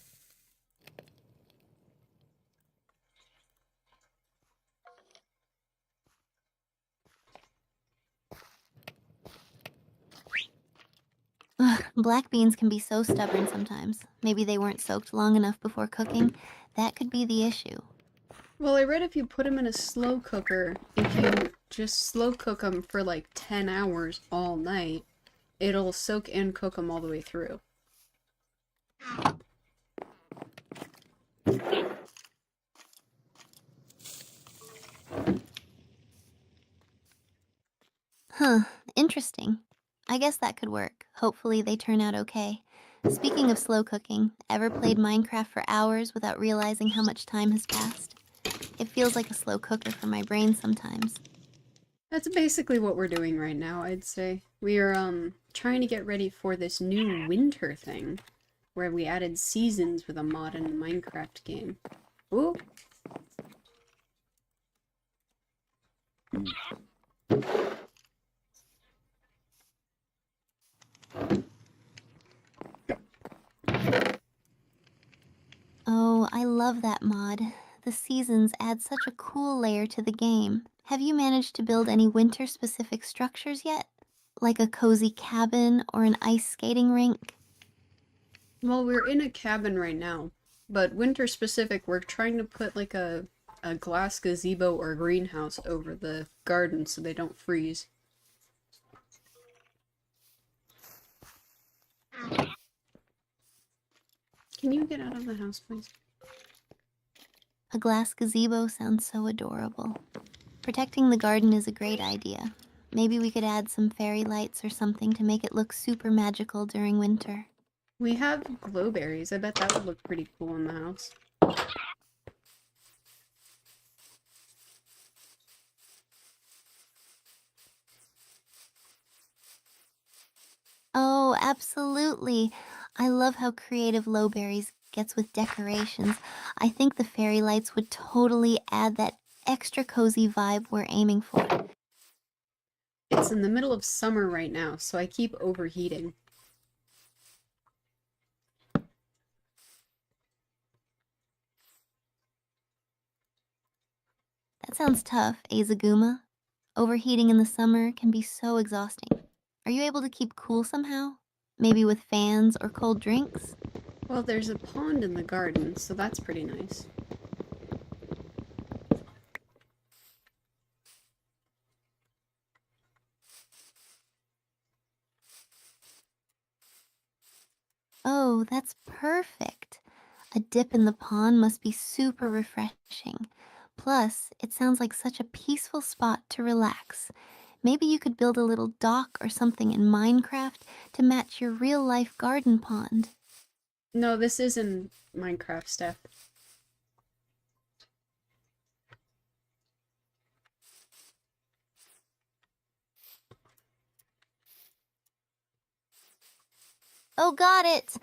Ugh, black beans can be so stubborn sometimes. Maybe they weren't soaked long enough before cooking. That could be the issue. Well, I read if you put them in a slow cooker, if you just slow cook them for like 10 hours all night, it'll soak and cook them all the way through. Huh, interesting. I guess that could work. Hopefully they turn out okay. Speaking of slow cooking, ever played Minecraft for hours without realizing how much time has passed? It feels like a slow cooker for my brain sometimes. That's basically what we're doing right now, I'd say. We are, trying to get ready for this new winter thing, where we added seasons with a mod in the Minecraft game. Ooh! Oh, I love that mod. The seasons add such a cool layer to the game. Have you managed to build any winter-specific structures yet? Like a cozy cabin or an ice skating rink? Well, we're in a cabin right now, but winter specific, we're trying to put like a glass gazebo or greenhouse over the garden so they don't freeze. Can you get out of the house, please? A glass gazebo sounds so adorable. Protecting the garden is a great idea. Maybe we could add some fairy lights or something to make it look super magical during winter. We have glowberries. I bet that would look pretty cool in the house. Oh, absolutely. I love how creative Lowberries gets with decorations. I think the fairy lights would totally add that extra cozy vibe we're aiming for. It's in the middle of summer right now, so I keep overheating. That sounds tough, Azaguma. Overheating in the summer can be so exhausting. Are you able to keep cool somehow? Maybe with fans or cold drinks? Well, there's a pond in the garden, so that's pretty nice. Oh, that's perfect. A dip in the pond must be super refreshing. Plus, it sounds like such a peaceful spot to relax. Maybe you could build a little dock or something in Minecraft to match your real life garden pond. No, this isn't Minecraft stuff. Oh, got it!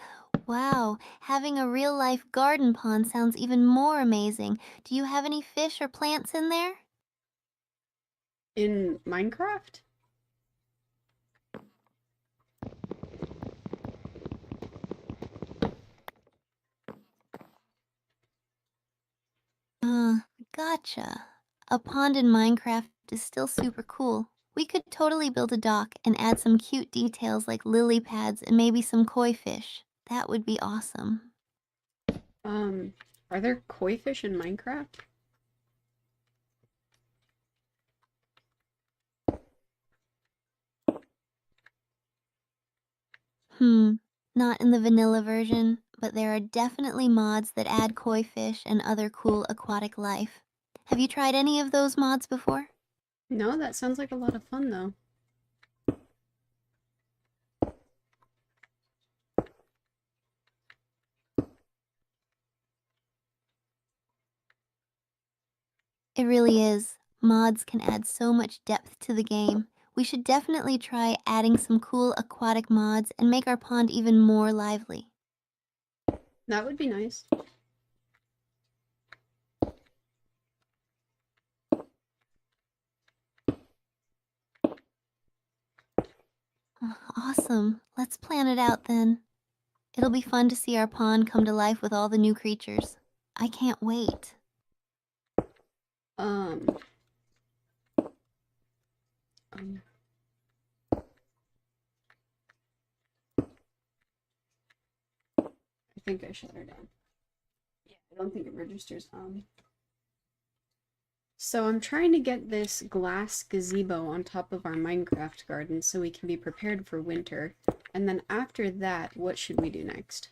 Wow, having a real life garden pond sounds even more amazing. Do you have any fish or plants in there? In Minecraft? Uh, gotcha. A pond in Minecraft is still super cool. We could totally build a dock and add some cute details like lily pads and maybe some koi fish. That would be awesome. Are there koi fish in Minecraft? Not in the vanilla version, but there are definitely mods that add koi fish and other cool aquatic life. Have you tried any of those mods before? No, that sounds like a lot of fun though. It really is. Mods can add so much depth to the game. We should definitely try adding some cool aquatic mods and make our pond even more lively. That would be nice. Awesome. Let's plan it out then. It'll be fun to see our pond come to life with all the new creatures. I can't wait. Um, um, I think I shut her down. Yeah, I don't think it registers. So I'm trying to get this glass gazebo on top of our Minecraft garden so we can be prepared for winter. And then after that, what should we do next?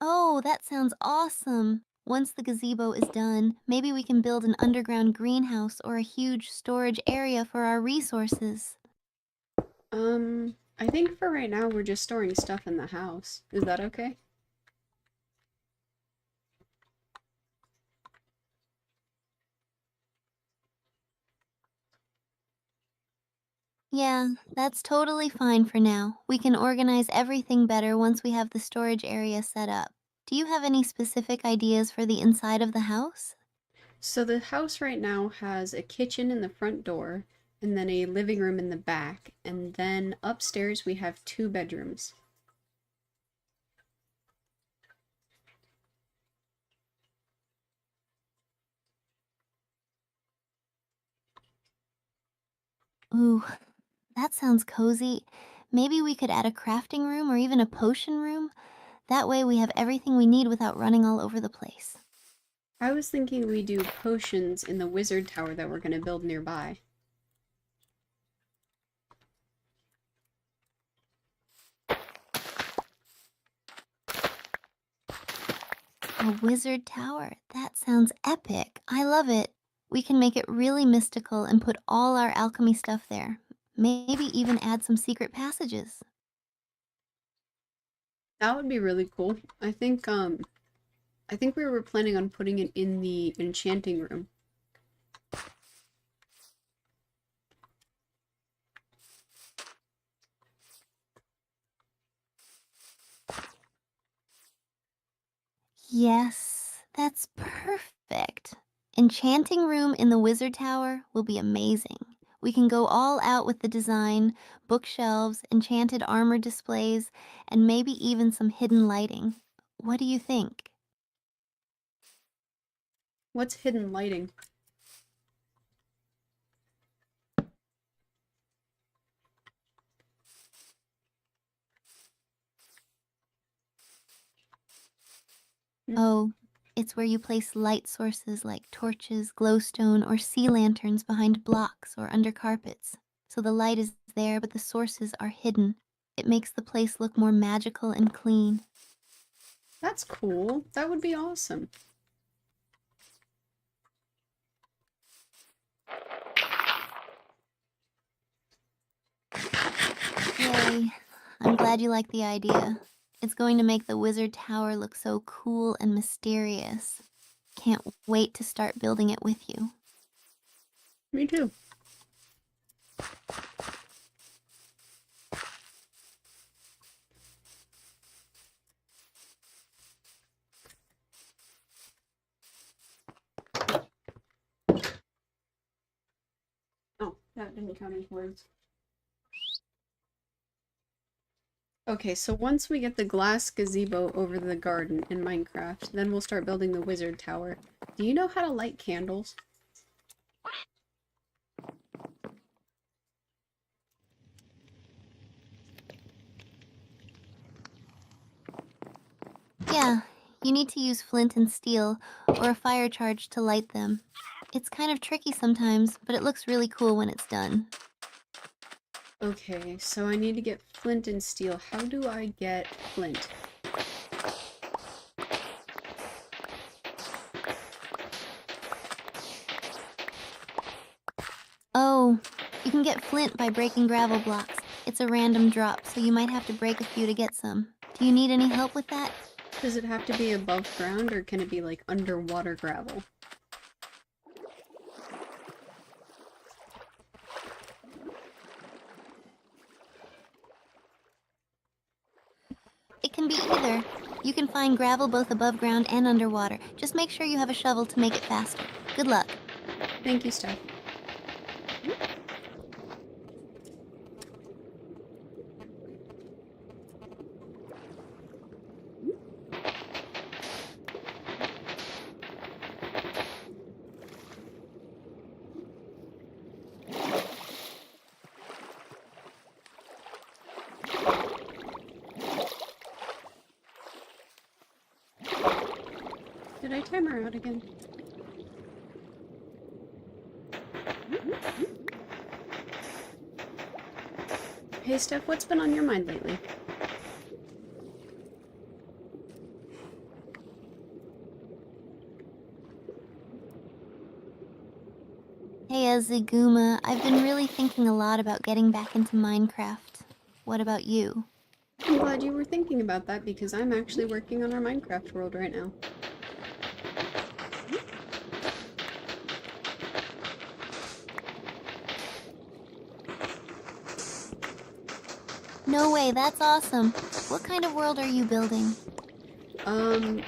Oh, that sounds awesome. Once the gazebo is done, maybe we can build an underground greenhouse or a huge storage area for our resources. I think for right now we're just storing stuff in the house. Is that okay? Yeah, that's totally fine for now. We can organize everything better once we have the storage area set up. Do you have any specific ideas for the inside of the house? So the house right now has a kitchen in the front door, and then a living room in the back, and then upstairs we have 2 bedrooms. Ooh, that sounds cozy. Maybe we could add a crafting room or even a potion room. That way we have everything we need without running all over the place. I was thinking we do potions in the wizard tower that we're going to build nearby. A wizard tower? That sounds epic. I love it. We can make it really mystical and put all our alchemy stuff there. Maybe even add some secret passages. That would be really cool. I think we were planning on putting it in the enchanting room. Yes, that's perfect. Enchanting room in the wizard tower will be amazing. We can go all out with the design, bookshelves, enchanted armor displays, and maybe even some hidden lighting. What do you think? What's hidden lighting? Oh, it's where you place light sources like torches, glowstone, or sea lanterns behind blocks or under carpets. So the light is there, but the sources are hidden. It makes the place look more magical and clean. That's cool. That would be awesome. Yay. I'm glad you like the idea. It's going to make the wizard tower look so cool and mysterious. Can't wait to start building it with you. Me too. Oh, that didn't count as words. Okay, so once we get the glass gazebo over the garden in Minecraft, then we'll start building the wizard tower. Do you know how to light candles? Yeah, you need to use flint and steel or a fire charge to light them. It's kind of tricky sometimes, but it looks really cool when it's done. Okay, so I need to get flint and steel. How do I get flint? Oh, you can get flint by breaking gravel blocks. It's a random drop, so you might have to break a few to get some. Do you need any help with that? Does it have to be above ground, or can it be like underwater gravel? It can be either. You can find gravel both above ground and underwater. Just make sure you have a shovel to make it faster. Good luck. Thank you, Steph. Did I time her out again? Hey, Steph, what's been on your mind lately? Hey, Aziguma, I've been really thinking a lot about getting back into Minecraft. What about you? I'm glad you were thinking about that because I'm actually working on our Minecraft world right now. No way, that's awesome. What kind of world are you building?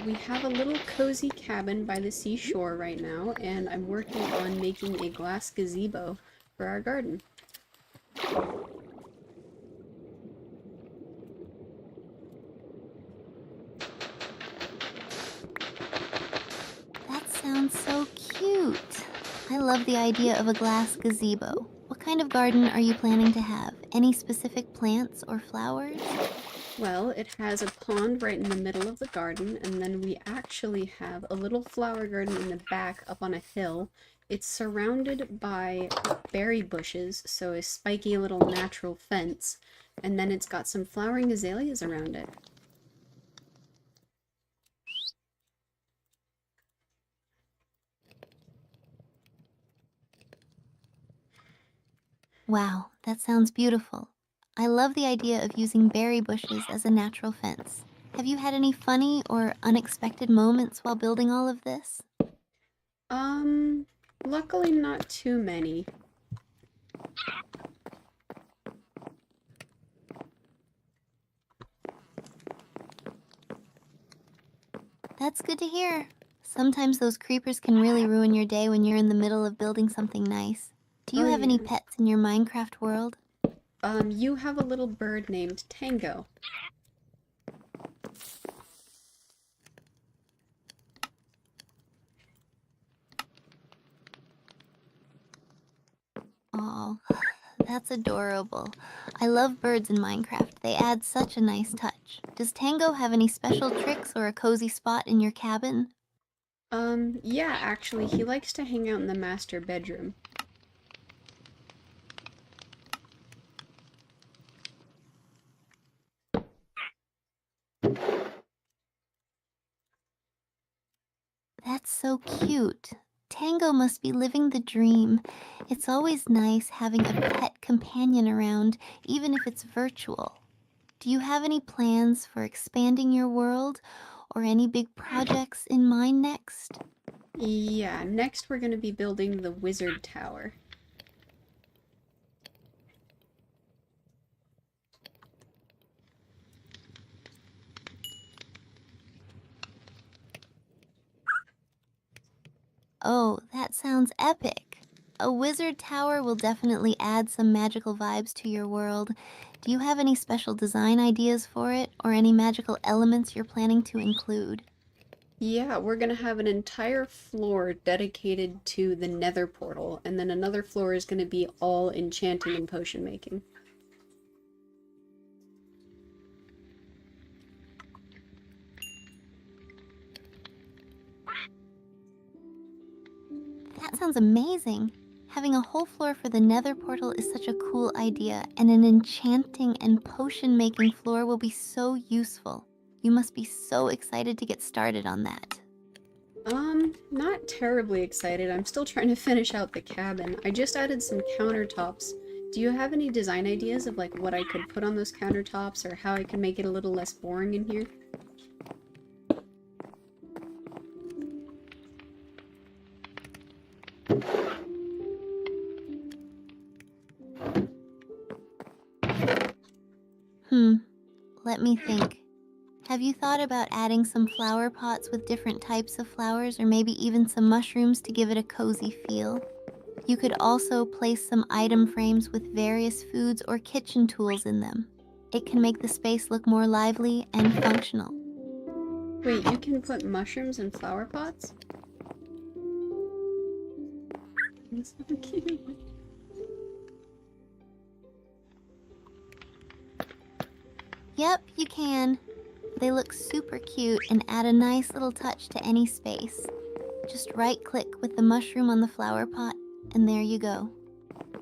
We have a little cozy cabin by the seashore right now, and I'm working on making a glass gazebo for our garden. That sounds so cute. I love the idea of a glass gazebo. What kind of garden are you planning to have? Any specific plants or flowers? Well, it has a pond right in the middle of the garden, and then we actually have a little flower garden in the back up on a hill. It's surrounded by berry bushes, so a spiky little natural fence, and then it's got some flowering azaleas around it. Wow, that sounds beautiful. I love the idea of using berry bushes as a natural fence. Have you had any funny or unexpected moments while building all of this? Luckily not too many. That's good to hear. Sometimes those creepers can really ruin your day when you're in the middle of building something nice. Do you Oh have any yeah. pets in your Minecraft world? You have a little bird named Tango. Oh, that's adorable. I love birds in Minecraft. They add such a nice touch. Does Tango have any special tricks or a cozy spot in your cabin? Yeah, actually, he likes to hang out in the master bedroom. That's so cute. Tango must be living the dream. It's always nice having a pet companion around, even if it's virtual. Do you have any plans for expanding your world or any big projects in mind next? Yeah, next we're gonna be building the wizard tower. Oh, that sounds epic. A wizard tower will definitely add some magical vibes to your world. Do you have any special design ideas for it or any magical elements you're planning to include? Yeah, we're gonna have an entire floor dedicated to the nether portal, and then another floor is gonna be all enchanting and potion making. That sounds amazing. Having a whole floor for the nether portal is such a cool idea, and an enchanting and potion-making floor will be so useful. You must be so excited to get started on that. Not terribly excited. I'm still trying to finish out the cabin. I just added some countertops. Do you have any design ideas of like what I could put on those countertops or how I could make it a little less boring in here? Let me think. Have you thought about adding some flower pots with different types of flowers or maybe even some mushrooms to give it a cozy feel? You could also place some item frames with various foods or kitchen tools in them. It can make the space look more lively and functional. Wait, you can put mushrooms in flower pots? That's so cute. Yep, you can. They look super cute and add a nice little touch to any space. Just right-click with the mushroom on the flower pot, and there you go.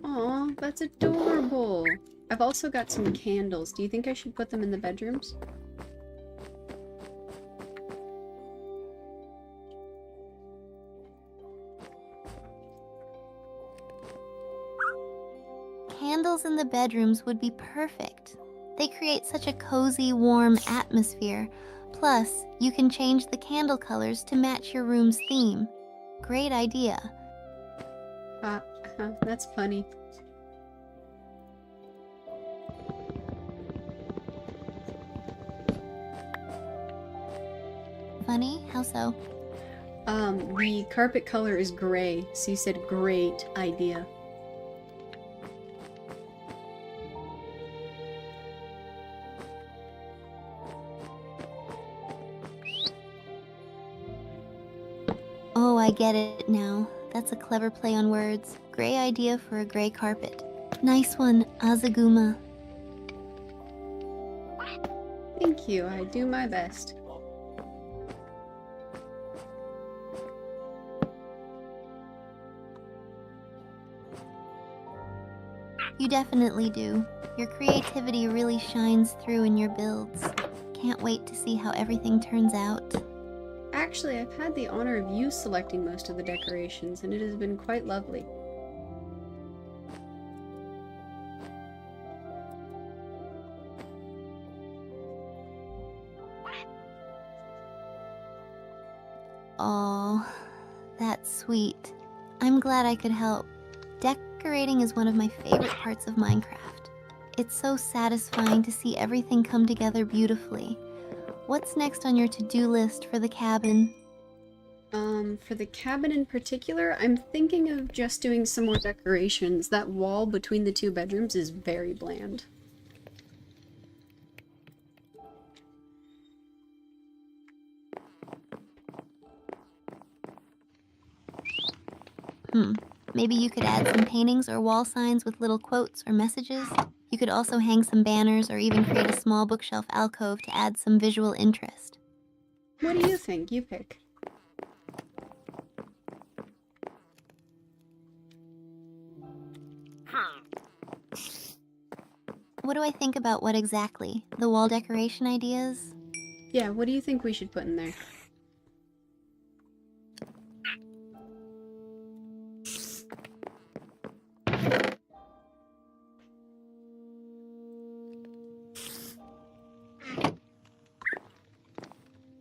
Aw, that's adorable! I've also got some candles. Do you think I should put them in the bedrooms? Candles in the bedrooms would be perfect. They create such a cozy, warm atmosphere. Plus, you can change the candle colors to match your room's theme. Great idea. That's funny. Funny? How so? The carpet color is gray, so you said great idea. Oh, I get it now. That's a clever play on words. Gray idea for a gray carpet. Nice one, Azaguma. Thank you, I do my best. You definitely do. Your creativity really shines through in your builds. Can't wait to see how everything turns out. Actually, I've had the honor of you selecting most of the decorations, and it has been quite lovely. Aw, that's sweet. I'm glad I could help. Decorating is one of my favorite parts of Minecraft. It's so satisfying to see everything come together beautifully. What's next on your to-do list for the cabin? For the cabin in particular, I'm thinking of just doing some more decorations. That wall between the two bedrooms is very bland. Maybe you could add some paintings or wall signs with little quotes or messages. You could also hang some banners or even create a small bookshelf alcove to add some visual interest. What do you think? You pick. What do I think about what exactly? The wall decoration ideas? Yeah, what do you think we should put in there?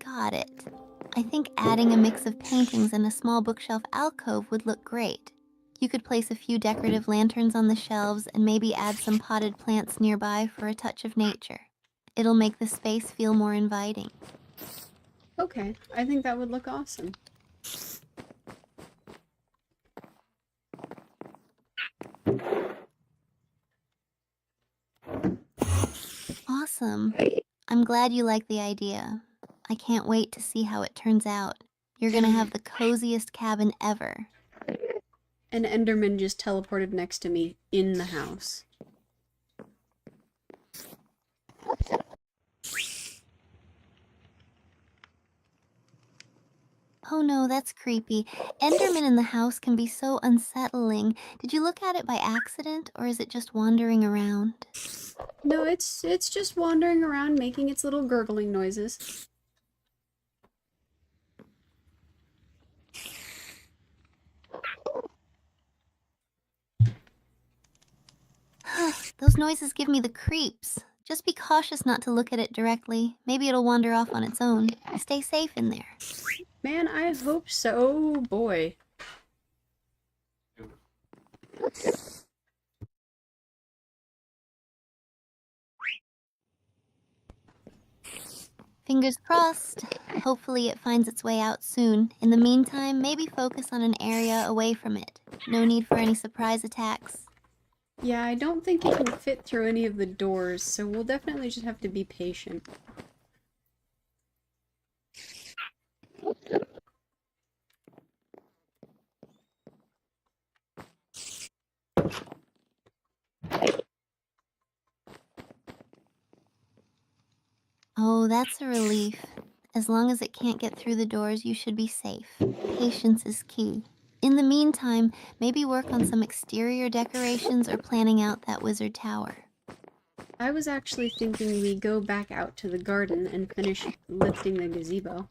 Got it. I think adding a mix of paintings and a small bookshelf alcove would look great. You could place a few decorative lanterns on the shelves and maybe add some potted plants nearby for a touch of nature. It'll make the space feel more inviting. Okay, I think that would look awesome. Awesome. I'm glad you like the idea. I can't wait to see how it turns out. You're gonna have the coziest cabin ever. An Enderman just teleported next to me in the house. Oh no, that's creepy. Enderman in the house can be so unsettling. Did you look at it by accident, or is it just wandering around? No, it's just wandering around making its little gurgling noises. Those noises give me the creeps. Just be cautious not to look at it directly. Maybe it'll wander off on its own. Stay safe in there. Man, I hope so. Oh, boy. Fingers crossed. Hopefully it finds its way out soon. In the meantime, maybe focus on an area away from it. No need for any surprise attacks. Yeah, I don't think it can fit through any of the doors, so we'll definitely just have to be patient. Oh, that's a relief. As long as it can't get through the doors, you should be safe. Patience is key. In the meantime, maybe work on some exterior decorations or planning out that wizard tower. I was actually thinking we go back out to the garden and finish lifting the gazebo.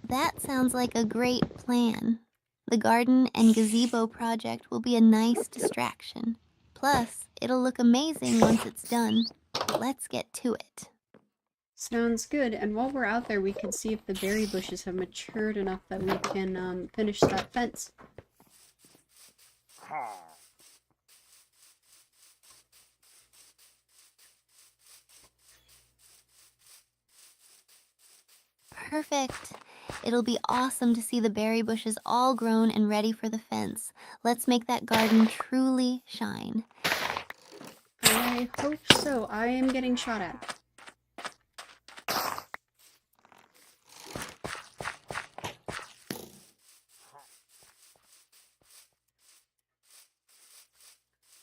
That sounds like a great plan. The garden and gazebo project will be a nice distraction. Plus, it'll look amazing once it's done. Let's get to it. Sounds good, and while we're out there we can see if the berry bushes have matured enough that we can finish that fence. Perfect. It'll be awesome to see the berry bushes all grown and ready for the fence. Let's make that garden truly shine. I hope so. I am getting shot at.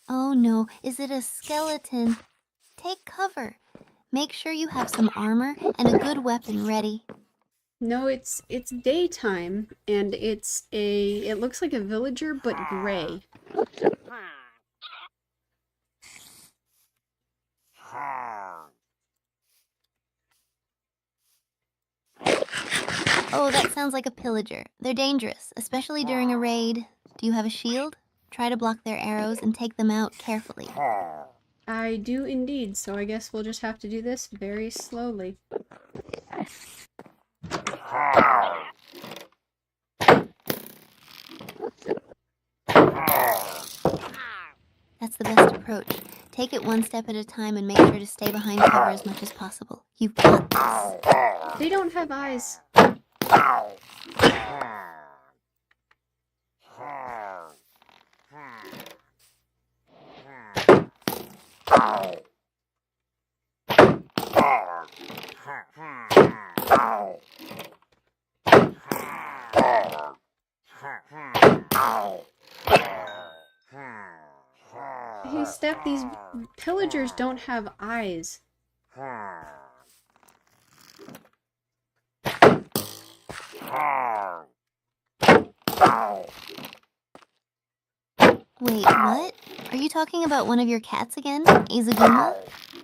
Oh no, is it a skeleton? Take cover. Make sure you have some armor and a good weapon ready. No, it's daytime, and it looks like a villager, but gray. Oh, that sounds like a pillager. They're dangerous, especially during a raid. Do you have a shield? Try to block their arrows and take them out carefully. I do indeed, so I guess we'll just have to do this very slowly. That's the best approach. Take it one step at a time and make sure to stay behind cover as much as possible. You've got this. They don't have eyes. Hey, Steph, these pillagers don't have eyes. Wait, what? Are you talking about one of your cats again? Izaguma?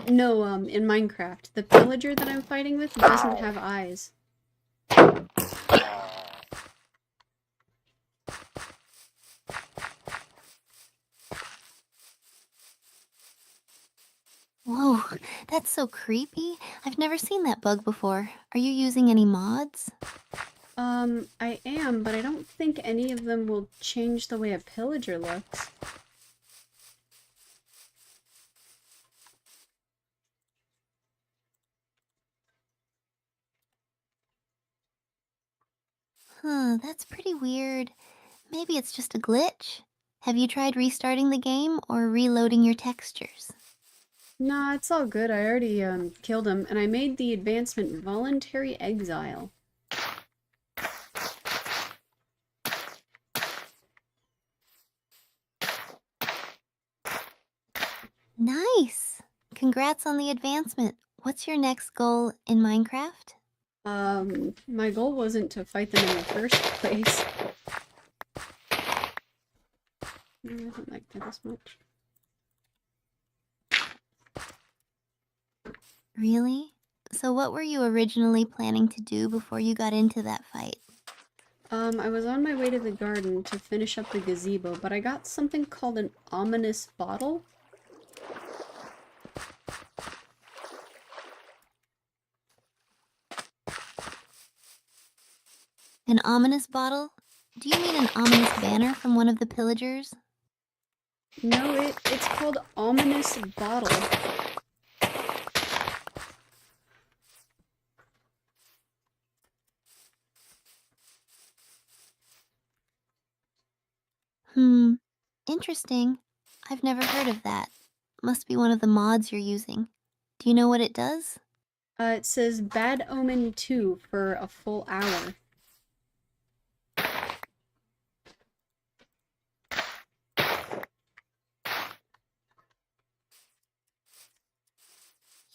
No, in Minecraft. The pillager that I'm fighting with doesn't have eyes. Whoa, that's so creepy. I've never seen that bug before. Are you using any mods? I am, but I don't think any of them will change the way a pillager looks. Huh, that's pretty weird. Maybe it's just a glitch. Have you tried restarting the game or reloading your textures? Nah, it's all good. I already, killed him, and I made the advancement voluntary exile. Nice! Congrats on the advancement. What's your next goal in Minecraft? My goal wasn't to fight them in the first place. No, I don't like that as much. Really? So what were you originally planning to do before you got into that fight? I was on my way to the garden to finish up the gazebo, but I got something called an ominous bottle. An ominous bottle? Do you mean an ominous banner from one of the pillagers? No, it's called ominous bottle. Interesting. I've never heard of that. Must be one of the mods you're using. Do you know what it does? It says Bad Omen 2 for a full hour.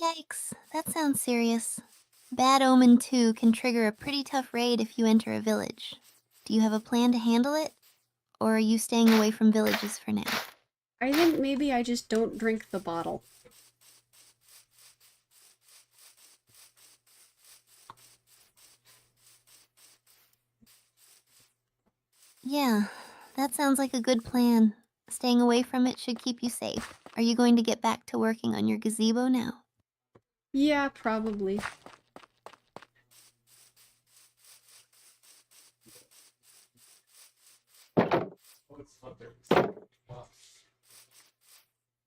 Yikes, that sounds serious. Bad Omen 2 can trigger a pretty tough raid if you enter a village. Do you have a plan to handle it? Or are you staying away from villages for now? I think maybe I just don't drink the bottle. Yeah, that sounds like a good plan. Staying away from it should keep you safe. Are you going to get back to working on your gazebo now? Yeah, probably.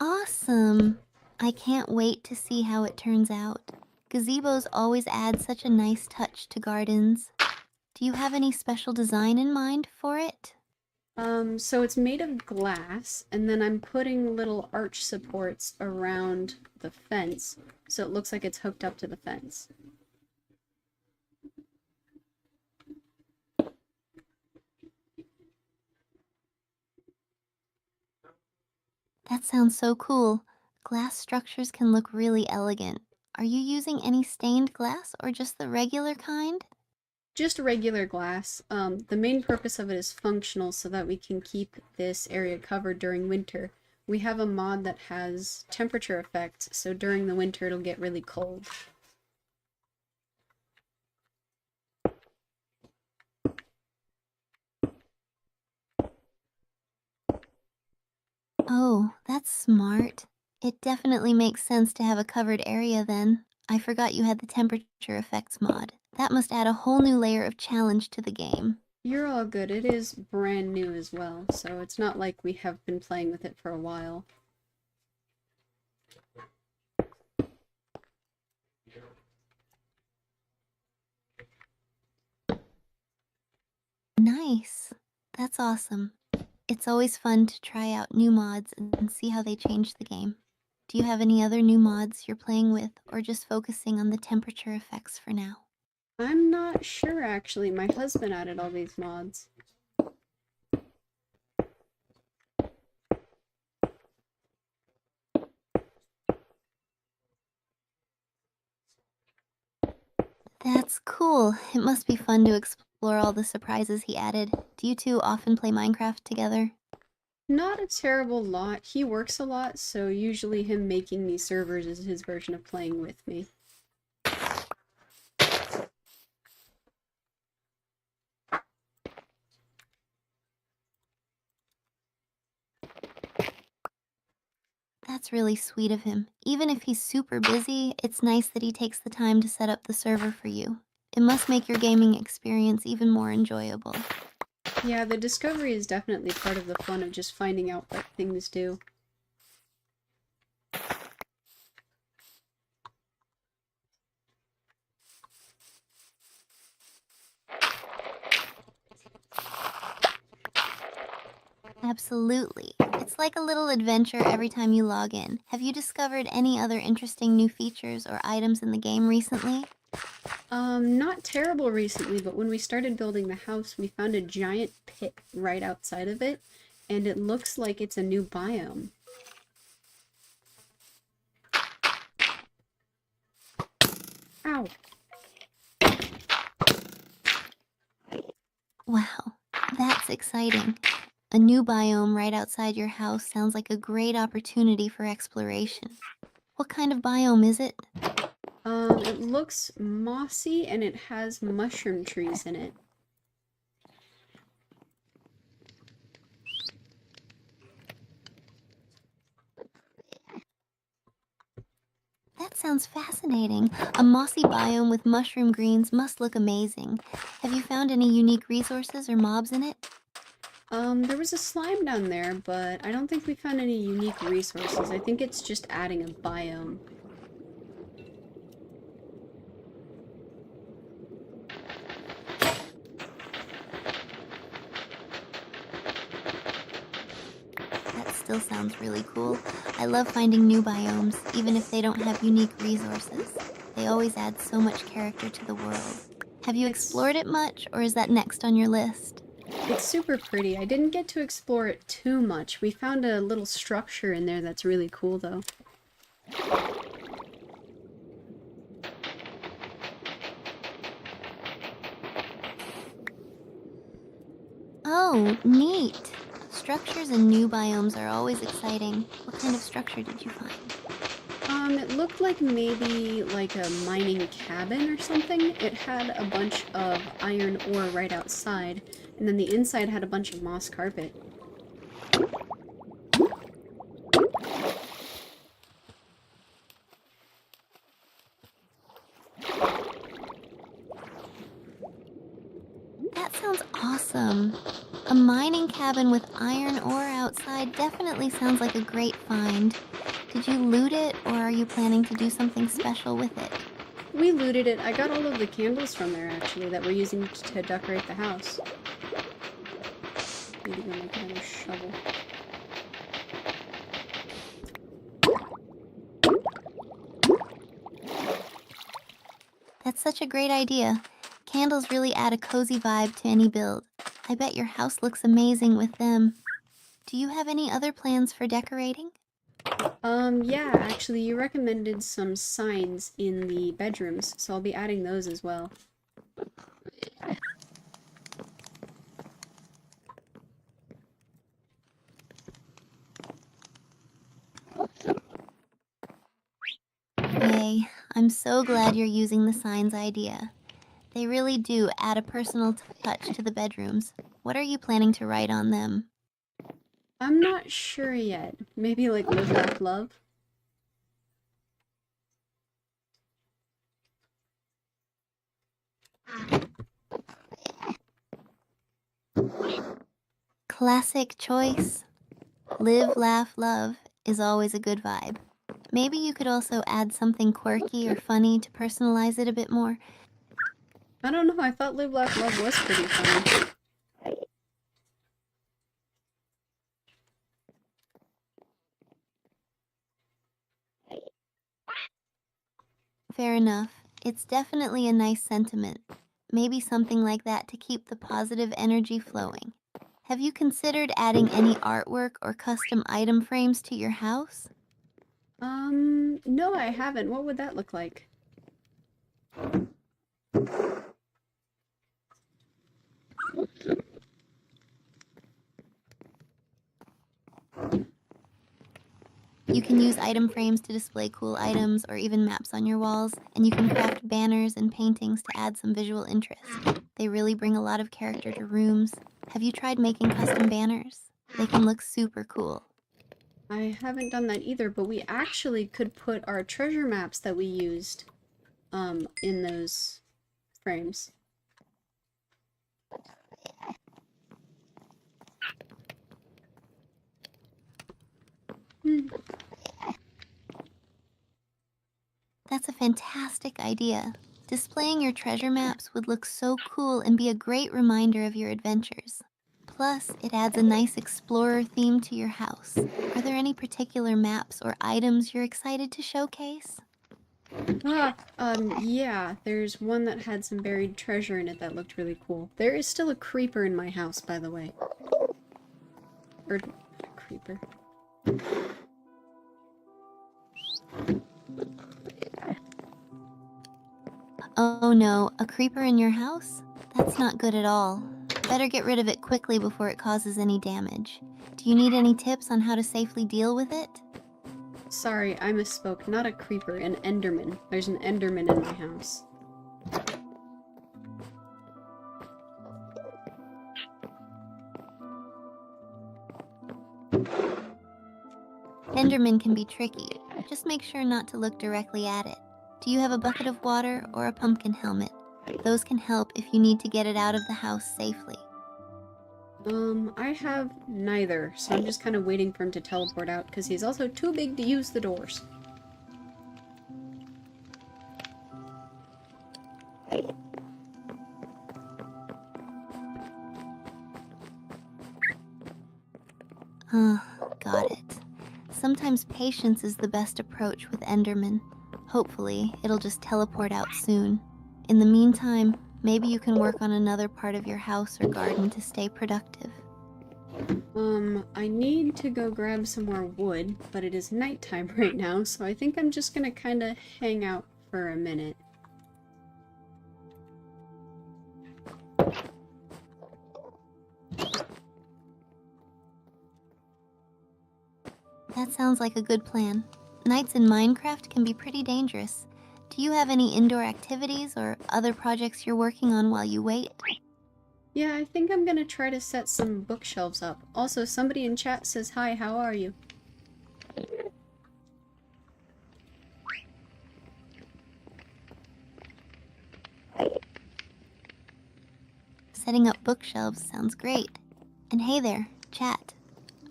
Awesome! I can't wait to see how it turns out. Gazebos always add such a nice touch to gardens. Do you have any special design in mind for it? So it's made of glass, and then I'm putting little arch supports around the fence, so it looks like it's hooked up to the fence. That sounds so cool. Glass structures can look really elegant. Are you using any stained glass or just the regular kind? Just regular glass. The main purpose of it is functional so that we can keep this area covered during winter. We have a mod that has temperature effects, so during the winter it'll get really cold. Oh, that's smart. It definitely makes sense to have a covered area then. I forgot you had the temperature effects mod. That must add a whole new layer of challenge to the game. You're all good. It is brand new as well, so it's not like we have been playing with it for a while. Nice. That's awesome. It's always fun to try out new mods and see how they change the game. Do you have any other new mods you're playing with or just focusing on the temperature effects for now? I'm not sure actually. My husband added all these mods. That's cool. It must be fun to explore all the surprises he added. Do you two often play Minecraft together? Not a terrible lot. He works a lot, so usually him making these servers is his version of playing with me. That's really sweet of him. Even if he's super busy, it's nice that he takes the time to set up the server for you. It must make your gaming experience even more enjoyable. Yeah, the discovery is definitely part of the fun of just finding out what things do. Absolutely. It's like a little adventure every time you log in. Have you discovered any other interesting new features or items in the game recently? Not terrible recently, but when we started building the house, we found a giant pit right outside of it, and it looks like it's a new biome. Ow. Wow, that's exciting. A new biome right outside your house sounds like a great opportunity for exploration. What kind of biome is it? It looks mossy and it has mushroom trees in it. That sounds fascinating. A mossy biome with mushroom greens must look amazing. Have you found any unique resources or mobs in it? There was a slime down there, but I don't think we found any unique resources. I think it's just adding a biome. That still sounds really cool. I love finding new biomes, even if they don't have unique resources. They always add so much character to the world. Have you explored it much, or is that next on your list? It's super pretty. I didn't get to explore it too much. We found a little structure in there that's really cool, though. Oh, neat. Structures in new biomes are always exciting. What kind of structure did you find? It looked like maybe like a mining cabin or something. It had a bunch of iron ore right outside, and then the inside had a bunch of moss carpet. That sounds awesome. A mining cabin with iron ore outside definitely sounds like a great find. Did you loot it, or are you planning to do something special with it? We looted it. I got all of the candles from there, actually, that we're using to decorate the house. Need to go make another shovel. That's such a great idea. Candles really add a cozy vibe to any build. I bet your house looks amazing with them. Do you have any other plans for decorating? Yeah, actually, you recommended some signs in the bedrooms, so I'll be adding those as well. Yay, I'm so glad you're using the signs idea. They really do add a personal touch to the bedrooms. What are you planning to write on them? I'm not sure yet. Maybe like live, laugh, love? Classic choice. Live, laugh, love is always a good vibe. Maybe you could also add something quirky or funny to personalize it a bit more. I don't know, I thought live, laugh, love was pretty funny. Fair enough. It's definitely a nice sentiment. Maybe something like that to keep the positive energy flowing. Have you considered adding any artwork or custom item frames to your house? No, I haven't. What would that look like? You can use item frames to display cool items or even maps on your walls, and you can craft banners and paintings to add some visual interest. They really bring a lot of character to rooms. Have you tried making custom banners? They can look super cool. I haven't done that either, but we actually could put our treasure maps that we used, in those frames. That's a fantastic idea. Displaying your treasure maps would look so cool and be a great reminder of your adventures. Plus, it adds a nice explorer theme to your house. Are there any particular maps or items you're excited to showcase? Yeah, there's one that had some buried treasure in it that looked really cool. There is still a creeper in my house, by the way. Or, creeper. Oh no, a creeper in your house? That's not good at all. Better get rid of it quickly before it causes any damage. Do you need any tips on how to safely deal with it? Sorry, I misspoke. Not a creeper, an enderman. There's an enderman in my house. Enderman can be tricky. Just make sure not to look directly at it. Do you have a bucket of water or a pumpkin helmet? Those can help if you need to get it out of the house safely. I have neither, so I'm just kind of waiting for him to teleport out, because he's also too big to use the doors. Got it. Sometimes patience is the best approach with Enderman. Hopefully, it'll just teleport out soon. In the meantime, maybe you can work on another part of your house or garden to stay productive. I need to go grab some more wood, but it is nighttime right now, so I think I'm just gonna kind of hang out for a minute. That sounds like a good plan. Nights in Minecraft can be pretty dangerous. Do you have any indoor activities or other projects you're working on while you wait? Yeah, I think I'm gonna try to set some bookshelves up. Also, somebody in chat says, "Hi, how are you?" Setting up bookshelves sounds great. And hey there, chat.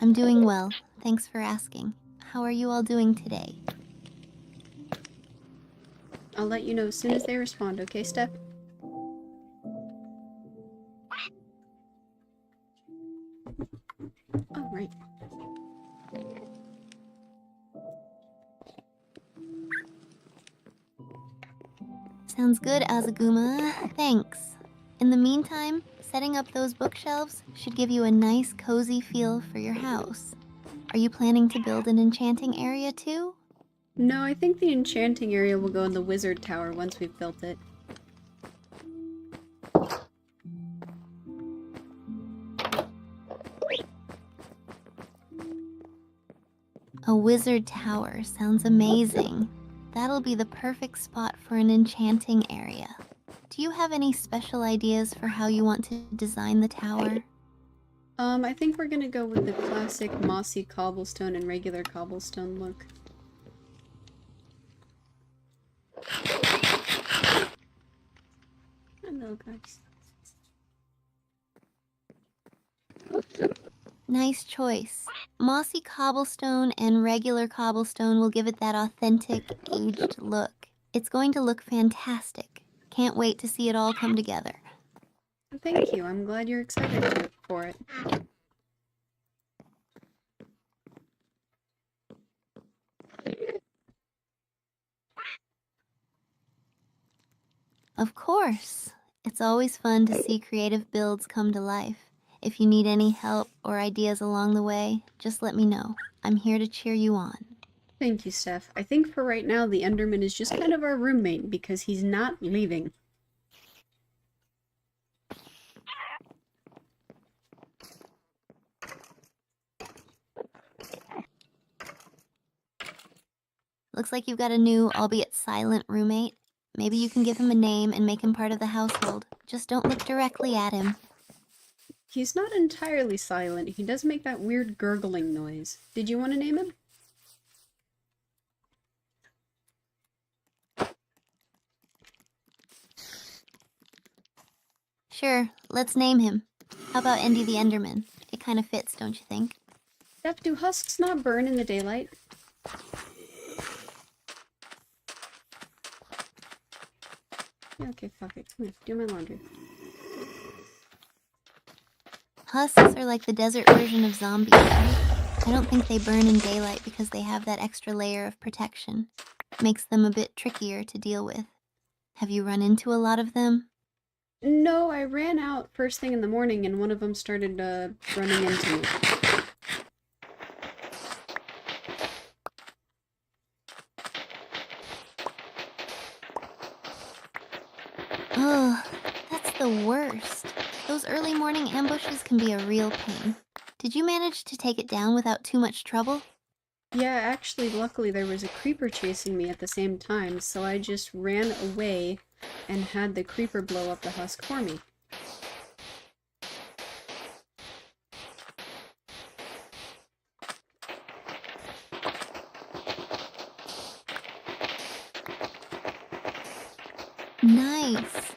I'm doing well. Thanks for asking. How are you all doing today? I'll let you know as soon as they respond, okay, Steph? Oh, right. Sounds good, Azaguma. Thanks. In the meantime, setting up those bookshelves should give you a nice, cozy feel for your house. Are you planning to build an enchanting area too? No, I think the enchanting area will go in the wizard tower once we've built it. A wizard tower sounds amazing. That'll be the perfect spot for an enchanting area. Do you have any special ideas for how you want to design the tower? I think we're gonna go with the classic mossy cobblestone and regular cobblestone look. Hello, guys. Nice choice. Mossy cobblestone and regular cobblestone will give it that authentic, aged look. It's going to look fantastic. Can't wait to see it all come together. Thank you, I'm glad you're excited for it. Of course. It's always fun to see creative builds come to life. If you need any help or ideas along the way, just let me know. I'm here to cheer you on. Thank you, Steph. I think for right now, the Enderman is just kind of our roommate because he's not leaving. Looks like you've got a new, albeit silent, roommate. Maybe you can give him a name and make him part of the household. Just don't look directly at him. He's not entirely silent. He does make that weird gurgling noise. Did you want to name him? Sure, let's name him. How about Andy the Enderman? It kind of fits, don't you think? Steph, do husks not burn in the daylight? Yeah, okay, fuck it. Come here, do my laundry. Husks are like the desert version of zombies, right? I don't think they burn in daylight because they have that extra layer of protection. Makes them a bit trickier to deal with. Have you run into a lot of them? No, I ran out first thing in the morning and one of them started running into me. the worst. Those early morning ambushes can be a real pain. Did you manage to take it down without too much trouble? Yeah, actually, luckily there was a creeper chasing me at the same time, so I just ran away and had the creeper blow up the husk for me. Nice.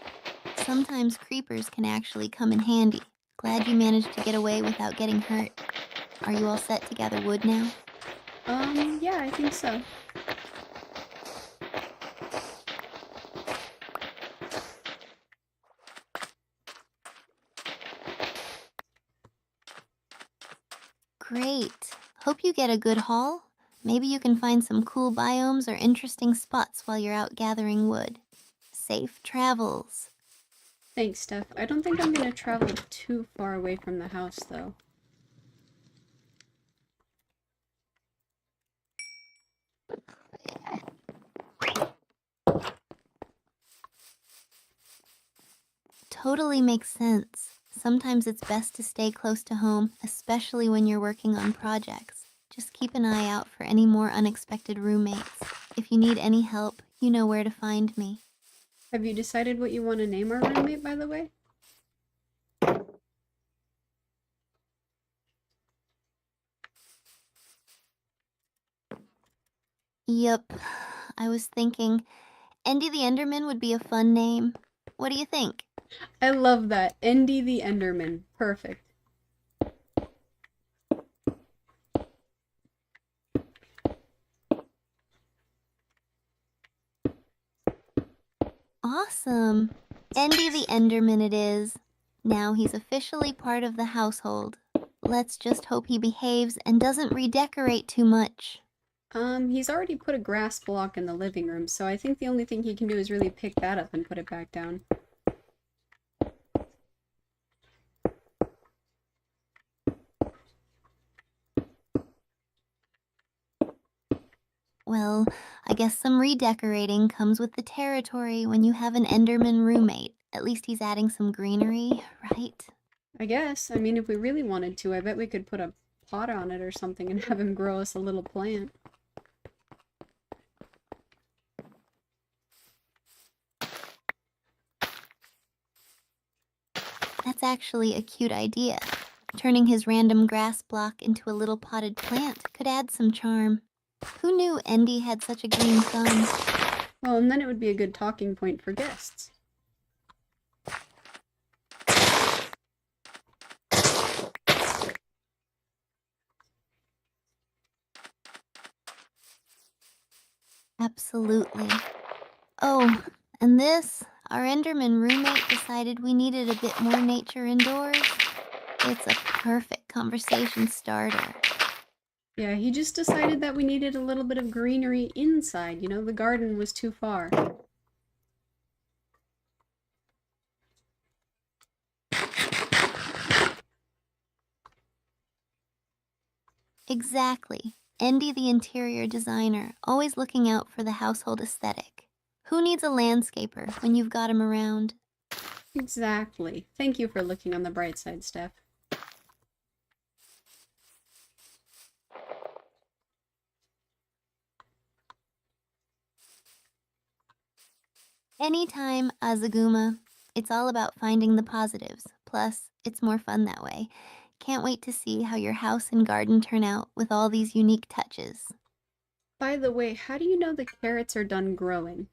Sometimes creepers can actually come in handy. Glad you managed to get away without getting hurt. Are you all set to gather wood now? Yeah, I think so. Great. Hope you get a good haul. Maybe you can find some cool biomes or interesting spots while you're out gathering wood. Safe travels. Thanks, Steph. I don't think I'm gonna travel too far away from the house, though. Totally makes sense. Sometimes it's best to stay close to home, especially when you're working on projects. Just keep an eye out for any more unexpected roommates. If you need any help, you know where to find me. Have you decided what you want to name our roommate, by the way? Yup, I was thinking Endy the Enderman would be a fun name. What do you think? I love that. Endy the Enderman. Perfect. Awesome. Endy the Enderman it is. Now he's officially part of the household. Let's just hope he behaves and doesn't redecorate too much. He's already put a grass block in the living room, so I think the only thing he can do is really pick that up and put it back down. Well, I guess some redecorating comes with the territory when you have an Enderman roommate. At least he's adding some greenery, right? I guess. I mean, if we really wanted to, I bet we could put a pot on it or something and have him grow us a little plant. That's actually a cute idea. Turning his random grass block into a little potted plant could add some charm. Who knew Endy had such a green thumb? Well, and then it would be a good talking point for guests. Absolutely. Oh, and this? Our Enderman roommate decided we needed a bit more nature indoors. It's a perfect conversation starter. Yeah, he just decided that we needed a little bit of greenery inside. You know, the garden was too far. Exactly. Endy the interior designer, always looking out for the household aesthetic. Who needs a landscaper when you've got him around? Exactly. Thank you for looking on the bright side, Steph. Anytime, Azaguma. It's all about finding the positives. Plus, it's more fun that way. Can't wait to see how your house and garden turn out with all these unique touches. By the way, how do you know the carrots are done growing?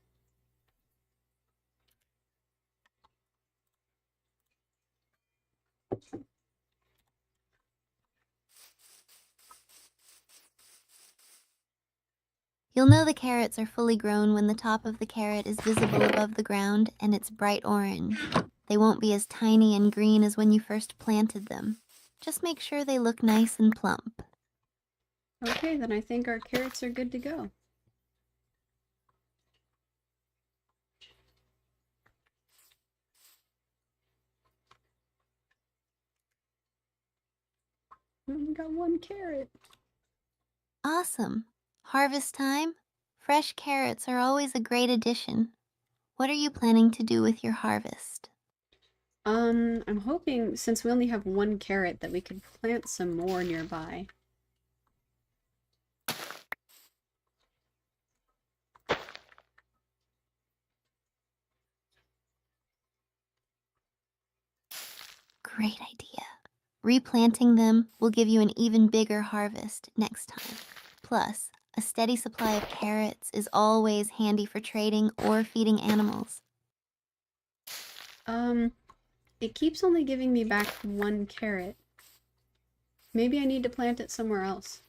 You'll know the carrots are fully grown when the top of the carrot is visible above the ground and it's bright orange. They won't be as tiny and green as when you first planted them. Just make sure they look nice and plump. Okay, then I think our carrots are good to go. We only got one carrot. Awesome. Harvest time? Fresh carrots are always a great addition. What are you planning to do with your harvest? I'm hoping, since we only have one carrot, that we could plant some more nearby. Great idea. Replanting them will give you an even bigger harvest next time. Plus, a steady supply of carrots is always handy for trading or feeding animals. It keeps only giving me back one carrot. Maybe I need to plant it somewhere else.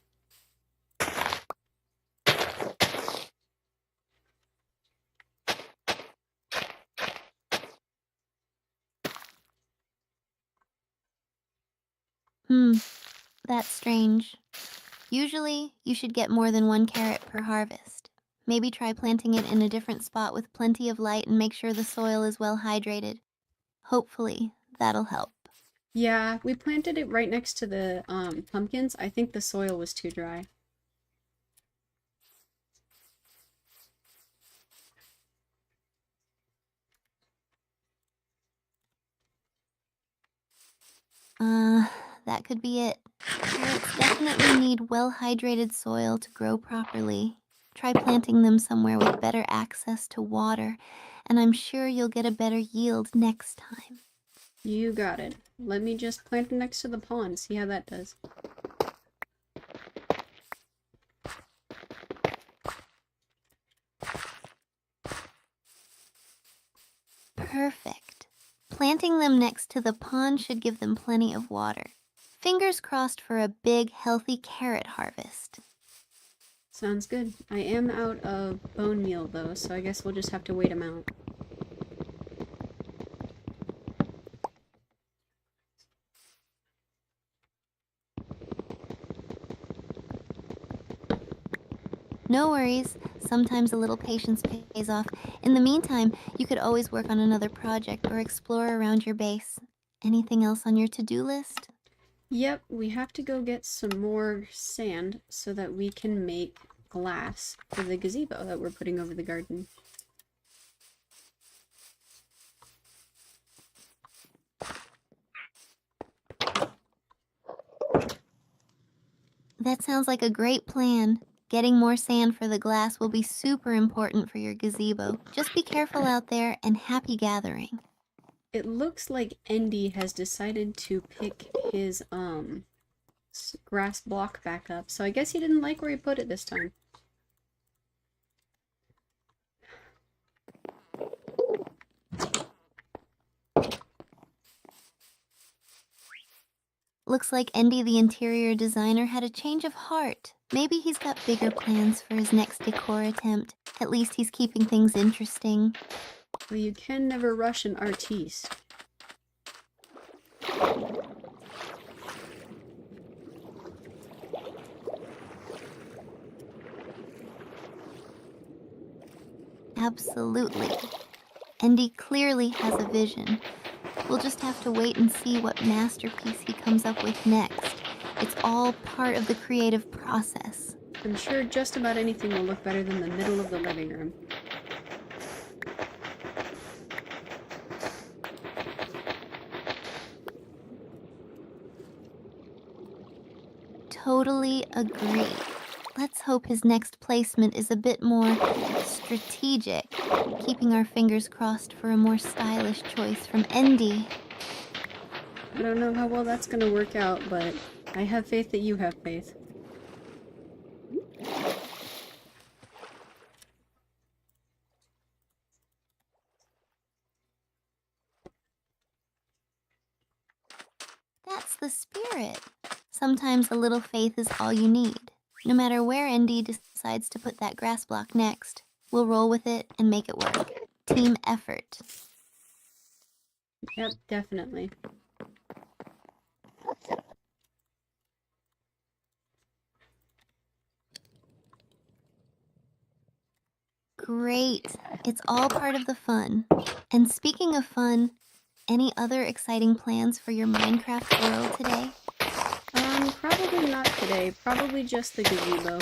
That's strange. Usually, you should get more than one carrot per harvest. Maybe try planting it in a different spot with plenty of light and make sure the soil is well hydrated. Hopefully, that'll help. Yeah, we planted it right next to the pumpkins. I think the soil was too dry. That could be it. Carrots definitely need well-hydrated soil to grow properly. Try planting them somewhere with better access to water, and I'm sure you'll get a better yield next time. You got it. Let me just plant them next to the pond, see how that does. Perfect. Planting them next to the pond should give them plenty of water. Fingers crossed for a big, healthy carrot harvest. Sounds good. I am out of bone meal though, so I guess we'll just have to wait them out. No worries. Sometimes a little patience pays off. In the meantime, you could always work on another project or explore around your base. Anything else on your to-do list? Yep, we have to go get some more sand so that we can make glass for the gazebo that we're putting over the garden. That sounds like a great plan. Getting more sand for the glass will be super important for your gazebo. Just be careful out there and happy gathering. It looks like Endy has decided to pick his grass block back up, so I guess he didn't like where he put it this time. Looks like Endy the interior designer had a change of heart. Maybe he's got bigger plans for his next decor attempt. At least he's keeping things interesting. Well, you can never rush an artiste. Absolutely. Endy clearly has a vision. We'll just have to wait and see what masterpiece he comes up with next. It's all part of the creative process. I'm sure just about anything will look better than the middle of the living room. Totally agree. Let's hope his next placement is a bit more strategic, keeping our fingers crossed for a more stylish choice from Endy. I don't know how well that's gonna work out, but I have faith that you have faith. That's the spirit. Sometimes a little faith is all you need. No matter where Endy decides to put that grass block next, we'll roll with it and make it work. Team effort. Yep, definitely. Great. It's all part of the fun. And speaking of fun, any other exciting plans for your Minecraft world today? Probably not today. Probably just the gazebo.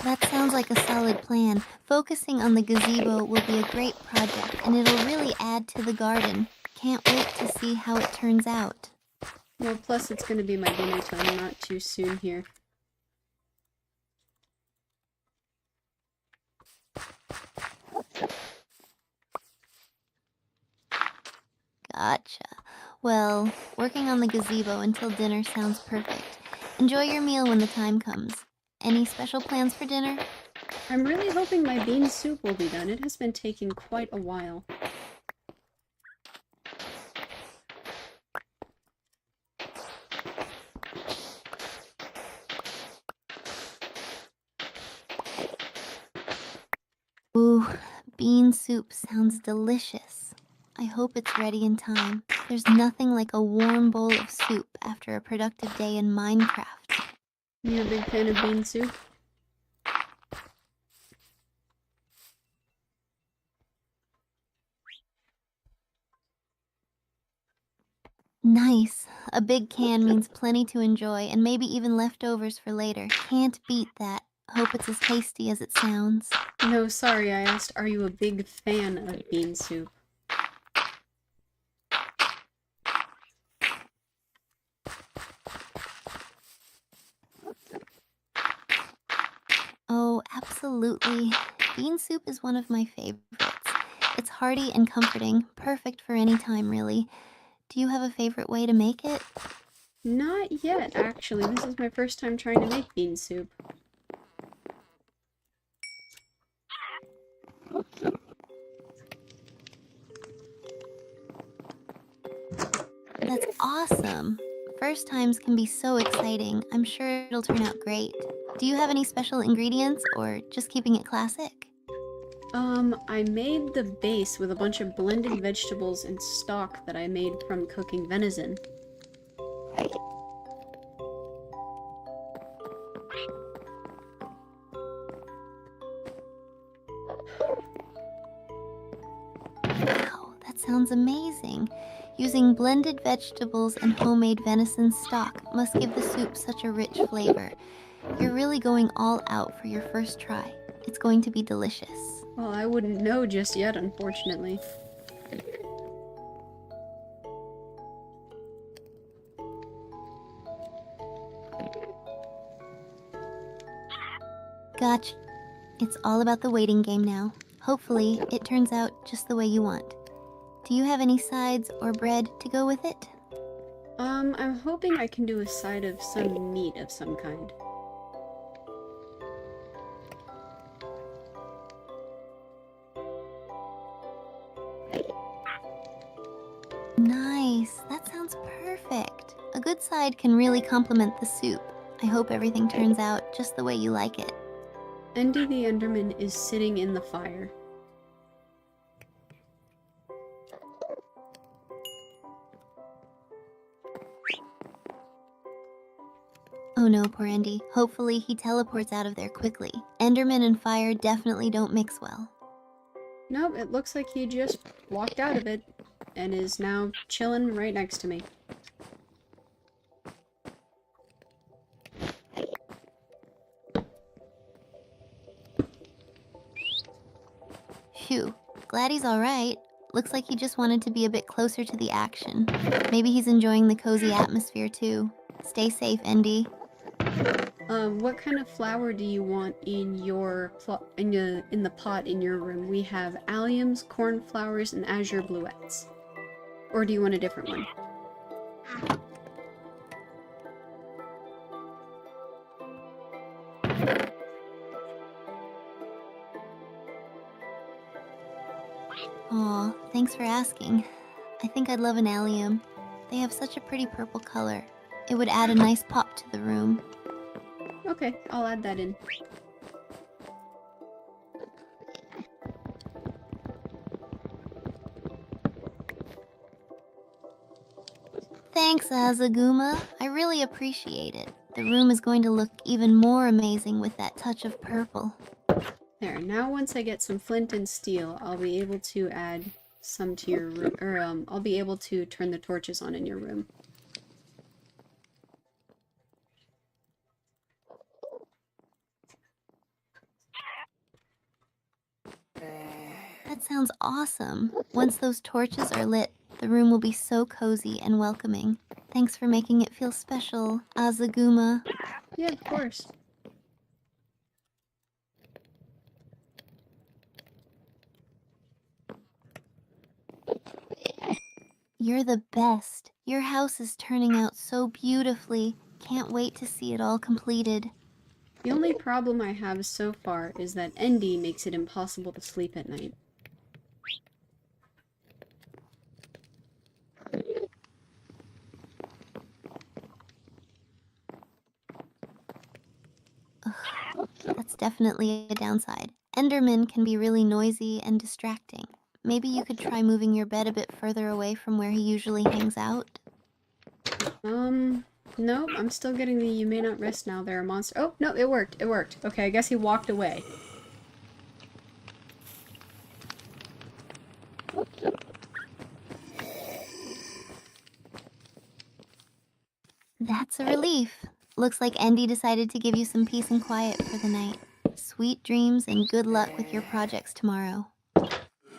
That sounds like a solid plan. Focusing on the gazebo will be a great project, and it'll really add to the garden. Can't wait to see how it turns out. Well, plus it's going to be my dinner time not too soon here. Gotcha. Well, working on the gazebo until dinner sounds perfect. Enjoy your meal when the time comes. Any special plans for dinner? I'm really hoping my bean soup will be done. It has been taking quite a while. Ooh, bean soup sounds delicious. I hope it's ready in time. There's nothing like a warm bowl of soup after a productive day in Minecraft. You a big fan of bean soup? Nice. A big can means plenty to enjoy and maybe even leftovers for later. Can't beat that. Hope it's as tasty as it sounds. No, sorry, I asked, are you a big fan of bean soup? Oh, absolutely. Bean soup is one of my favorites. It's hearty and comforting, perfect for any time, really. Do you have a favorite way to make it? Not yet, actually. This is my first time trying to make bean soup. That's awesome. First times can be so exciting. I'm sure it'll turn out great. Do you have any special ingredients or just keeping it classic? I made the base with a bunch of blended vegetables and stock that I made from cooking venison. Wow, that sounds amazing. Using blended vegetables and homemade venison stock must give the soup such a rich flavor. You're really going all out for your first try. It's going to be delicious. Well, I wouldn't know just yet, unfortunately. Gotcha. It's all about the waiting game now. Hopefully, it turns out just the way you want. Do you have any sides or bread to go with it? I'm hoping I can do a side of some meat of some kind. Nice. That sounds perfect. A good side can really complement the soup. I hope everything turns out just the way you like it. Endy the Enderman is sitting in the fire. Oh no, poor Andy. Hopefully he teleports out of there quickly. Enderman and fire definitely don't mix well. Nope, it looks like he just walked out of it and is now chilling right next to me. Phew. Glad he's alright. Looks like he just wanted to be a bit closer to the action. Maybe he's enjoying the cozy atmosphere too. Stay safe, Andy. What kind of flower do you want in your in the pot in your room? We have alliums, cornflowers, and azure bluettes. Or do you want a different one? Aw, thanks for asking. I think I'd love an allium. They have such a pretty purple color. It would add a nice pop to the room. Okay, I'll add that in. Thanks, Azaguma. I really appreciate it. The room is going to look even more amazing with that touch of purple. There, now once I get some flint and steel, I'll be able to add some to your room, or I'll be able to turn the torches on in your room. That sounds awesome. Once those torches are lit, the room will be so cozy and welcoming. Thanks for making it feel special, Azaguma. Yeah, of course. You're the best. Your house is turning out so beautifully. Can't wait to see it all completed. The only problem I have so far is that Endy makes it impossible to sleep at night. Ugh, that's definitely a downside. Enderman can be really noisy and distracting. Maybe you could try moving your bed a bit further away from where he usually hangs out. Nope, I'm still getting the you may not rest now, there are monsters. Oh, no, it worked, it worked. Okay, I guess he walked away. That's a relief. Looks like Endy decided to give you some peace and quiet for the night. Sweet dreams and good luck with your projects tomorrow.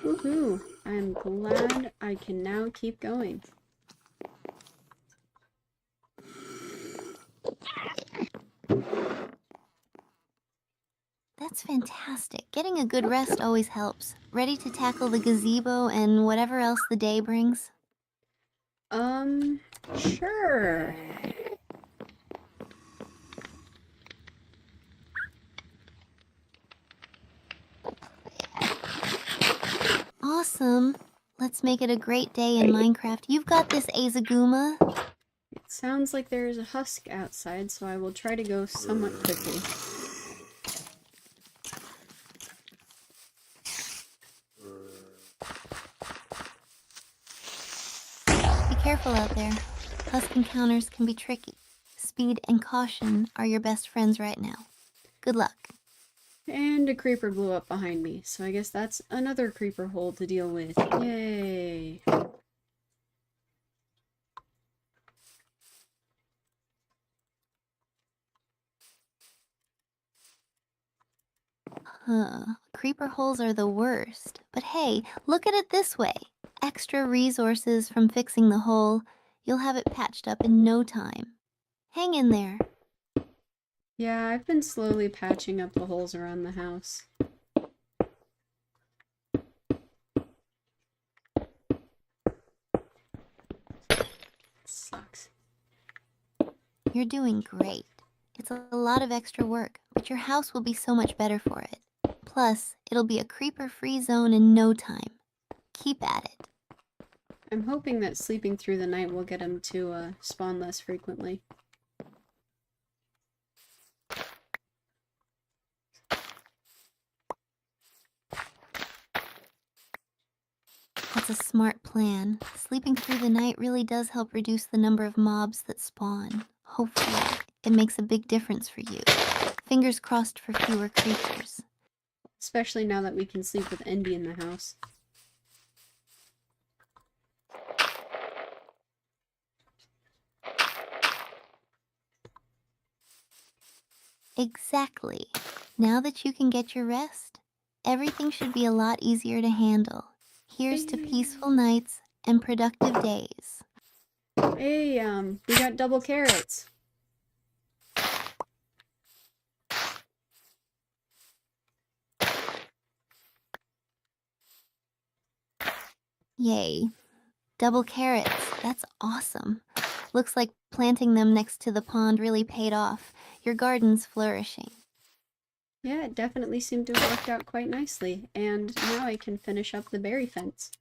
Woohoo! I'm glad I can now keep going. That's fantastic. Getting a good rest always helps. Ready to tackle the gazebo and whatever else the day brings? Sure. Awesome. Let's make it a great day in Minecraft. You've got this, Azaguma. It sounds like there is a husk outside, so I will try to go somewhat quickly. Be careful out there. Husk encounters can be tricky. Speed and caution are your best friends right now. Good luck. And a creeper blew up behind me, so I guess that's another creeper hole to deal with. Yay! Creeper holes are the worst. But hey, look at it this way. Extra resources from fixing the hole. You'll have it patched up in no time. Hang in there. Yeah, I've been slowly patching up the holes around the house. Sucks. You're doing great. It's a lot of extra work, but your house will be so much better for it. Plus, it'll be a creeper-free zone in no time. Keep at it. I'm hoping that sleeping through the night will get him to spawn less frequently. That's a smart plan. Sleeping through the night really does help reduce the number of mobs that spawn. Hopefully, it makes a big difference for you. Fingers crossed for fewer creatures. Especially now that we can sleep with Endy in the house. Exactly. Now that you can get your rest, everything should be a lot easier to handle. Here's to peaceful nights and productive days. Hey, we got double carrots. Yay. Double carrots. That's awesome. Looks like planting them next to the pond really paid off. Your garden's flourishing. Yeah, it definitely seemed to have worked out quite nicely, and now I can finish up the berry fence.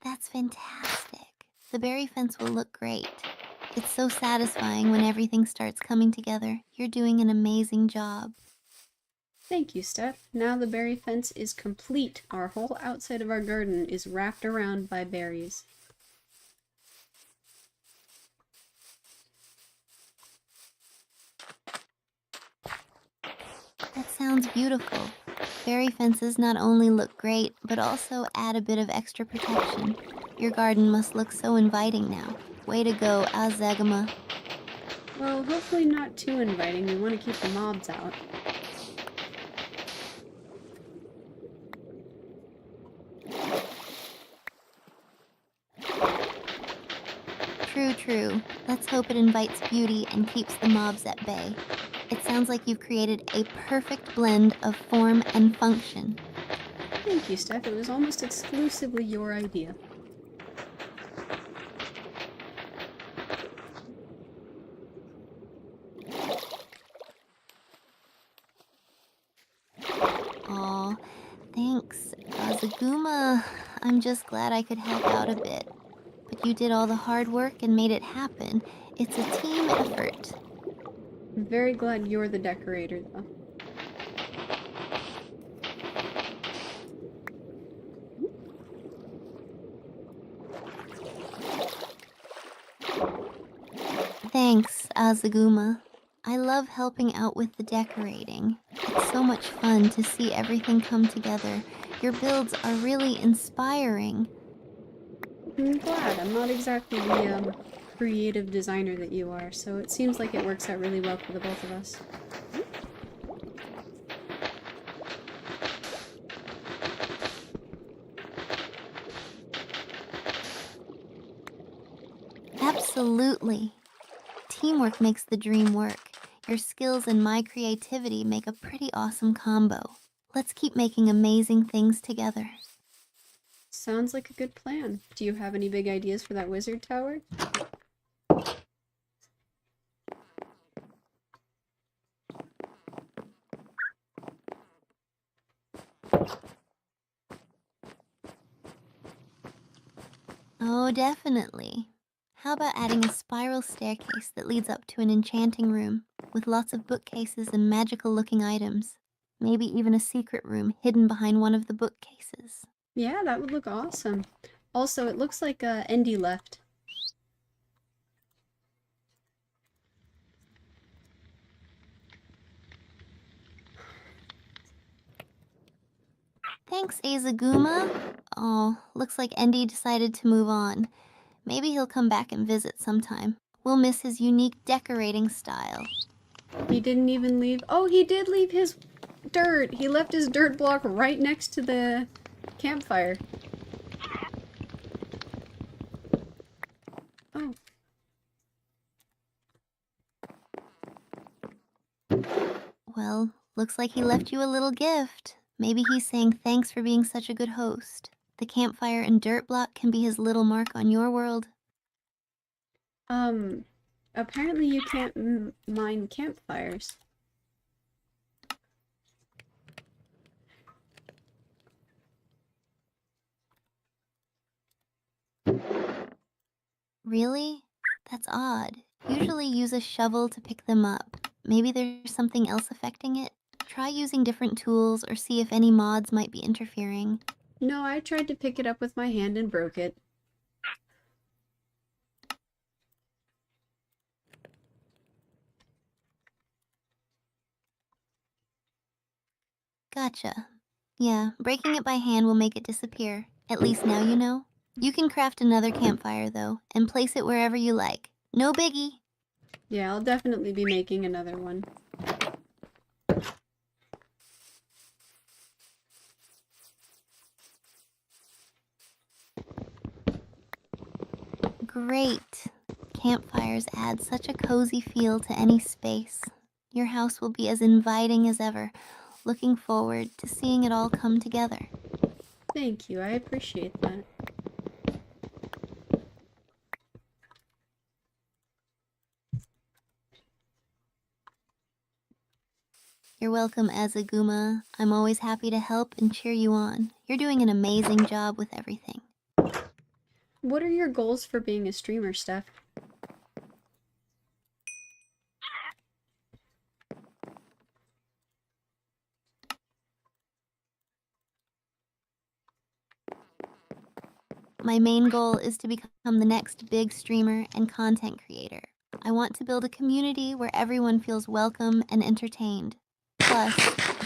That's fantastic. The berry fence will look great. It's so satisfying when everything starts coming together. You're doing an amazing job. Thank you, Steph. Now the berry fence is complete. Our whole outside of our garden is wrapped around by berries. That sounds beautiful. Berry fences not only look great, but also add a bit of extra protection. Your garden must look so inviting now. Way to go, Azegama. Well, hopefully not too inviting. We want to keep the mobs out. True, true. Let's hope it invites beauty and keeps the mobs at bay. It sounds like you've created a perfect blend of form and function. Thank you, Steph. It was almost exclusively your idea. Aw, thanks, Azaguma. I'm just glad I could help out a bit. But you did all the hard work and made it happen. It's a team effort. I'm very glad you're the decorator, though. Thanks, Azaguma. I love helping out with the decorating. It's so much fun to see everything come together. Your builds are really inspiring. I'm glad. I'm not exactly the creative designer that you are, so it seems like it works out really well for the both of us. Absolutely. Teamwork makes the dream work. Your skills and my creativity make a pretty awesome combo. Let's keep making amazing things together. Sounds like a good plan. Do you have any big ideas for that wizard tower? Oh, definitely. How about adding a spiral staircase that leads up to an enchanting room with lots of bookcases and magical looking items? Maybe even a secret room hidden behind one of the bookcases. Yeah, that would look awesome. Also, it looks like Endy left. Thanks, Azaguma. Oh, looks like Endy decided to move on. Maybe he'll come back and visit sometime. We'll miss his unique decorating style. He didn't even leave. Oh, he did leave his dirt. He left his dirt block right next to the campfire. Oh. Well, looks like he left you a little gift. Maybe he's saying thanks for being such a good host. The campfire and dirt block can be his little mark on your world. Apparently you can't mine campfires. Really? That's odd. Usually use a shovel to pick them up. Maybe there's something else affecting it. Try using different tools or see if any mods might be interfering. No, I tried to pick it up with my hand and broke it. Gotcha. Yeah, breaking it by hand will make it disappear. At least now you know. You can craft another campfire, though, and place it wherever you like. No biggie. Yeah, I'll definitely be making another one. Great. Campfires add such a cozy feel to any space. Your house will be as inviting as ever. Looking forward to seeing it all come together. Thank you, I appreciate that. You're welcome, Azaguma. I'm always happy to help and cheer you on. You're doing an amazing job with everything. What are your goals for being a streamer, Steph? My main goal is to become the next big streamer and content creator. I want to build a community where everyone feels welcome and entertained. Plus,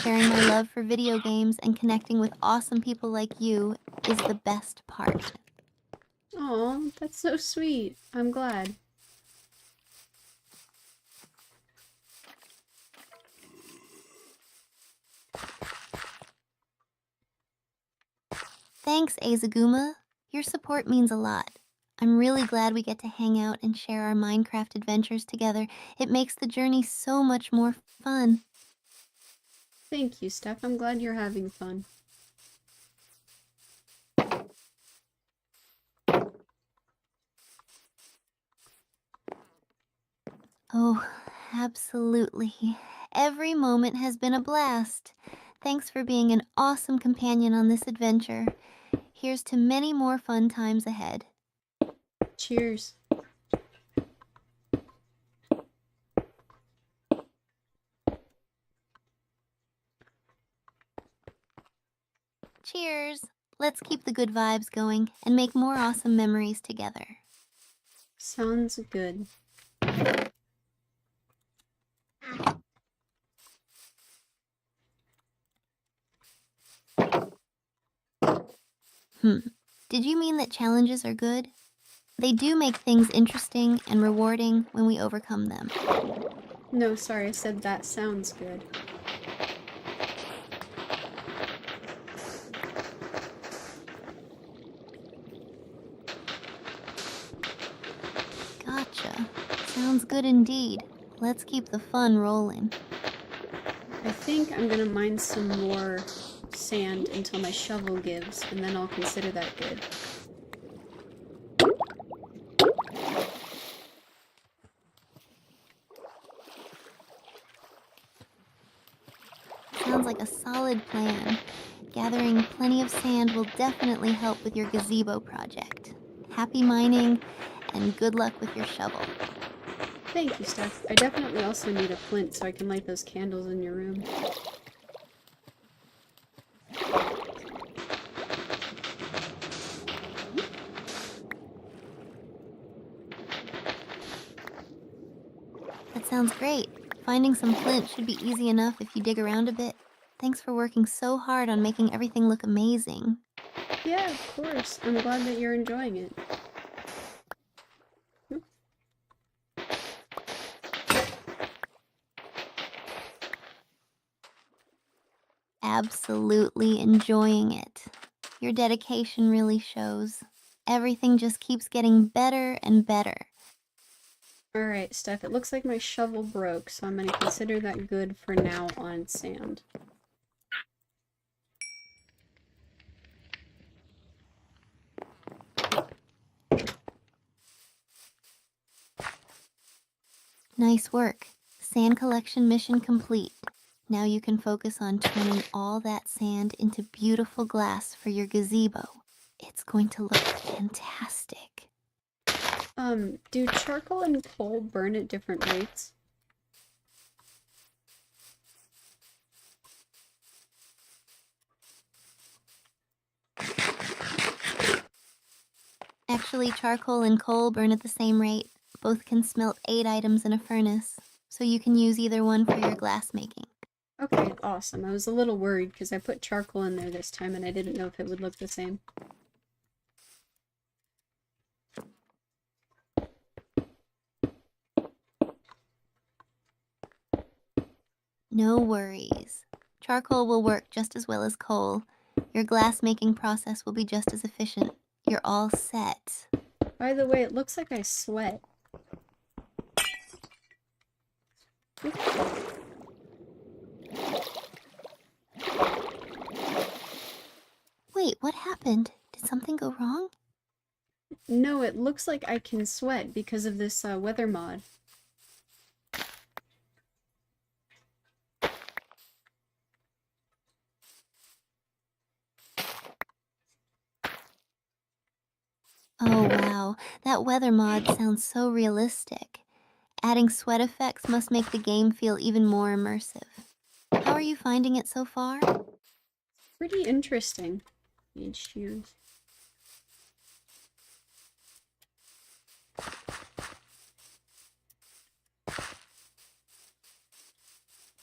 sharing my love for video games and connecting with awesome people like you is the best part. Oh, Aw, that's so sweet. I'm glad. Thanks, Azaguma. Your support means a lot. I'm really glad we get to hang out and share our Minecraft adventures together. It makes the journey so much more fun. Thank you, Steph. I'm glad you're having fun. Oh, absolutely. Every moment has been a blast. Thanks for being an awesome companion on this adventure. Here's to many more fun times ahead. Cheers. Cheers! Let's keep the good vibes going and make more awesome memories together. Sounds good. Did you mean that challenges are good? They do make things interesting and rewarding when we overcome them. No, sorry, I said that sounds good. Gotcha. Sounds good indeed. Let's keep the fun rolling. I think I'm gonna mine some more sand until my shovel gives, and then I'll consider that good. Sounds like a solid plan. Gathering plenty of sand will definitely help with your gazebo project. Happy mining, and good luck with your shovel. Thank you, Steph. I definitely also need a flint so I can light those candles in your room. That sounds great. Finding some flint should be easy enough if you dig around a bit. Thanks for working so hard on making everything look amazing. Yeah, of course. I'm glad that you're enjoying it. Absolutely enjoying it. Your dedication really shows. Everything just keeps getting better and better. Alright, Steph, it looks like my shovel broke, so I'm gonna consider that good for now on sand. Nice work. Sand collection mission complete. Now you can focus on turning all that sand into beautiful glass for your gazebo. It's going to look fantastic. Do charcoal and coal burn at different rates? Actually, charcoal and coal burn at the same rate. Both can smelt 8 items in a furnace, so you can use either one for your glass making. Okay, awesome. I was a little worried because I put charcoal in there this time and I didn't know if it would look the same. No worries. Charcoal will work just as well as coal. Your glass making process will be just as efficient. You're all set. By the way, it looks like I sweat. Wait, what happened? Did something go wrong? No, it looks like I can sweat because of this weather mod. Oh wow, that weather mod sounds so realistic. Adding sweat effects must make the game feel even more immersive. How are you finding it so far? Pretty interesting. Need shoes.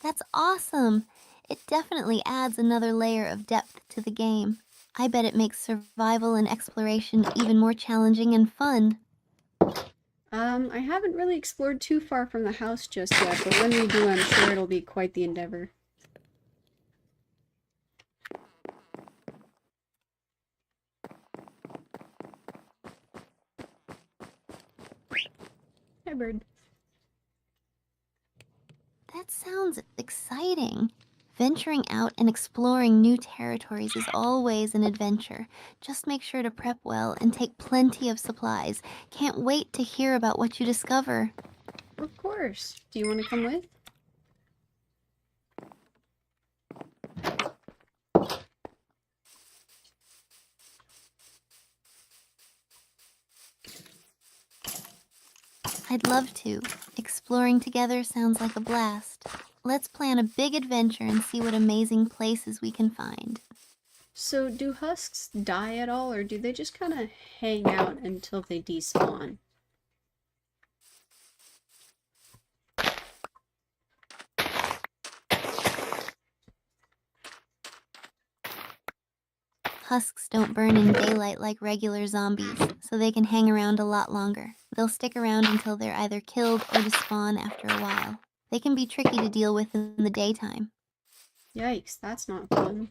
That's awesome! It definitely adds another layer of depth to the game. I bet it makes survival and exploration even more challenging and fun. I haven't really explored too far from the house just yet, but when we do, I'm sure it'll be quite the endeavor. Hi, bird. That sounds exciting. Venturing out and exploring new territories is always an adventure. Just make sure to prep well and take plenty of supplies. Can't wait to hear about what you discover. Of course. Do you want to come with? I'd love to. Exploring together sounds like a blast. Let's plan a big adventure and see what amazing places we can find. So, do husks die at all, or do they just kind of hang out until they despawn? Husks don't burn in daylight like regular zombies, so they can hang around a lot longer. They'll stick around until they're either killed or despawn after a while. They can be tricky to deal with in the daytime. Yikes, that's not fun.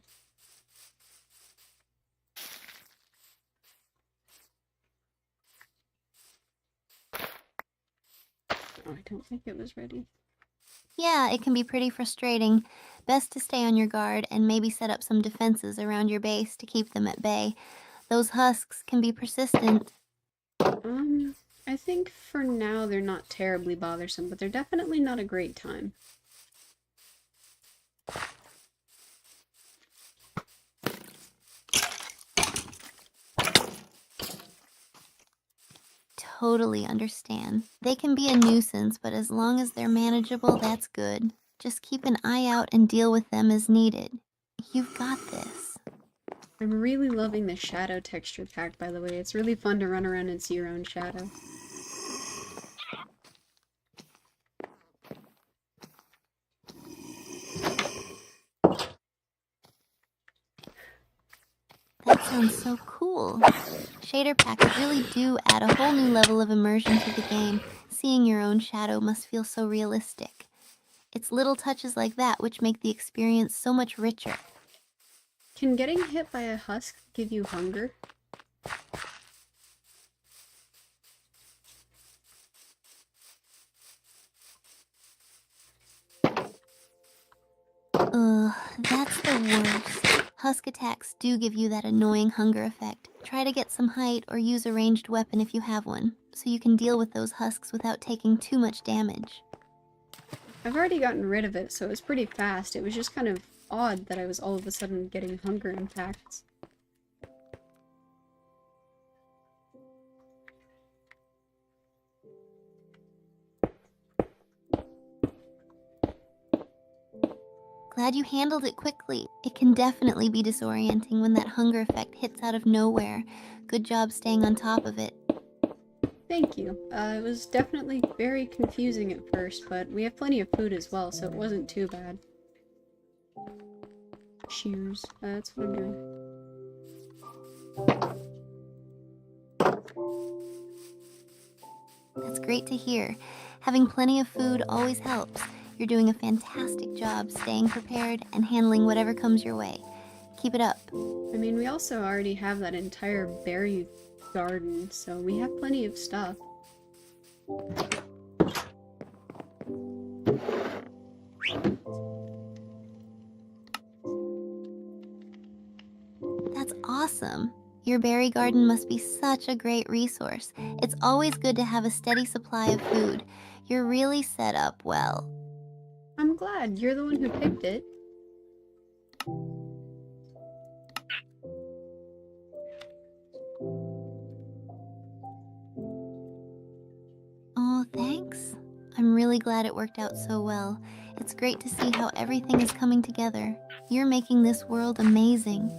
Oh, I don't think it was ready. Yeah, it can be pretty frustrating. Best to stay on your guard and maybe set up some defenses around your base to keep them at bay. Those husks can be persistent. I think for now they're not terribly bothersome, but they're definitely not a great time. Totally understand. They can be a nuisance, but as long as they're manageable, that's good. Just keep an eye out and deal with them as needed. You've got this. I'm really loving the shadow texture pack, by the way. It's really fun to run around and see your own shadow. That sounds so cool. Shader packs really do add a whole new level of immersion to the game. Seeing your own shadow must feel so realistic. It's little touches like that which make the experience so much richer. Can getting hit by a husk give you hunger? Ugh, that's the worst. Husk attacks do give you that annoying hunger effect. Try to get some height or use a ranged weapon if you have one, so you can deal with those husks without taking too much damage. I've already gotten rid of it, so it was pretty fast. It was just kind of odd that I was all of a sudden getting hunger impacts. Glad you handled it quickly. It can definitely be disorienting when that hunger effect hits out of nowhere. Good job staying on top of it. Thank you. It was definitely very confusing at first, but we have plenty of food as well, so it wasn't too bad. Shears. That's what I'm doing. That's great to hear. Having plenty of food always helps. You're doing a fantastic job staying prepared and handling whatever comes your way. Keep it up. I mean, we also already have that entire berry garden, so we have plenty of stuff. That's awesome. Your berry garden must be such a great resource. It's always good to have a steady supply of food. You're really set up well. I'm glad. You're the one who picked it. Oh, thanks. I'm really glad it worked out so well. It's great to see how everything is coming together. You're making this world amazing.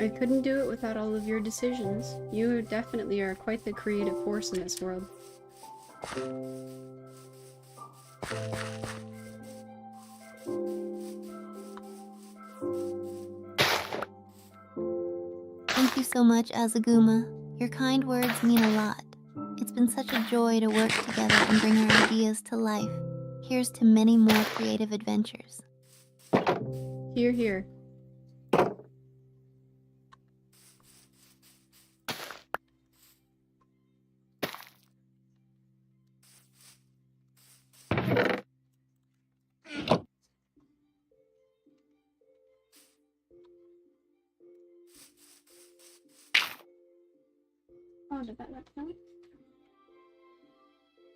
I couldn't do it without all of your decisions. You definitely are quite the creative force in this world. you so much, Azaguma. Your kind words mean a lot. It's been such a joy to work together and bring our ideas to life. Here's to many more creative adventures. Here, here. Oh, did that not count?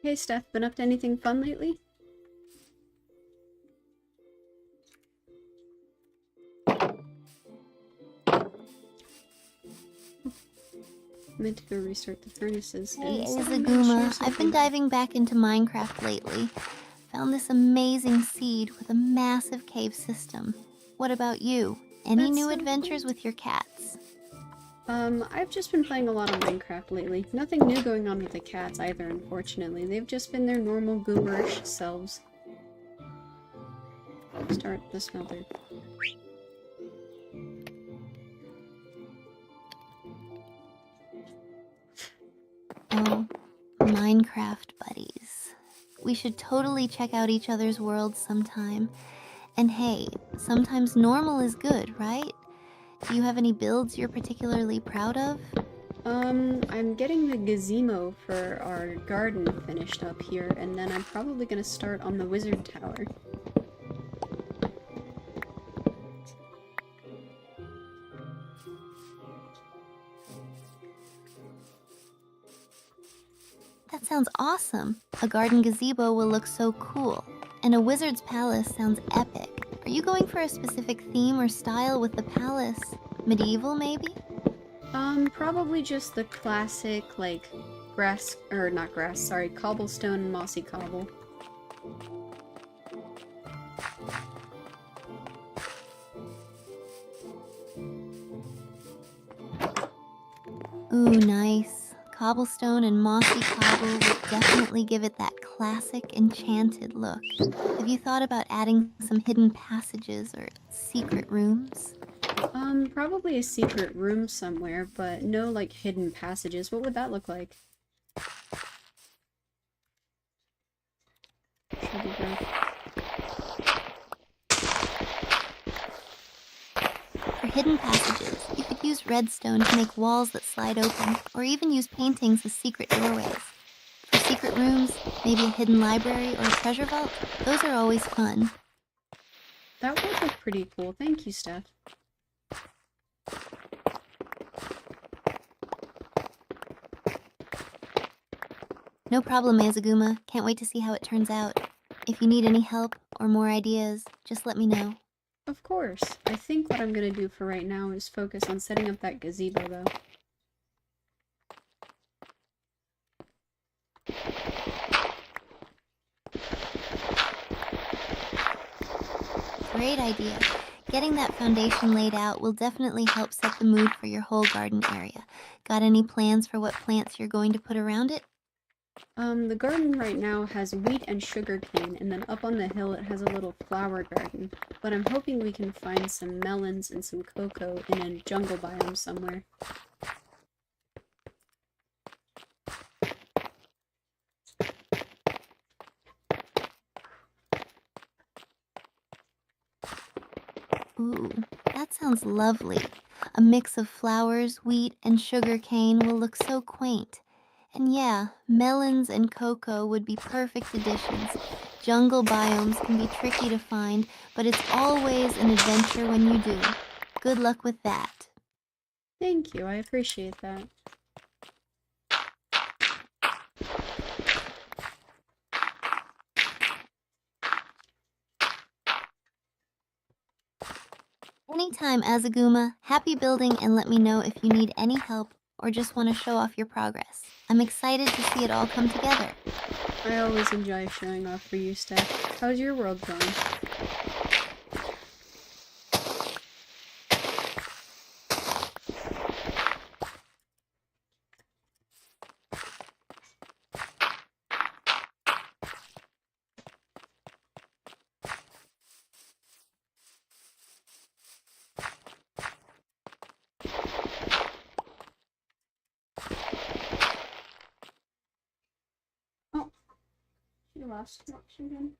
Hey, Steph, been up to anything fun lately? I meant to go restart the furnaces. Hey, and someone wanted to share Azaguma. I've something. been diving back into Minecraft lately. Found this amazing seed with a massive cave system. What about you? Any That's new so adventures cool. with your cats? I've just been playing a lot of Minecraft lately. Nothing new going on with the cats either, unfortunately. They've just been their normal gooberish selves. Start the smelter. Oh, Minecraft buddies. We should totally check out each other's worlds sometime. And hey, sometimes normal is good, right? Do you have any builds you're particularly proud of? I'm getting the gazebo for our garden finished up here, and then I'm probably gonna start on the wizard tower. That sounds awesome. A garden gazebo will look so cool. And a wizard's palace sounds epic. Are you going for a specific theme or style with the palace? Medieval, maybe? Probably just the classic, like, cobblestone and mossy cobble. Ooh, nice. Cobblestone and mossy cobble would definitely give it that classic, enchanted look. Have you thought about adding some hidden passages or secret rooms? Probably a secret room somewhere, but no, like, hidden passages. What would that look like? Should be good. For hidden passages, you could use redstone to make walls that slide open, or even use paintings as secret doorways. For secret rooms, maybe a hidden library or a treasure vault, those are always fun. That would look pretty cool. Thank you, Steph. No problem, Azaguma. Can't wait to see how it turns out. If you need any help or more ideas, just let me know. Of course. I think what I'm gonna do for right now is focus on setting up that gazebo, though. Great idea. Getting that foundation laid out will definitely help set the mood for your whole garden area. Got any plans for what plants you're going to put around it? The garden right now has wheat and sugarcane, and then up on the hill it has a little flower garden. But I'm hoping we can find some melons and some cocoa in a jungle biome somewhere. Ooh, that sounds lovely. A mix of flowers, wheat, and sugar cane will look so quaint. And yeah, melons and cocoa would be perfect additions. Jungle biomes can be tricky to find, but it's always an adventure when you do. Good luck with that. Thank you, I appreciate that. Anytime, Azaguma. Happy building and let me know if you need any help or just want to show off your progress. I'm excited to see it all come together. I always enjoy showing off for you, Steph. How's your world going? last option again?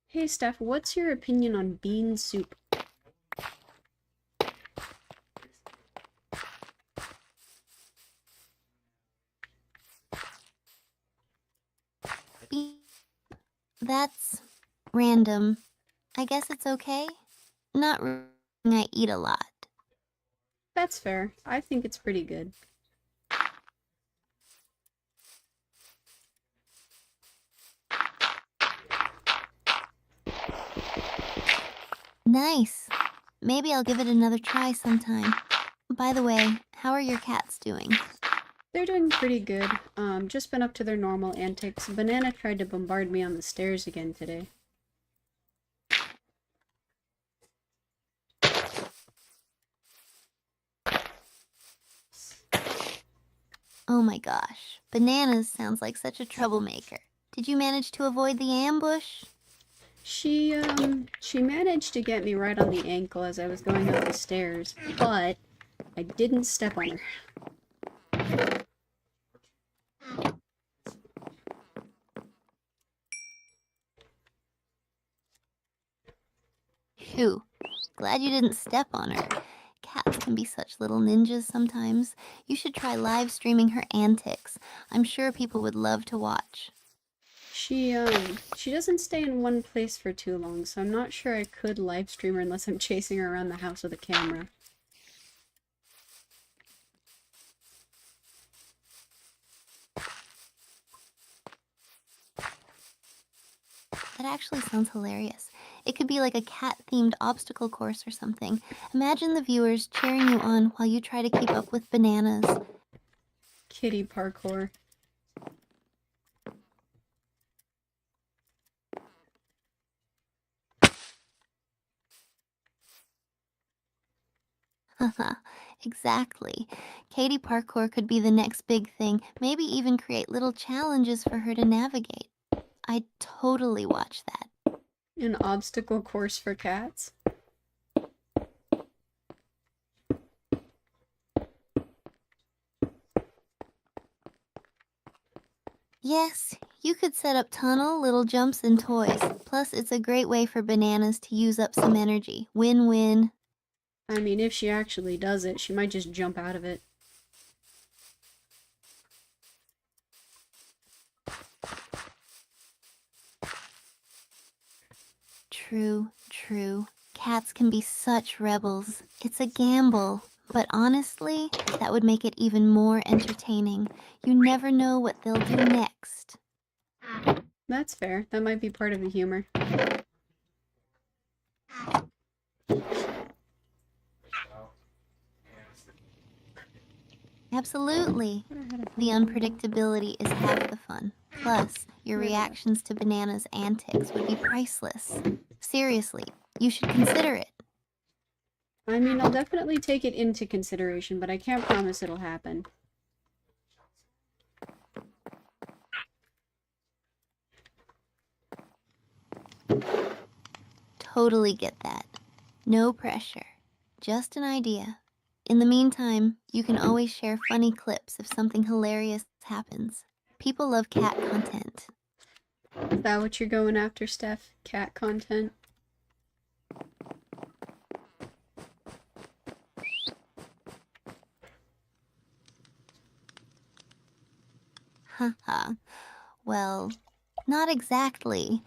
Hey Steph, what's your opinion on bean soup? That's random. I guess it's okay. Not really something I eat a lot. That's fair. I think it's pretty good. Nice. Maybe I'll give it another try sometime. By the way, how are your cats doing? They're doing pretty good. Just been up to their normal antics. Banana tried to bombard me on the stairs again today. Oh my gosh. Bananas sounds like such a troublemaker. Did you manage to avoid the ambush? She managed to get me right on the ankle as I was going up the stairs, but I didn't step on her. Phew. Glad you didn't step on her. Cats can be such little ninjas sometimes. You should try live streaming her antics. I'm sure people would love to watch. She doesn't stay in one place for too long, so I'm not sure I could live stream her unless I'm chasing her around the house with a camera. That actually sounds hilarious. It could be like a cat-themed obstacle course or something. Imagine the viewers cheering you on while you try to keep up with bananas. Kitty parkour. Haha, exactly. Katie parkour could be the next big thing. Maybe even create little challenges for her to navigate. I'd totally watch that. An obstacle course for cats? Yes, you could set up tunnel, little jumps, and toys. Plus, it's a great way for bananas to use up some energy. Win-win. I mean, if she actually does it, she might just jump out of it. True, true. Cats can be such rebels. It's a gamble. But honestly, that would make it even more entertaining. You never know what they'll do next. That's fair. That might be part of the humor. Absolutely. The unpredictability is half the fun. Plus, your reactions to Banana's antics would be priceless. Seriously, you should consider it. I mean, I'll definitely take it into consideration, but I can't promise it'll happen. Totally get that. No pressure. Just an idea. In the meantime, you can always share funny clips if something hilarious happens. People love cat content. Is that what you're going after, Steph? Cat content? Haha. Well, not exactly.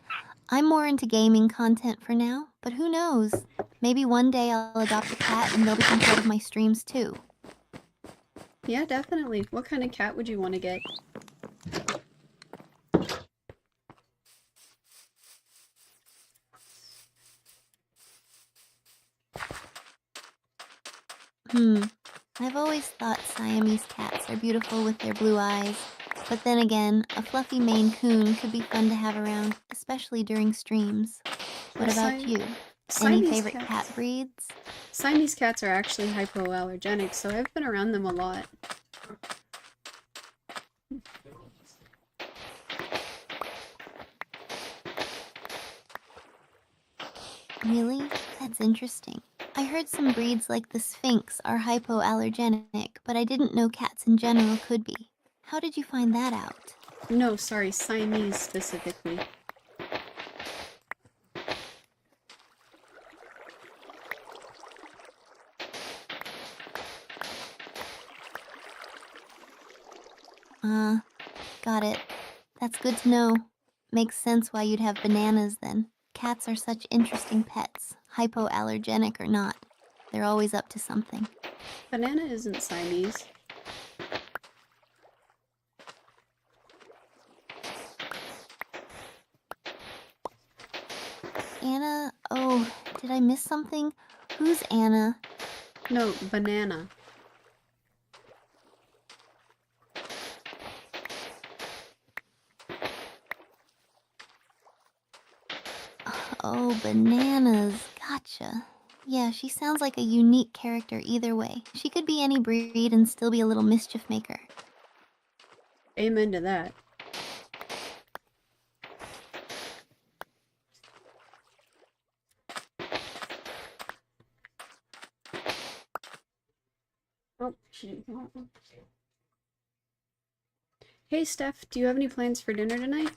I'm more into gaming content for now, but who knows? Maybe one day I'll adopt a cat and they'll become part of my streams too. Yeah, definitely. What kind of cat would you want to get? I've always thought Siamese cats are beautiful with their blue eyes. But then again, a fluffy Maine Coon could be fun to have around, especially during streams. What about you? Any favorite cat breeds? Siamese cats are actually hypoallergenic, so I've been around them a lot. Really? That's interesting. I heard some breeds like the Sphinx are hypoallergenic, but I didn't know cats in general could be. How did you find that out? No, sorry, Siamese specifically. Got it. That's good to know. Makes sense why you'd have bananas then. Cats are such interesting pets, hypoallergenic or not. They're always up to something. Banana isn't Siamese. Anna? Oh, did I miss something? Who's Anna? No, banana. Oh, bananas. Gotcha. Yeah, she sounds like a unique character either way. She could be any breed and still be a little mischief maker. Amen to that. Oh, she didn't come out. Hey, Steph, do you have any plans for dinner tonight?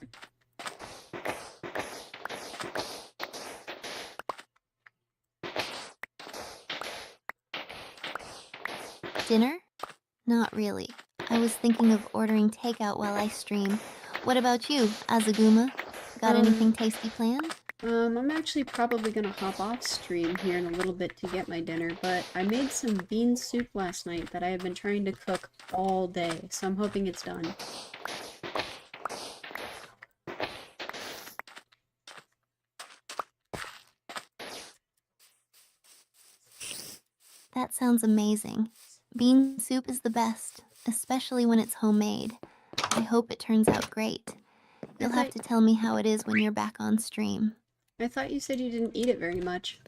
Dinner? Not really. I was thinking of ordering takeout while I stream. What about you, Azaguma? Got anything tasty planned? I'm actually probably gonna hop off stream here in a little bit to get my dinner, but I made some bean soup last night that I have been trying to cook all day, so I'm hoping it's done. That sounds amazing. Bean soup is the best, especially when it's homemade. I hope it turns out great. You'll have to tell me how it is when you're back on stream. I thought you said you didn't eat it very much.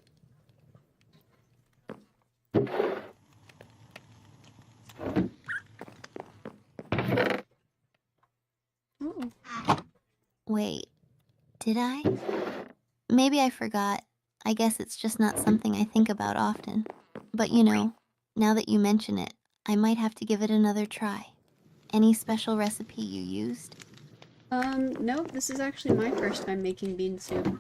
Oh. Wait, did I? Maybe I forgot. I guess it's just not something I think about often. But you know, now that you mention it, I might have to give it another try. Any special recipe you used? No, this is actually my first time making bean soup.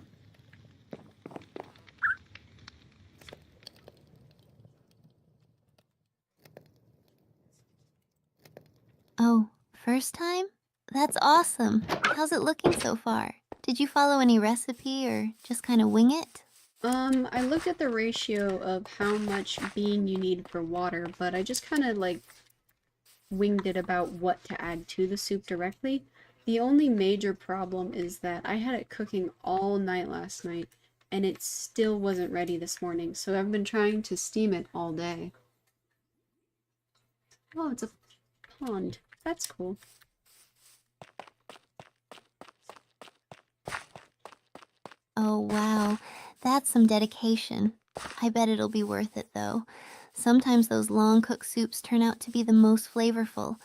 Oh, first time? That's awesome. How's it looking so far? Did you follow any recipe or just kind of wing it? I looked at the ratio of how much bean you need for water, but I just kind of like winged it about what to add to the soup directly. The only major problem is that I had it cooking all night last night, and it still wasn't ready this morning, so I've been trying to steam it all day. Oh, it's a pond. That's cool. Oh, wow. That's some dedication. I bet it'll be worth it, though. Sometimes those long cooked soups turn out to be the most flavorful.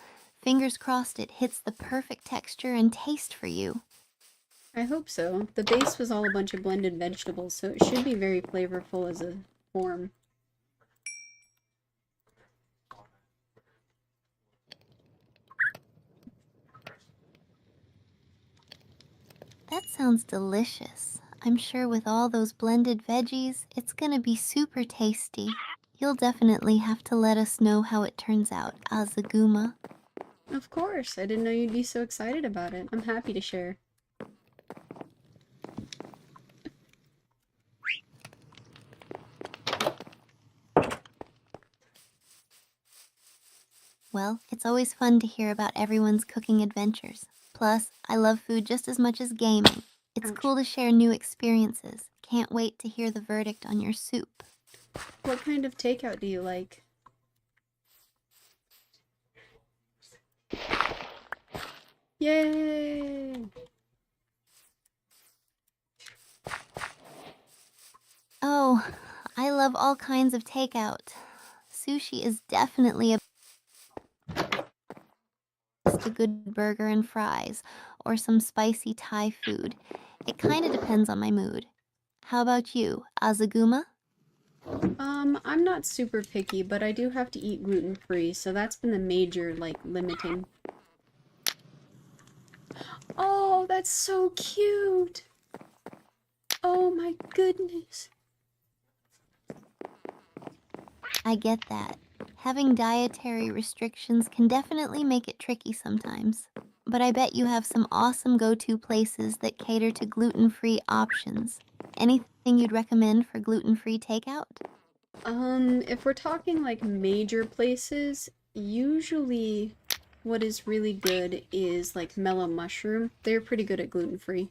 Fingers crossed it hits the perfect texture and taste for you. I hope so. The base was all a bunch of blended vegetables, so it should be very flavorful as a form. That sounds delicious. I'm sure with all those blended veggies, it's gonna be super tasty. You'll definitely have to let us know how it turns out, Azaguma. Of course, I didn't know you'd be so excited about it. I'm happy to share. Well, it's always fun to hear about everyone's cooking adventures. Plus, I love food just as much as gaming. It's Ouch. cool to share new experiences. Can't wait to hear the verdict on your soup. What kind of takeout do you like? Yay! Oh, I love all kinds of takeout. Sushi is definitely just a good burger and fries, or some spicy Thai food. It kinda depends on my mood. How about you, Azaguma? I'm not super picky, but I do have to eat gluten-free, so that's been the major, like, limiting. Oh, that's so cute. Oh my goodness. I get that. Having dietary restrictions can definitely make it tricky sometimes. But I bet you have some awesome go-to places that cater to gluten-free options. Anything you'd recommend for gluten-free takeout? If we're talking like major places, usually what is really good is like Mellow Mushroom. They're pretty good at gluten-free.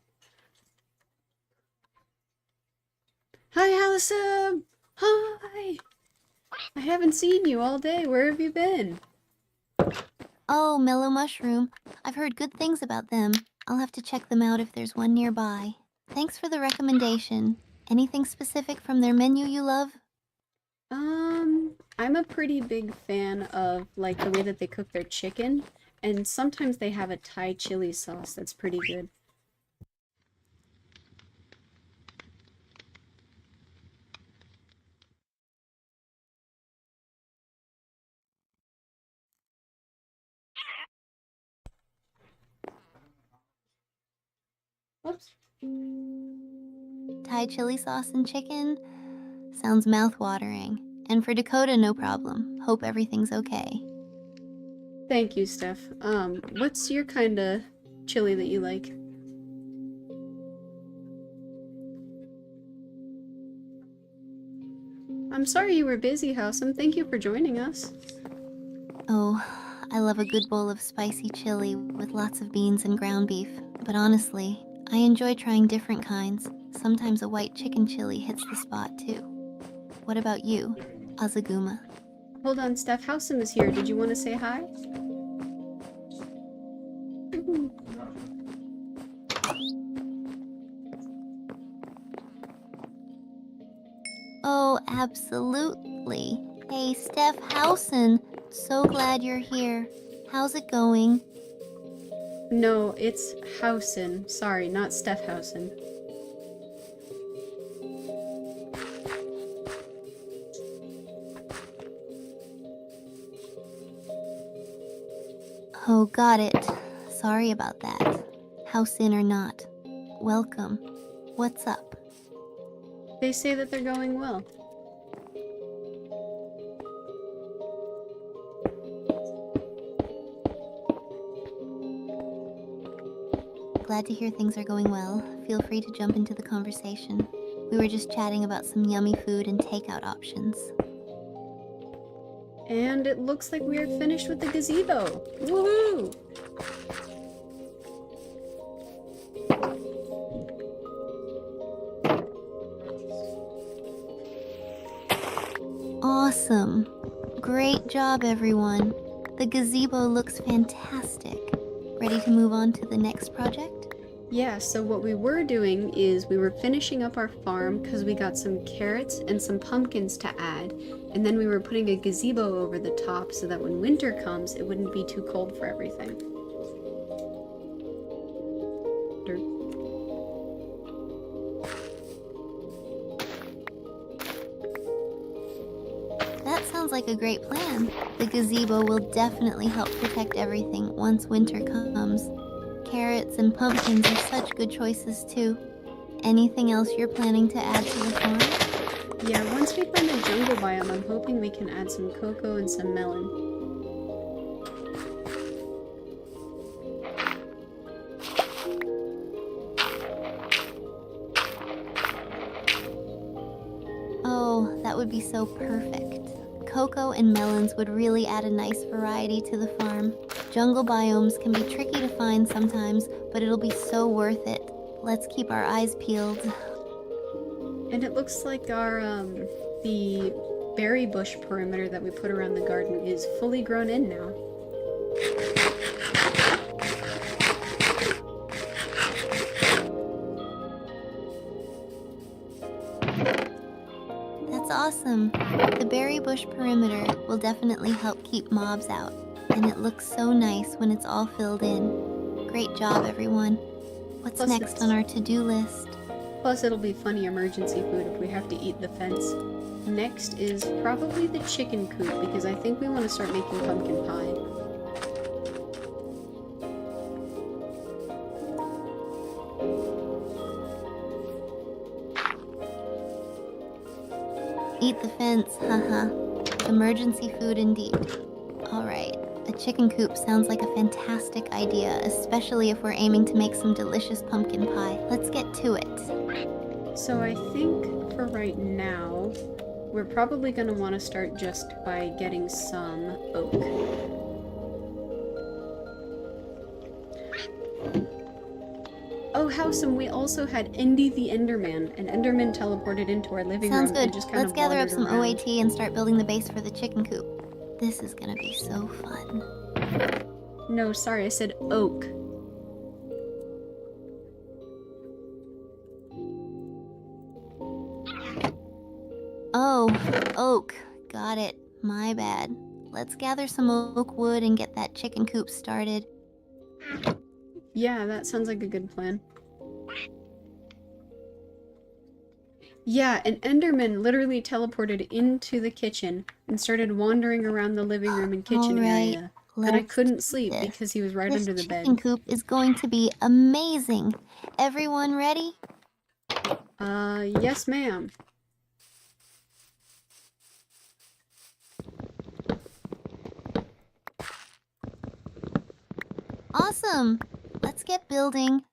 Hi, Allison! Hi! I haven't seen you all day. Where have you been? Oh, Mellow Mushroom. I've heard good things about them. I'll have to check them out if there's one nearby. Thanks for the recommendation. Anything specific from their menu you love? I'm a pretty big fan of like the way that they cook their chicken, and sometimes they have a Thai chili sauce that's pretty good. Whoops. Thai chili sauce and chicken? Sounds mouth-watering. And for Dakota, no problem. Hope everything's okay. Thank you, Steph. What's your kind of chili that you like? I'm sorry you were busy, Howsam. Thank you for joining us. Oh, I love a good bowl of spicy chili with lots of beans and ground beef. But honestly, I enjoy trying different kinds. Sometimes a white chicken chili hits the spot too. What about you, Azaguma? Hold on, Steph. Howsam is here. Did you want to say hi? Oh, absolutely. Hey, Steph Howson. So glad you're here. How's it going? No, it's Howson. Sorry, not Steph Howson. Oh, got it. Sorry about that. House in or not. Welcome. What's up? They say that they're going well. Glad to hear things are going well. Feel free to jump into the conversation. We were just chatting about some yummy food and takeout options. And it looks like we are finished with the gazebo. Woohoo! Awesome. Great job, everyone. The gazebo looks fantastic. Ready to move on to the next project? Yeah, so what we were doing is we were finishing up our farm because we got some carrots and some pumpkins to add, and then we were putting a gazebo over the top so that when winter comes, it wouldn't be too cold for everything. That sounds like a great plan. The gazebo will definitely help protect everything once winter comes. Carrots and pumpkins are such good choices too. Anything else you're planning to add to the farm? Yeah, once we find a jungle biome, I'm hoping we can add some cocoa and some melon. Oh, that would be so perfect. Cocoa and melons would really add a nice variety to the farm. Jungle biomes can be tricky to find sometimes, but it'll be so worth it. Let's keep our eyes peeled. And it looks like our, the berry bush perimeter that we put around the garden is fully grown in now. That's awesome. The berry bush perimeter will definitely help keep mobs out, and it looks so nice when it's all filled in. Great job, everyone. What's Plus next on our to-do list? Plus, it'll be funny emergency food if we have to eat the fence. Next is probably the chicken coop, because I think we want to start making pumpkin pie. Eat the fence, haha. Emergency food indeed. Alright, a chicken coop sounds like a fantastic idea, especially if we're aiming to make some delicious pumpkin pie. Let's get to it. So I think for right now, we're probably going to want to start just by getting some oak. Oh, Howsome, we also had Indy the Enderman. An Enderman teleported into our living Sounds room good. and just kind Let's of gather up wandered some around. OAT and start building the base for the chicken coop. This is gonna be so fun. No, sorry, I said oak. Oh, oak. Got it. My bad. Let's gather some oak wood and get that chicken coop started. Yeah, that sounds like a good plan. Yeah, an Enderman literally teleported into the kitchen and started wandering around the living room and kitchen Alright, area. And I let's couldn't do sleep this. because he was right This under the chicken bed. coop is going to be amazing. Everyone ready? Yes ma'am. Awesome. Let's get building.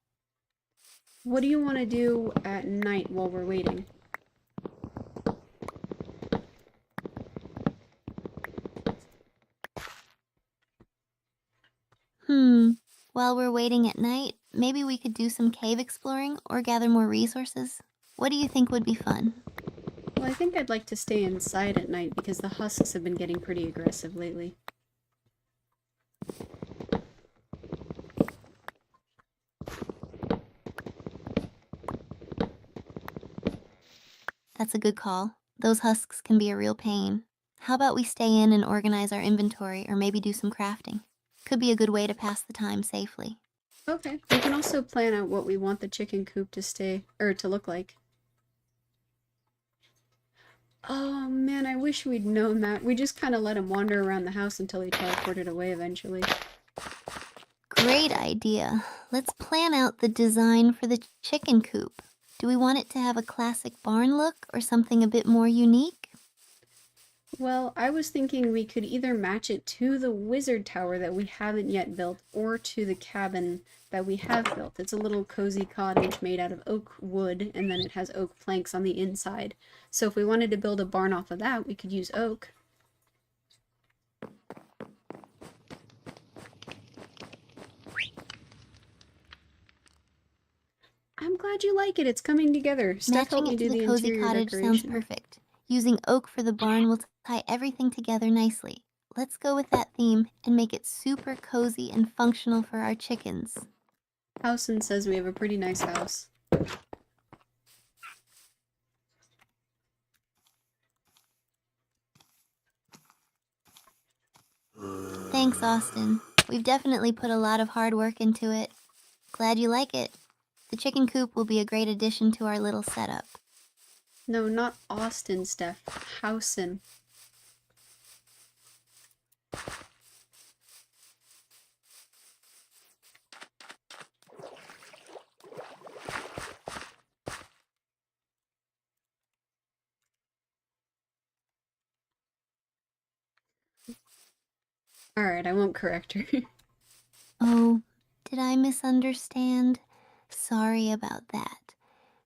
What do you want to do at night while we're waiting? While we're waiting at night, maybe we could do some cave exploring or gather more resources. What do you think would be fun? Well, I think I'd like to stay inside at night because the husks have been getting pretty aggressive lately. That's a good call. Those husks can be a real pain. How about we stay in and organize our inventory or maybe do some crafting? Could be a good way to pass the time safely. Okay. We can also plan out what we want the chicken coop to look like. Oh man, I wish we'd known that. We just kind of let him wander around the house until he teleported away eventually. Great idea. Let's plan out the design for the chicken coop. Do we want it to have a classic barn look or something a bit more unique? Well, I was thinking we could either match it to the wizard tower that we haven't yet built or to the cabin that we have built. It's a little cozy cottage made out of oak wood and then it has oak planks on the inside. So if we wanted to build a barn off of that, we could use oak. I'm glad you like it. It's coming together. Steph helped me Matching it do to the the cozy interior cottage decoration. sounds perfect. Using oak for the barn will tie everything together nicely. Let's go with that theme and make it super cozy and functional for our chickens. Howson says we have a pretty nice house. Thanks, Austin. We've definitely put a lot of hard work into it. Glad you like it. The chicken coop will be a great addition to our little setup. No, not Austin, Steph. Howson. Alright, I won't correct her. Oh, did I misunderstand? Sorry about that.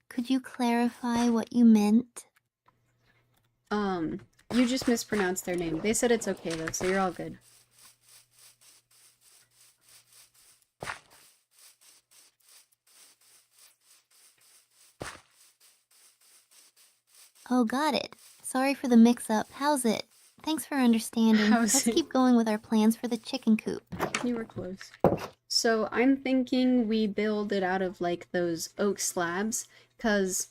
Could you clarify what you meant? You just mispronounced their name. They said it's okay though, so you're all good. Oh, got it. Sorry for the mix-up. How's it? Thanks for understanding. How's Let's it? keep going with our plans for the chicken coop. You were close. So I'm thinking we build it out of like those oak slabs, because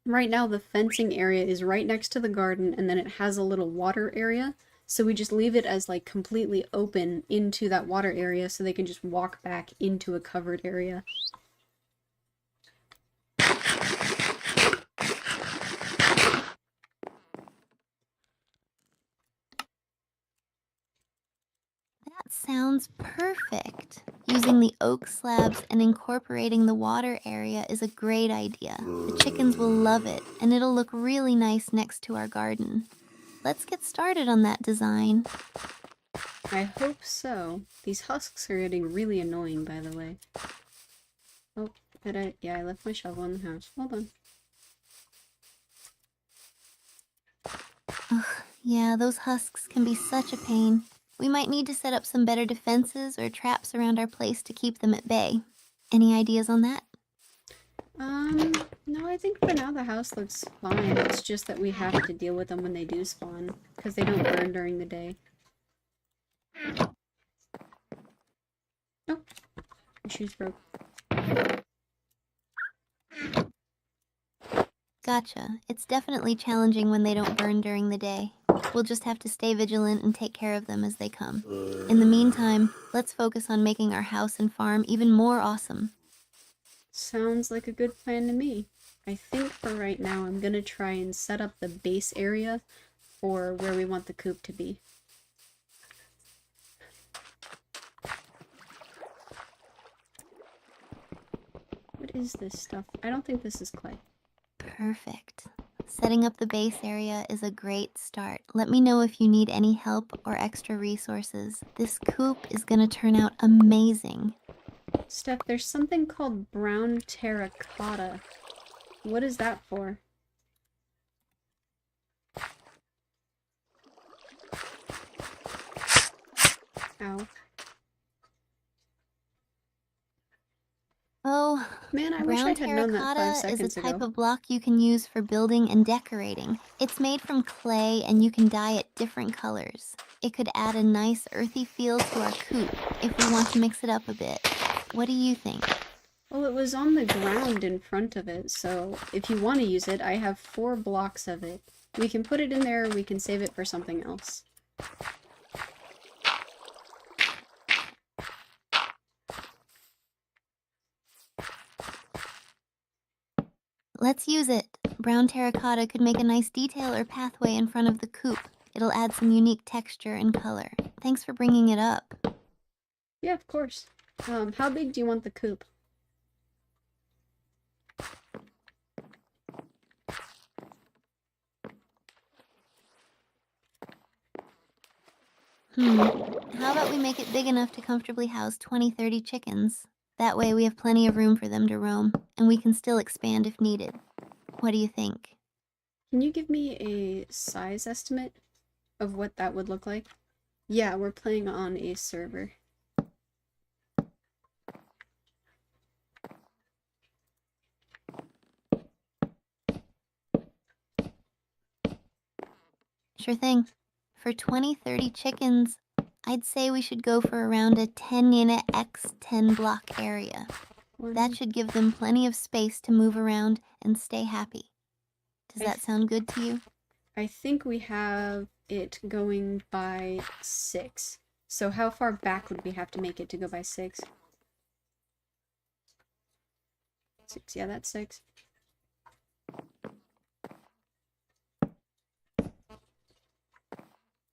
right now the fencing area is right next to the garden and then it has a little water area. So we just leave it as like completely open into that water area so they can just walk back into a covered area. That sounds perfect. Using the oak slabs and incorporating the water area is a great idea. The chickens will love it, and it'll look really nice next to our garden. Let's get started on that design. I hope so. These husks are getting really annoying, by the way. Oh, yeah, I left my shovel in the house. Hold on. Ugh, yeah, those husks can be such a pain. We might need to set up some better defenses or traps around our place to keep them at bay. Any ideas on that? No, I think for now the house looks fine. It's just that we have to deal with them when they do spawn, because they don't burn during the day. Oh, my shoes broke. Gotcha. It's definitely challenging when they don't burn during the day. We'll just have to stay vigilant and take care of them as they come. In the meantime, let's focus on making our house and farm even more awesome. Sounds like a good plan to me. I think for right now I'm gonna try and set up the base area for where we want the coop to be. What is this stuff? I don't think this is clay. Perfect. Setting up the base area is a great start. Let me know if you need any help or extra resources. This coop is gonna turn out amazing. Steph, there's something called brown terracotta. What is that for? Ow. Oh, Man, I wish I brown had known that 5 terracotta is seconds a type ago. of block you can use for building and decorating. It's made from clay and you can dye it different colors. It could add a nice earthy feel to our coop if we want to mix it up a bit. What do you think? Well, it was on the ground in front of it, so if you want to use it, I have 4 blocks of it. We can put it in there, or we can save it for something else. Let's use it. Brown terracotta could make a nice detail or pathway in front of the coop. It'll add some unique texture and color. Thanks for bringing it up. Yeah, of course. How big do you want the coop? How about we make it big enough to comfortably house 20-30 chickens? That way we have plenty of room for them to roam, and we can still expand if needed. What do you think? Can you give me a size estimate of what that would look like? Yeah, we're playing on a server. Sure thing. For 20-30 chickens, I'd say we should go for around a 10 unit x 10 block area. That should give them plenty of space to move around and stay happy. Does that sound good to you? I think we have it going by 6. So how far back would we have to make it to go by 6? 6, yeah, that's 6.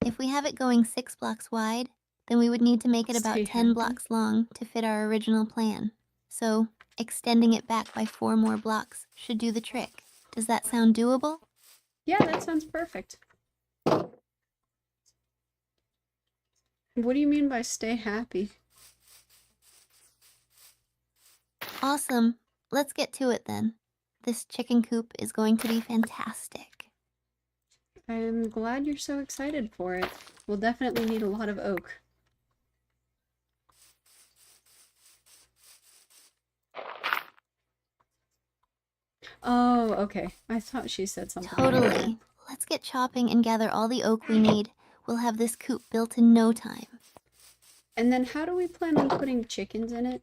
If we have it going 6 blocks wide, then we would need to make it about Stay 10 happy. blocks long to fit our original plan. So, extending it back by 4 more blocks should do the trick. Does that sound doable? Yeah, that sounds perfect. What do you mean by stay happy? Awesome. Let's get to it then. This chicken coop is going to be fantastic. I'm glad you're so excited for it. We'll definitely need a lot of oak. Oh, okay. I thought she said something. Totally. Let's get chopping and gather all the oak we need. We'll have this coop built in no time. And then how do we plan on putting chickens in it?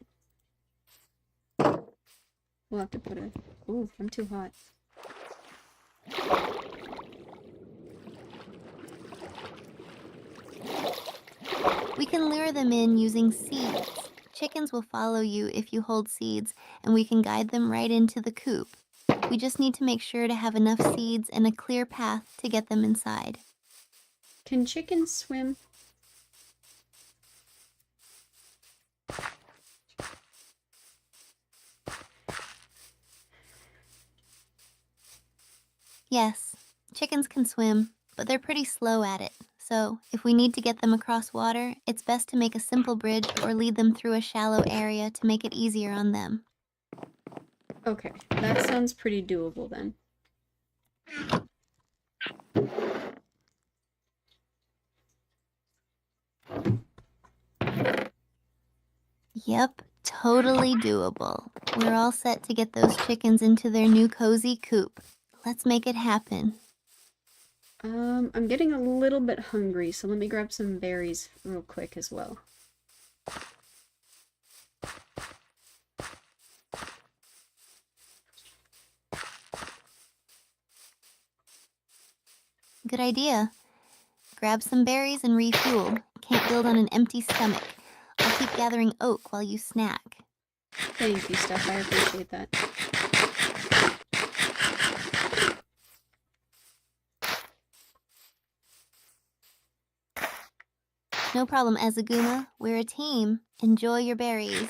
We'll have to put it... Ooh, I'm too hot. We can lure them in using seeds. Chickens will follow you if you hold seeds, and we can guide them right into the coop. We just need to make sure to have enough seeds and a clear path to get them inside. Can chickens swim? Yes, chickens can swim, but they're pretty slow at it. So, if we need to get them across water, it's best to make a simple bridge or lead them through a shallow area to make it easier on them. Okay, that sounds pretty doable then. Yep, totally doable. We're all set to get those chickens into their new cozy coop. Let's make it happen. I'm getting a little bit hungry, so let me grab some berries real quick as well. Good idea. Grab some berries and refuel. Can't build on an empty stomach. I'll keep gathering oak while you snack. Thank you, Steph. I appreciate that. No problem, Azaguma. We're a team. Enjoy your berries.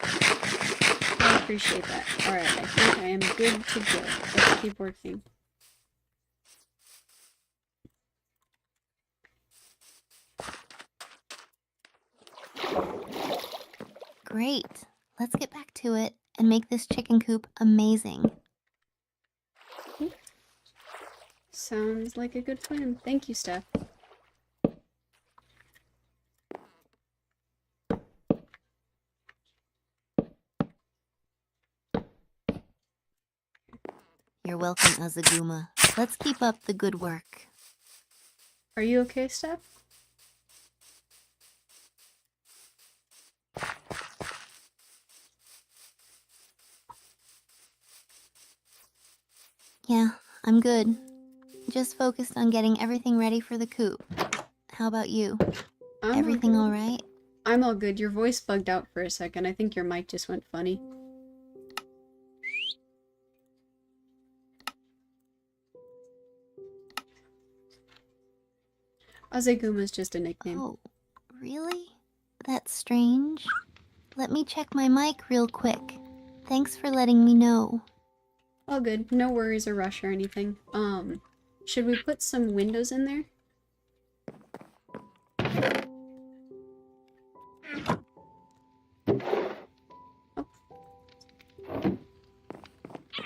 I appreciate that. Alright, I think I am good to go. Let's keep working. Great. Let's get back to it and make this chicken coop amazing. Sounds like a good plan. Thank you, Steph. You're welcome, Azaguma. Let's keep up the good work. Are you okay, Steph? Yeah, I'm good. Just focused on getting everything ready for the coop. How about you? I'm Everything all all good. right? I'm all good. Your voice bugged out for a second. I think your mic just went funny. Azeguma's just a nickname. Oh, really? That's strange. Let me check my mic real quick. Thanks for letting me know. All good. No worries or rush or anything. Should we put some windows in there?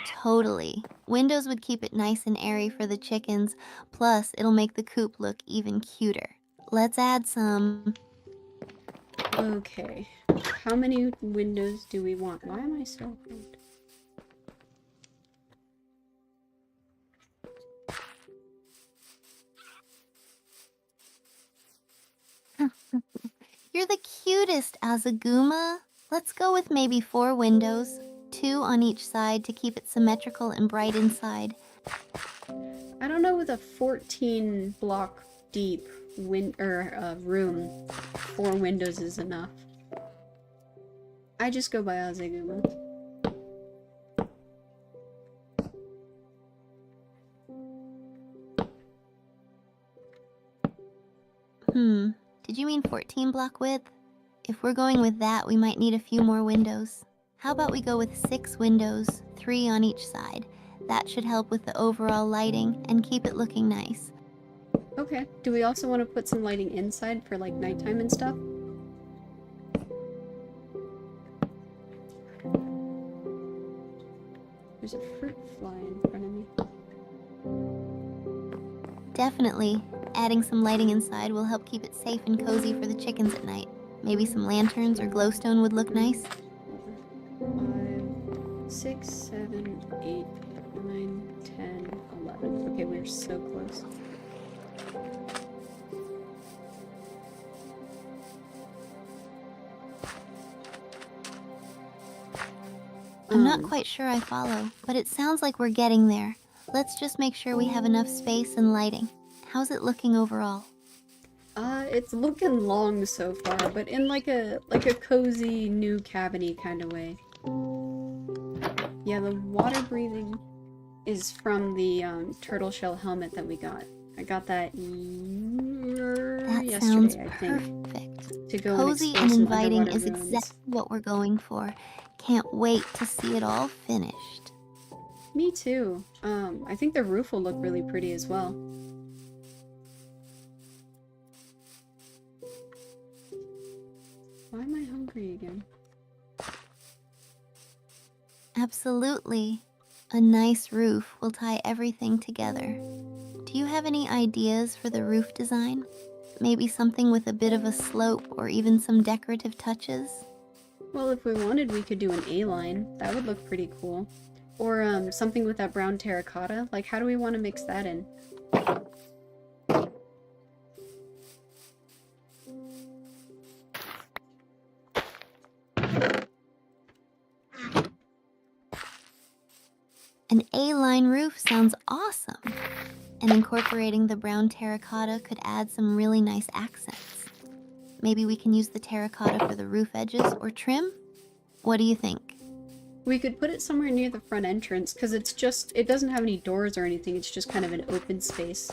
Totally. Windows would keep it nice and airy for the chickens, plus it'll make the coop look even cuter. Let's add some. Okay. How many windows do we want? Why am I so hard? You're the cutest, Azaguma. Let's go with maybe 4 windows, 2 on each side to keep it symmetrical and bright inside. I don't know, with a 14 block deep room, 4 windows is enough. I just go by Azeguma. Did you mean 14 block width? If we're going with that, we might need a few more windows. How about we go with 6 windows, 3 on each side? That should help with the overall lighting and keep it looking nice. Okay. Do we also want to put some lighting inside for like nighttime and stuff? There's a fruit fly in front of me. Definitely. Adding some lighting inside will help keep it safe and cozy for the chickens at night. Maybe some lanterns or glowstone would look nice. 5, 6, 7, 8, 9, 10, 11. Okay, we're so close. I'm not quite sure I follow, but it sounds like we're getting there. Let's just make sure we have enough space and lighting. How's it looking overall? It's looking long so far, but in like a cozy new cabiny kind of way. Yeah, the water breathing is from the turtle shell helmet that we got. I got that Sounds yesterday, I think. perfect. To go Cozy and explore and some inviting underwater is ruins. exactly what we're going for. Can't wait to see it all finished. Me too. I think the roof will look really pretty as well. Why am I hungry again? Absolutely. A nice roof will tie everything together. Do you have any ideas for the roof design? Maybe something with a bit of a slope or even some decorative touches? Well, if we wanted, we could do an A-line. That would look pretty cool. Or, something with that brown terracotta. Like, how do we want to mix that in? An A-line roof sounds awesome. And incorporating the brown terracotta could add some really nice accents. Maybe we can use the terracotta for the roof edges or trim? What do you think? We could put it somewhere near the front entrance, because it doesn't have any doors or anything, it's just kind of an open space.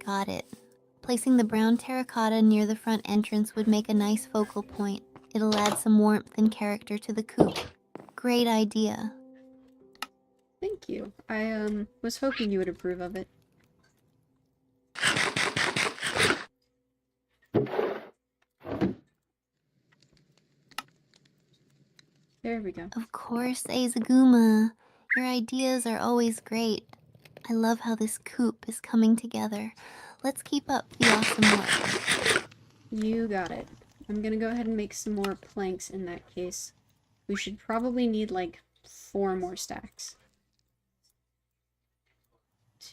Got it. Placing the brown terracotta near the front entrance would make a nice focal point. It'll add some warmth and character to the coupe. Great idea. Thank you. I, was hoping you would approve of it. There we go. Of course, Azaguma. Your ideas are always great. I love how this coupe is coming together. Let's keep up the awesome work. You got it. I'm gonna go ahead and make some more planks in that case. We should probably need, like, 4 more stacks.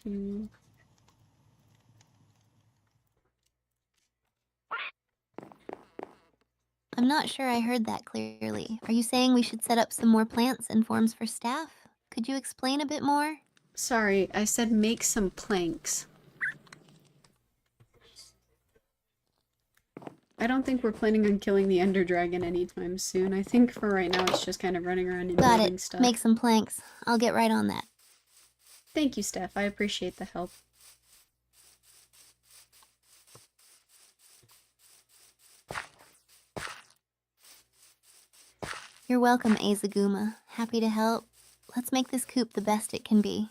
2... I'm not sure I heard that clearly. Are you saying we should set up some more plants and forms for staff? Could you explain a bit more? Sorry, I said make some planks. I don't think we're planning on killing the Ender Dragon anytime soon. I think for right now it's just kind of running around and Got building it. stuff. Make some planks. I'll get right on that. Thank you, Steph. I appreciate the help. You're welcome, Azaguma. Happy to help. Let's make this coupe the best it can be.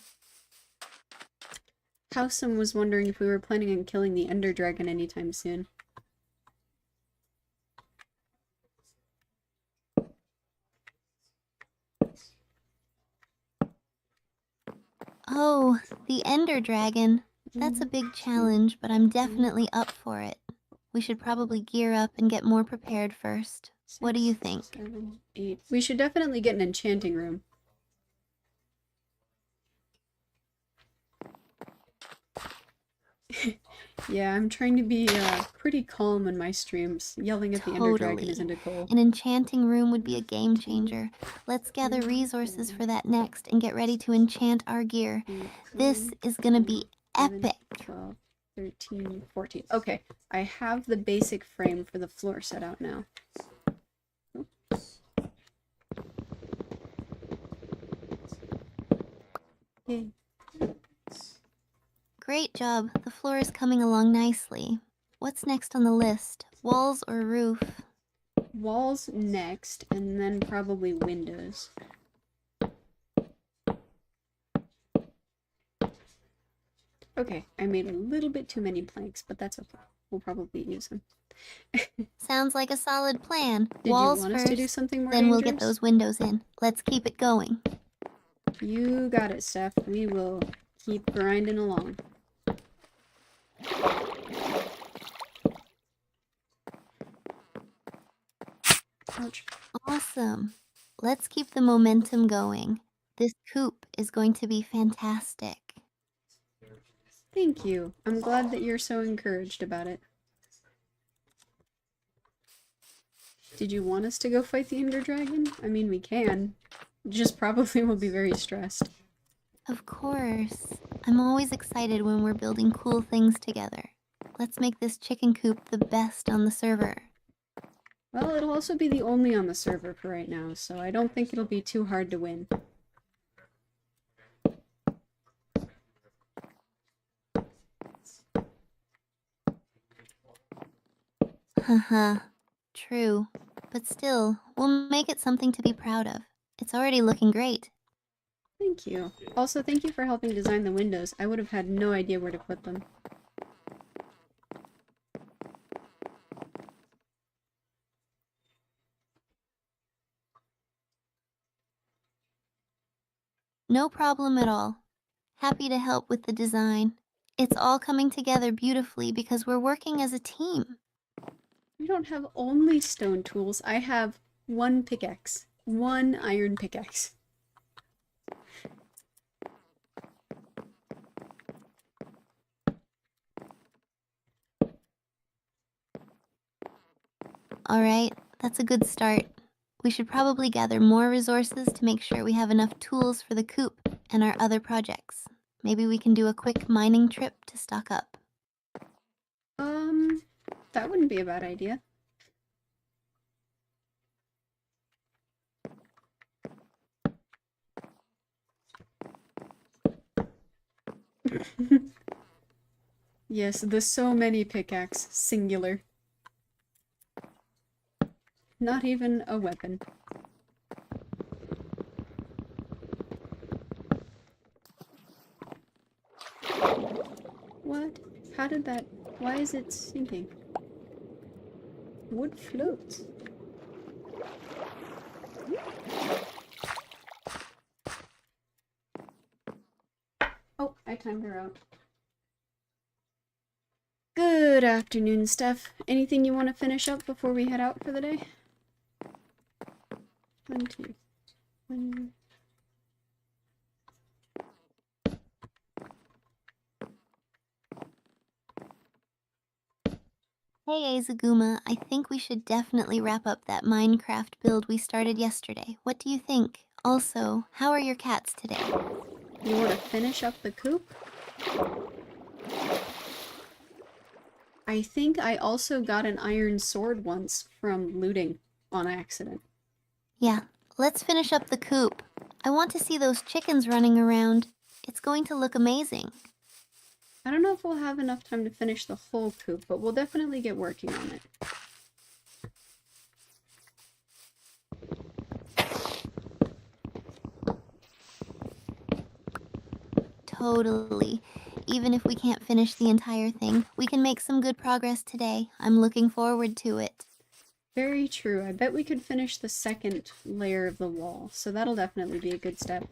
Howsome was wondering if we were planning on killing the Ender Dragon anytime soon. Oh, the Ender Dragon. That's a big challenge, but I'm definitely up for it. We should probably gear up and get more prepared first. What do you think? 7, 8. We should definitely get an enchanting room. Yeah, I'm trying to be pretty calm in my streams. Yelling at the Ender Dragon Totally. isn't a goal. An enchanting room would be a game changer. Let's gather resources for that next and get ready to enchant our gear. This is gonna be 11, epic. 12, 13, 14. Okay, I have the basic frame for the floor set out now. Yay. Great job. The floor is coming along nicely. What's next on the list? Walls or roof? Walls next, and then probably windows. Okay, I made a little bit too many planks, but that's okay. We'll probably use them. Sounds like a solid plan. Did Walls you want us first, to do something more then we'll dangerous? get those windows in. Let's keep it going. You got it, Steph. We will keep grinding along. Ouch. Awesome. Let's keep the momentum going. This coupe is going to be fantastic. Thank you. I'm glad that you're so encouraged about it. Did you want us to go fight the Ender Dragon? I mean, we can. Just probably will be very stressed. Of course. I'm always excited when we're building cool things together. Let's make this chicken coop the best on the server. Well, it'll also be the only on the server for right now, so I don't think it'll be too hard to win. Haha. True. But still, we'll make it something to be proud of. It's already looking great. Thank you. Also, thank you for helping design the windows. I would have had no idea where to put them. No problem at all. Happy to help with the design. It's all coming together beautifully because we're working as a team. I don't have only stone tools. I have one pickaxe. One iron pickaxe. Alright, that's a good start. We should probably gather more resources to make sure we have enough tools for the coop and our other projects. Maybe we can do a quick mining trip to stock up. That wouldn't be a bad idea. Yes, the so many pickaxe, singular. Not even a weapon. What? How did that... Why is it sinking? Wood floats. Oh, I timed her out. Good afternoon, Steph. Anything you want to finish up before we head out for the day? 1, 2, 1. Hey Azaguma, I think we should definitely wrap up that Minecraft build we started yesterday. What do you think? Also, how are your cats today? You want to finish up the coop? I think I also got an iron sword once from looting on accident. Yeah, let's finish up the coop. I want to see those chickens running around. It's going to look amazing. I don't know if we'll have enough time to finish the whole coop, but we'll definitely get working on it. Totally. Even if we can't finish the entire thing, we can make some good progress today. I'm looking forward to it. Very true. I bet we could finish the second layer of the wall, so that'll definitely be a good step.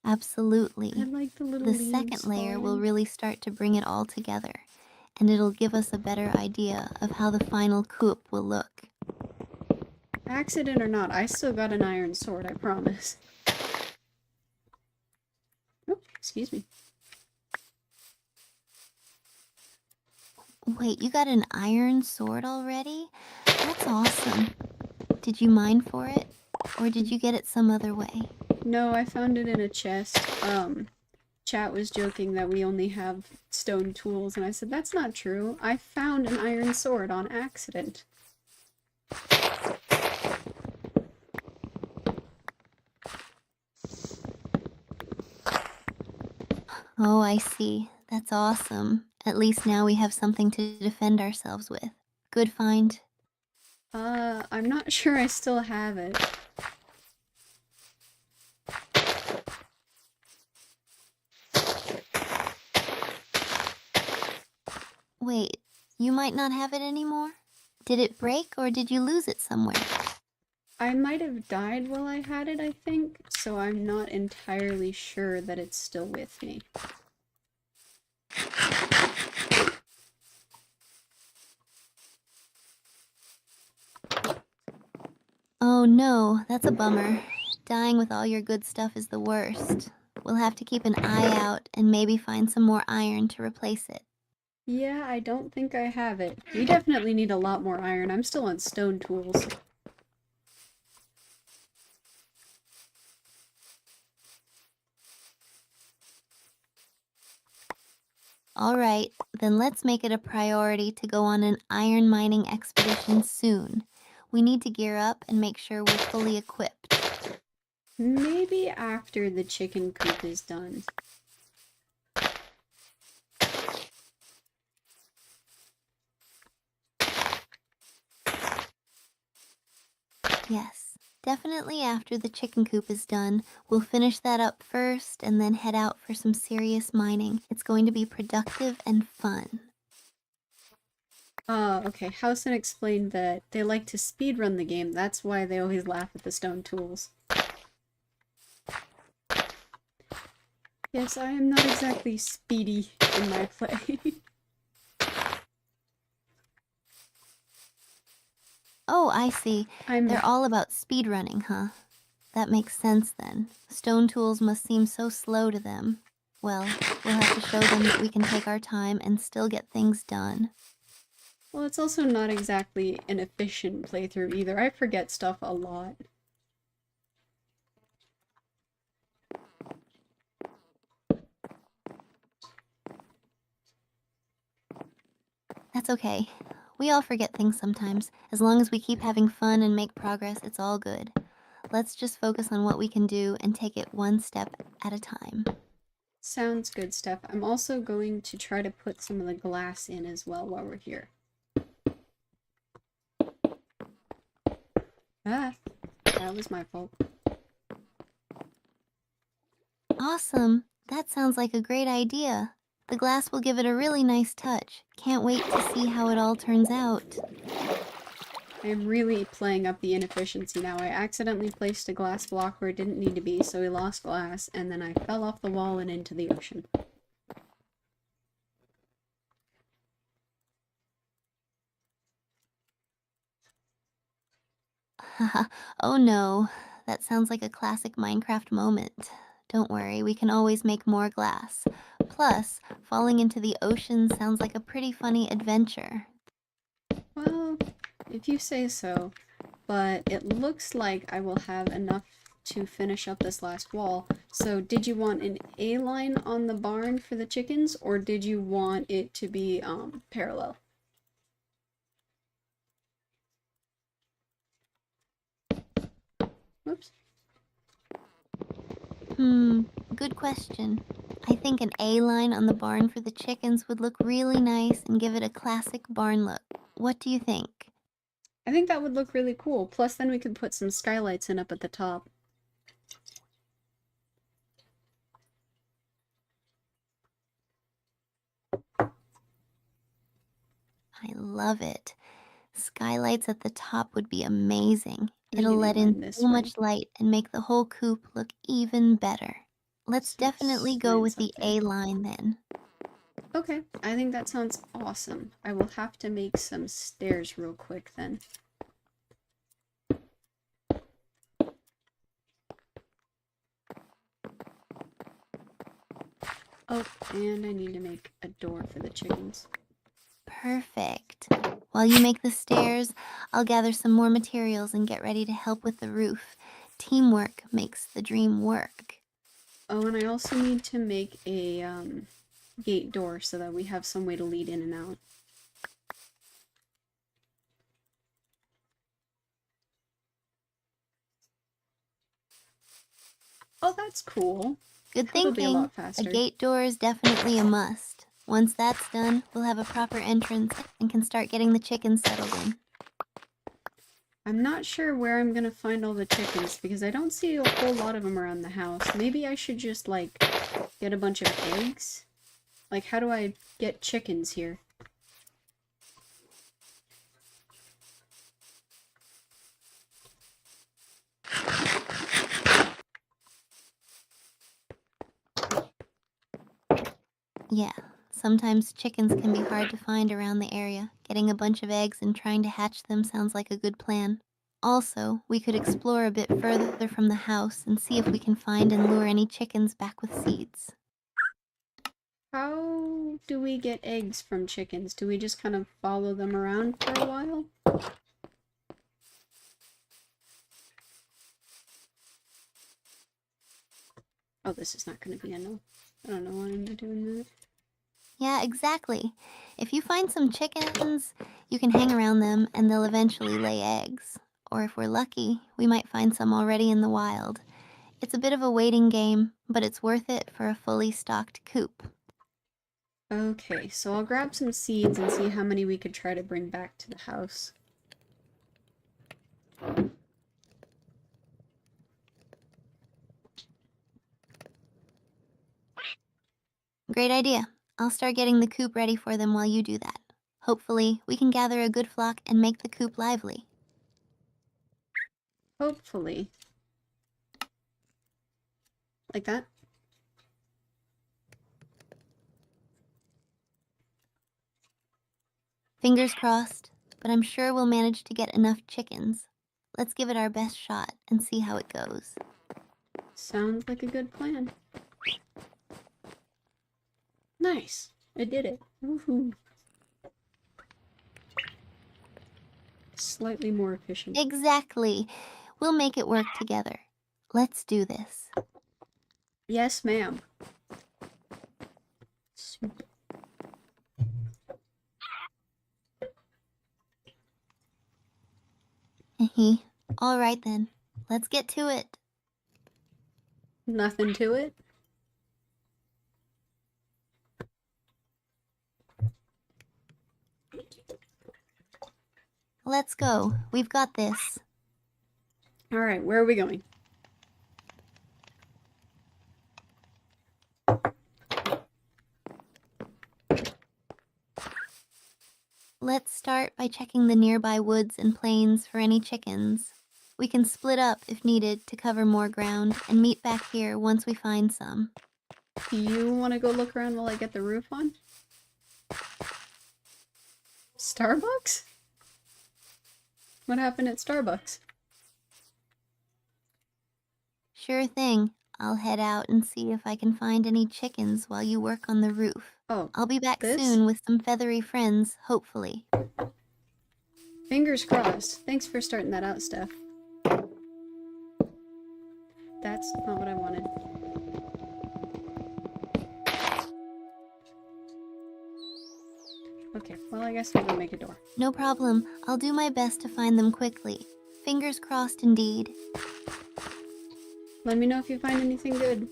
Absolutely. I like the little The leaves second layer will falling. really start to bring it all together, and it'll give us a better idea of how the final coop will look. Accident or not, I still got an iron sword, I promise. Oh, excuse me. Wait, you got an iron sword already? That's awesome. Did you mine for it? Or did you get it some other way? No, I found it in a chest. Chat was joking that we only have stone tools, and I said, that's not true. I found an iron sword on accident. Oh, I see. That's awesome. At least now we have something to defend ourselves with. Good find. I'm not sure I still have it. Wait, you might not have it anymore? Did it break or did you lose it somewhere? I might have died while I had it, I think, so I'm not entirely sure that it's still with me. Oh no, that's a bummer. Dying with all your good stuff is the worst. We'll have to keep an eye out and maybe find some more iron to replace it. Yeah, I don't think I have it. We definitely need a lot more iron. I'm still on stone tools. Alright, then let's make it a priority to go on an iron mining expedition soon. We need to gear up and make sure we're fully equipped. Maybe after the chicken coop is done. Yes, definitely after the chicken coop is done, we'll finish that up first and then head out for some serious mining. It's going to be productive and fun. Okay. Housen explained that they like to speedrun the game. That's why they always laugh at the stone tools. Yes, I am not exactly speedy in my play. Oh, I see. I'm They're all about speedrunning, huh? That makes sense then. Stone tools must seem so slow to them. Well, we'll have to show them that we can take our time and still get things done. Well, it's also not exactly an efficient playthrough either. I forget stuff a lot. That's okay. We all forget things sometimes. As long as we keep having fun and make progress, it's all good. Let's just focus on what we can do and take it one step at a time. Sounds good, Steph. I'm also going to try to put some of the glass in as well while we're here. Ah, that was my fault. Awesome! That sounds like a great idea. The glass will give it a really nice touch. Can't wait to see how it all turns out. I am really playing up the inefficiency now. I accidentally placed a glass block where it didn't need to be, so we lost glass, and then I fell off the wall and into the ocean. Haha, oh no. That sounds like a classic Minecraft moment. Don't worry, we can always make more glass. Plus, falling into the ocean sounds like a pretty funny adventure. Well, if you say so, but it looks like I will have enough to finish up this last wall. So did you want an A line on the barn for the chickens, or did you want it to be parallel? Whoops. Good question. I think an A line on the barn for the chickens would look really nice and give it a classic barn look. What do you think? I think that would look really cool. Plus then we could put some skylights in up at the top. I love it. Skylights at the top would be amazing. Then It'll give me let in mine this so way. much light and make the whole coop look even better. Let's So it definitely go with slants the up there. A line then. Okay, I think that sounds awesome. I will have to make some stairs real quick then. Oh, and I need to make a door for the chickens. Perfect. While you make the stairs, I'll gather some more materials and get ready to help with the roof. Teamwork makes the dream work. Oh, and I also need to make a gate door so that we have some way to lead in and out. Oh, that's cool. Good That'll be a lot thinking. A faster. gate door is definitely a must. Once that's done, we'll have a proper entrance and can start getting the chickens settled in. I'm not sure where I'm gonna find all the chickens because I don't see a whole lot of them around the house. Maybe I should just, like, get a bunch of eggs? Like, how do I get chickens here? Yeah, sometimes chickens can be hard to find around the area. Getting a bunch of eggs and trying to hatch them sounds like a good plan. Also, we could explore a bit further from the house and see if we can find and lure any chickens back with seeds. How do we get eggs from chickens? Do we just kind of follow them around for a while? Oh, this is not going to be enough. I don't know why I'm doing that. Yeah, exactly. If you find some chickens, you can hang around them and they'll eventually lay eggs. Or if we're lucky, we might find some already in the wild. It's a bit of a waiting game, but it's worth it for a fully stocked coop. Okay, so I'll grab some seeds and see how many we could try to bring back to the house. Great idea. I'll start getting the coop ready for them while you do that. Hopefully, we can gather a good flock and make the coop lively. Hopefully. Like that? Fingers crossed, but I'm sure we'll manage to get enough chickens. Let's give it our best shot and see how it goes. Sounds like a good plan. Nice. I did it. Woohoo. Slightly more efficient. Exactly. We'll make it work together. Let's do this. Yes, ma'am. Super. All right then. Let's get to it. Nothing to it? Let's go. We've got this. Alright, where are we going? Let's start by checking the nearby woods and plains for any chickens. We can split up if needed to cover more ground and meet back here once we find some. Do you want to go look around while I get the roof on? Starbucks? What happened at Starbucks? Sure thing. I'll head out and see if I can find any chickens while you work on the roof. Oh, I'll be back this? soon with some feathery friends, hopefully. Fingers crossed. Thanks for starting that out, Steph. That's not what I wanted. Okay, well, I guess I'll go make a door. No problem. I'll do my best to find them quickly. Fingers crossed indeed. Let me know if you find anything good.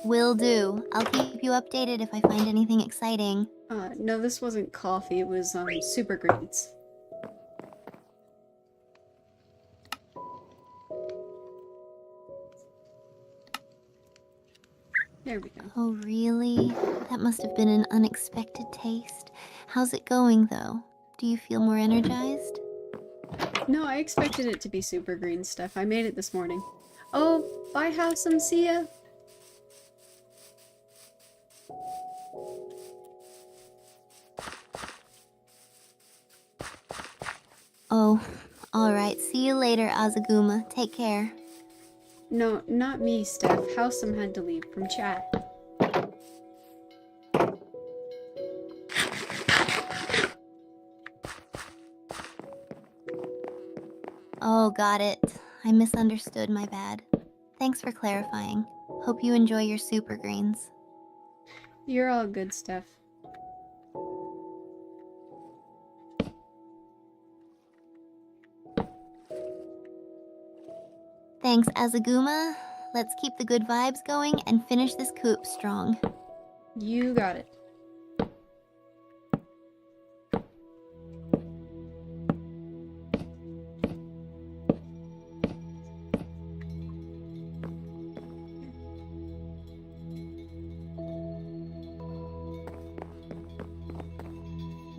Will do. I'll keep you updated if I find anything exciting. No, this wasn't coffee, it was, super greens. There we go. Oh, really? That must have been an unexpected taste. How's it going, though? Do you feel more energized? No, I expected it to be super green stuff. I made it this morning. Oh, bye, Howsome. See ya. Oh, alright. See you later, Azaguma. Take care. No, not me, Steph. Howsome had to leave from chat. Oh, got it. I misunderstood, my bad. Thanks for clarifying. Hope you enjoy your super greens. You're all good, Steph. Thanks, Azaguma. Let's keep the good vibes going and finish this coop strong. You got it.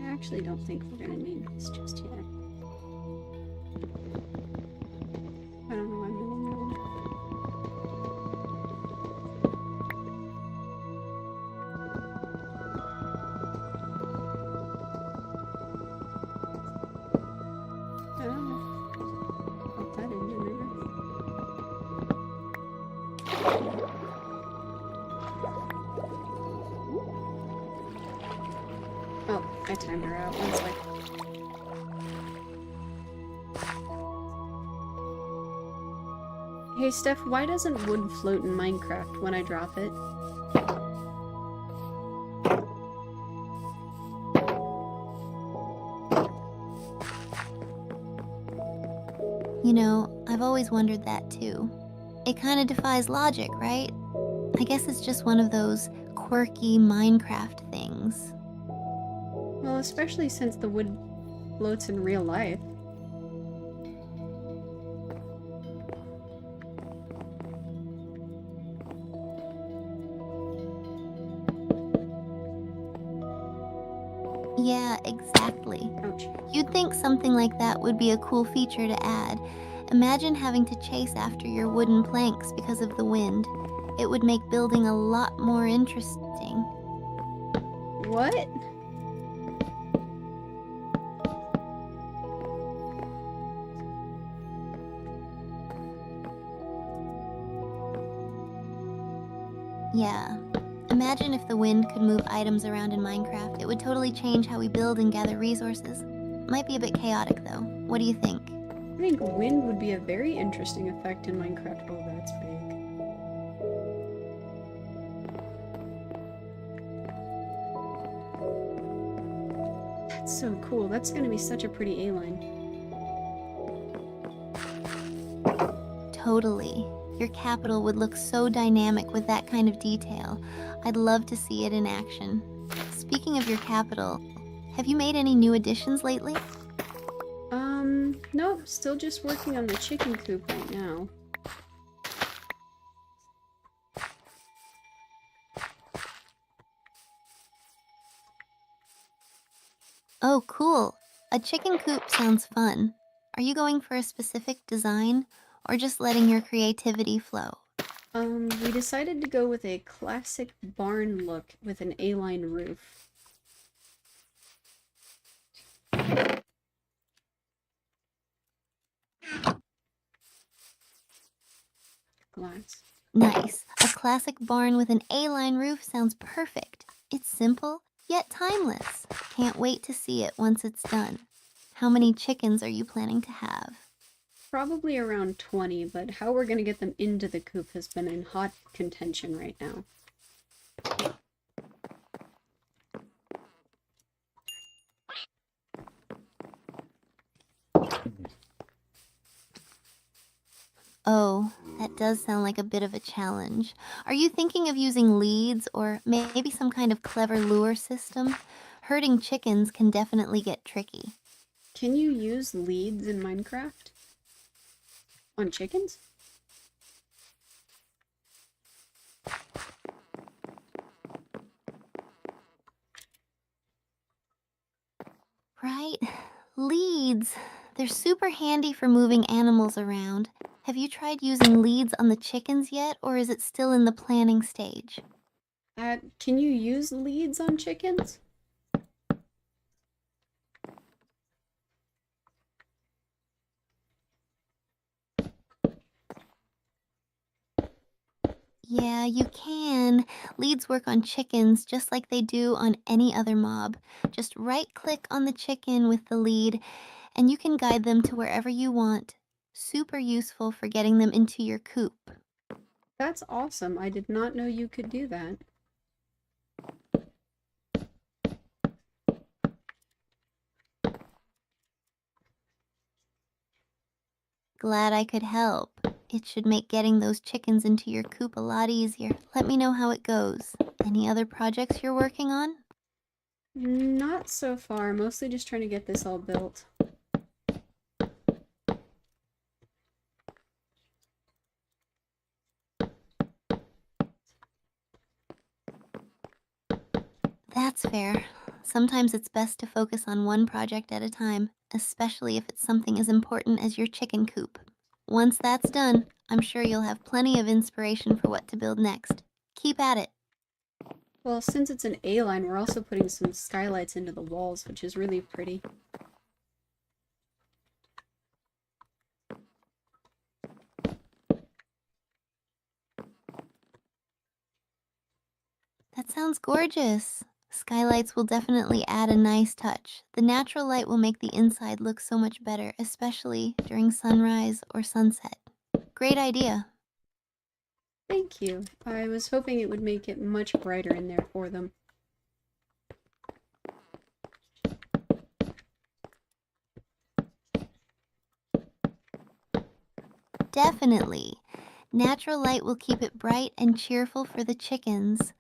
I actually don't think we're gonna need this just yet. I don't know why I'm doing that. I don't know. Put that in there. Oh, I timed her out. One sec. Hey Steph, why doesn't wood float in Minecraft when I drop it? You know, I've always wondered that too. It kind of defies logic, right? I guess it's just one of those quirky Minecraft things. Well, especially since the wood floats in real life. Yeah, exactly. Ouch. You'd think something like that would be a cool feature to add. Imagine having to chase after your wooden planks because of the wind. It would make building a lot more interesting. What? Yeah. Imagine if the wind could move items around in Minecraft. It would totally change how we build and gather resources. Might be a bit chaotic though. What do you think? I think wind would be a very interesting effect in Minecraft. Oh, that's big. That's so cool. That's gonna be such a pretty A-line. Totally. Your capital would look so dynamic with that kind of detail. I'd love to see it in action. Speaking of your capital, have you made any new additions lately? Nope, still just working on the chicken coop right now. Oh, cool. A chicken coop sounds fun. Are you going for a specific design or just letting your creativity flow? We decided to go with a classic barn look with an A-line roof. Glass. Nice. A classic barn with an A-line roof sounds perfect. It's simple, yet timeless. Can't wait to see it once it's done. How many chickens are you planning to have? Probably around 20, but how we're gonna get them into the coop has been in hot contention right now. Oh, that does sound like a bit of a challenge. Are you thinking of using leads or maybe some kind of clever lure system? Herding chickens can definitely get tricky. Can you use leads in Minecraft? On chickens? Right? Leads. They're super handy for moving animals around. Have you tried using leads on the chickens yet, or is it still in the planning stage? Can you use leads on chickens? Yeah, you can. Leads work on chickens just like they do on any other mob. Just right click on the chicken with the lead, and you can guide them to wherever you want. Super useful for getting them into your coop. That's awesome. I did not know you could do that. Glad I could help. It should make getting those chickens into your coop a lot easier. Let me know how it goes. Any other projects you're working on? Not so far. Mostly just trying to get this all built. That's fair. Sometimes it's best to focus on one project at a time, especially if it's something as important as your chicken coop. Once that's done, I'm sure you'll have plenty of inspiration for what to build next. Keep at it. Well, since it's an A-line, we're also putting some skylights into the walls, which is really pretty. That sounds gorgeous. Skylights will definitely add a nice touch. The natural light will make the inside look so much better, especially during sunrise or sunset. Great idea. Thank you. I was hoping it would make it much brighter in there for them. Definitely. Natural light will keep it bright and cheerful for the chickens.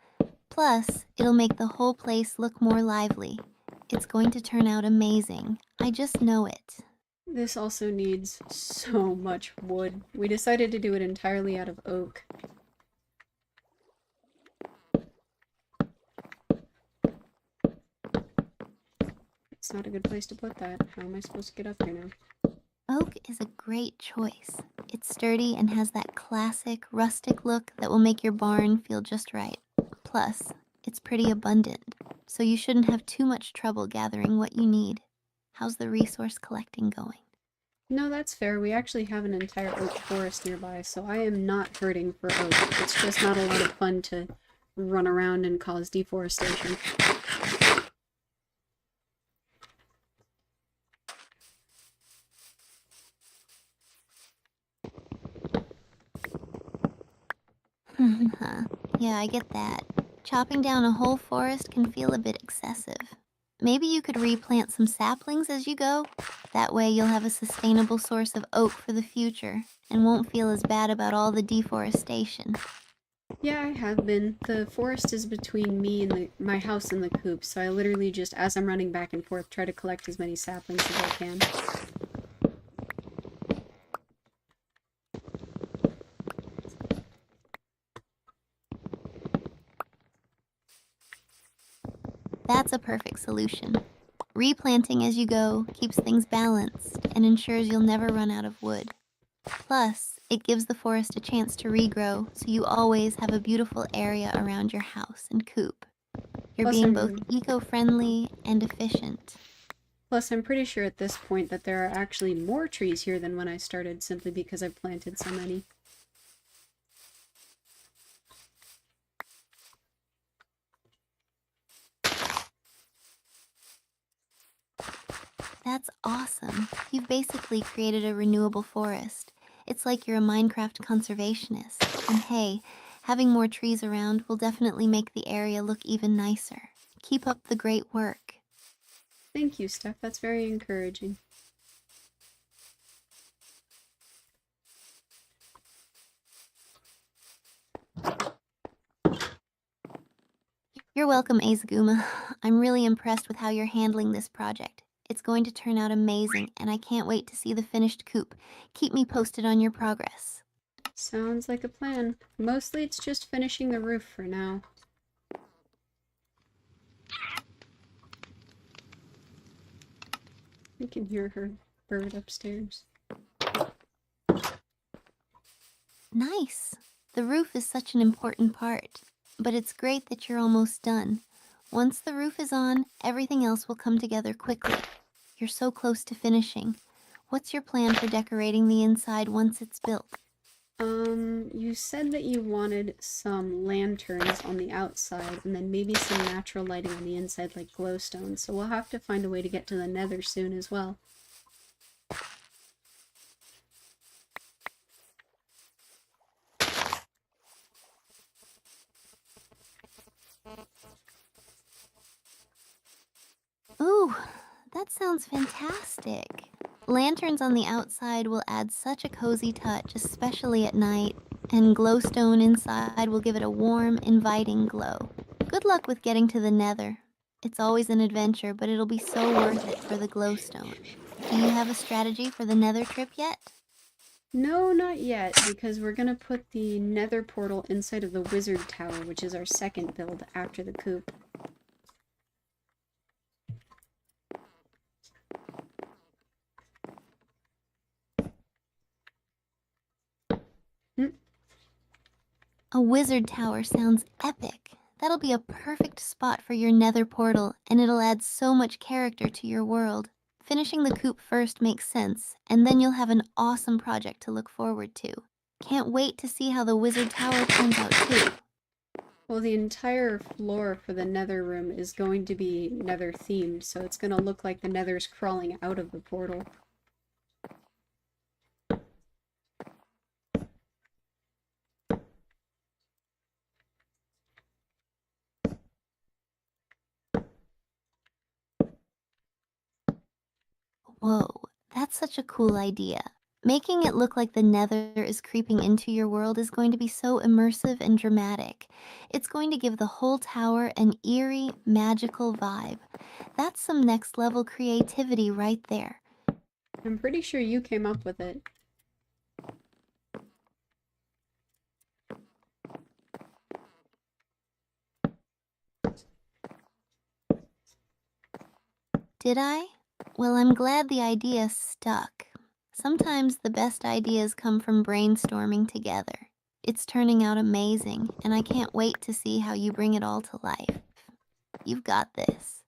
Plus, it'll make the whole place look more lively. It's going to turn out amazing. I just know it. This also needs so much wood. We decided to do it entirely out of oak. It's not a good place to put that. How am I supposed to get up here now? Oak is a great choice. It's sturdy and has that classic, rustic look that will make your barn feel just right. Plus, it's pretty abundant, so you shouldn't have too much trouble gathering what you need. How's the resource collecting going? No, that's fair. We actually have an entire oak forest nearby, so I am not hurting for oak. It's just not a lot of fun to run around and cause deforestation. Yeah, I get that. Chopping down a whole forest can feel a bit excessive. Maybe you could replant some saplings as you go. That way you'll have a sustainable source of oak for the future and won't feel as bad about all the deforestation. Yeah, I have been. The forest is between me and my house and the coop, so I literally just, as I'm running back and forth, try to collect as many saplings as I can. That's a perfect solution. Replanting as you go keeps things balanced and ensures you'll never run out of wood. Plus, it gives the forest a chance to regrow, so you always have a beautiful area around your house and coop. You're Plus, being both eco-friendly and efficient. I'm pretty sure at this point that there are actually more trees here than when I started, simply because I've planted so many. That's awesome. You've basically created a renewable forest. It's like you're a Minecraft conservationist. And hey, having more trees around will definitely make the area look even nicer. Keep up the great work. Thank you, Steph. That's very encouraging. You're welcome, Azaguma. I'm really impressed with how you're handling this project. It's going to turn out amazing, and I can't wait to see the finished coop. Keep me posted on your progress. Sounds like a plan. Mostly it's just finishing the roof for now. You can hear her bird upstairs. Nice. The roof is such an important part, but it's great that you're almost done. Once the roof is on, everything else will come together quickly. You're so close to finishing. What's your plan for decorating the inside once it's built? You said that you wanted some lanterns on the outside, and then maybe some natural lighting on the inside like glowstone, so we'll have to find a way to get to the nether soon as well. Ooh, that sounds fantastic. Lanterns on the outside will add such a cozy touch, especially at night, and glowstone inside will give it a warm, inviting glow. Good luck with getting to the nether. It's always an adventure, but it'll be so worth it for the glowstone. Do you have a strategy for the nether trip yet? No, not yet, because we're gonna put the nether portal inside of the wizard tower, which is our second build after the coop. A wizard tower sounds epic. That'll be a perfect spot for your nether portal, and it'll add so much character to your world. Finishing the coop first makes sense, and then you'll have an awesome project to look forward to. Can't wait to see how the wizard tower turns out too. Well, the entire floor for the nether room is going to be nether themed, so it's gonna look like the nether's crawling out of the portal. Whoa, that's such a cool idea. Making it look like the nether is creeping into your world is going to be so immersive and dramatic. It's going to give the whole tower an eerie, magical vibe. That's some next level creativity right there. I'm pretty sure you came up with it. Did I? Well, I'm glad the idea stuck. Sometimes the best ideas come from brainstorming together. It's turning out amazing, and I can't wait to see how you bring it all to life. You've got this.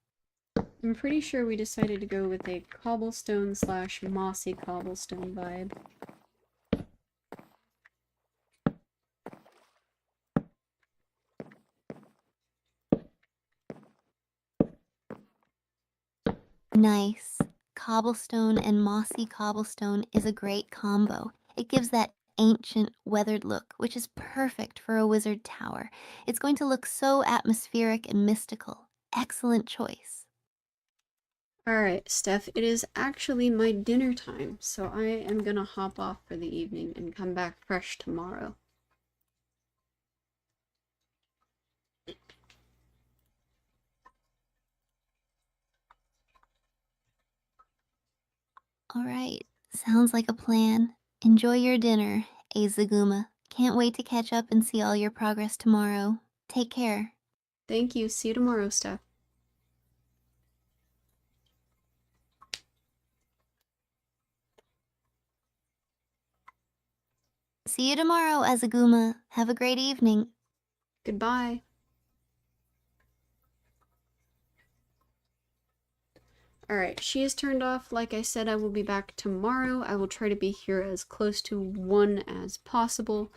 I'm pretty sure we decided to go with a cobblestone / mossy cobblestone vibe. Nice. Cobblestone and mossy cobblestone is a great combo. It gives that ancient, weathered look, which is perfect for a wizard tower. It's going to look so atmospheric and mystical. Excellent choice. Alright, Steph, it is actually my dinner time, so I am gonna hop off for the evening and come back fresh tomorrow. All right, sounds like a plan. Enjoy your dinner, Azaguma. Can't wait to catch up and see all your progress tomorrow. Take care. Thank you. See you tomorrow, Steph. See you tomorrow, Azaguma. Have a great evening. Goodbye. Alright, she is turned off. Like I said, I will be back tomorrow. I will try to be here as close to 1 as possible,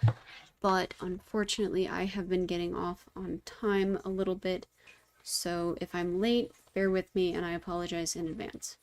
but unfortunately I have been getting off on time a little bit, so if I'm late, bear with me and I apologize in advance.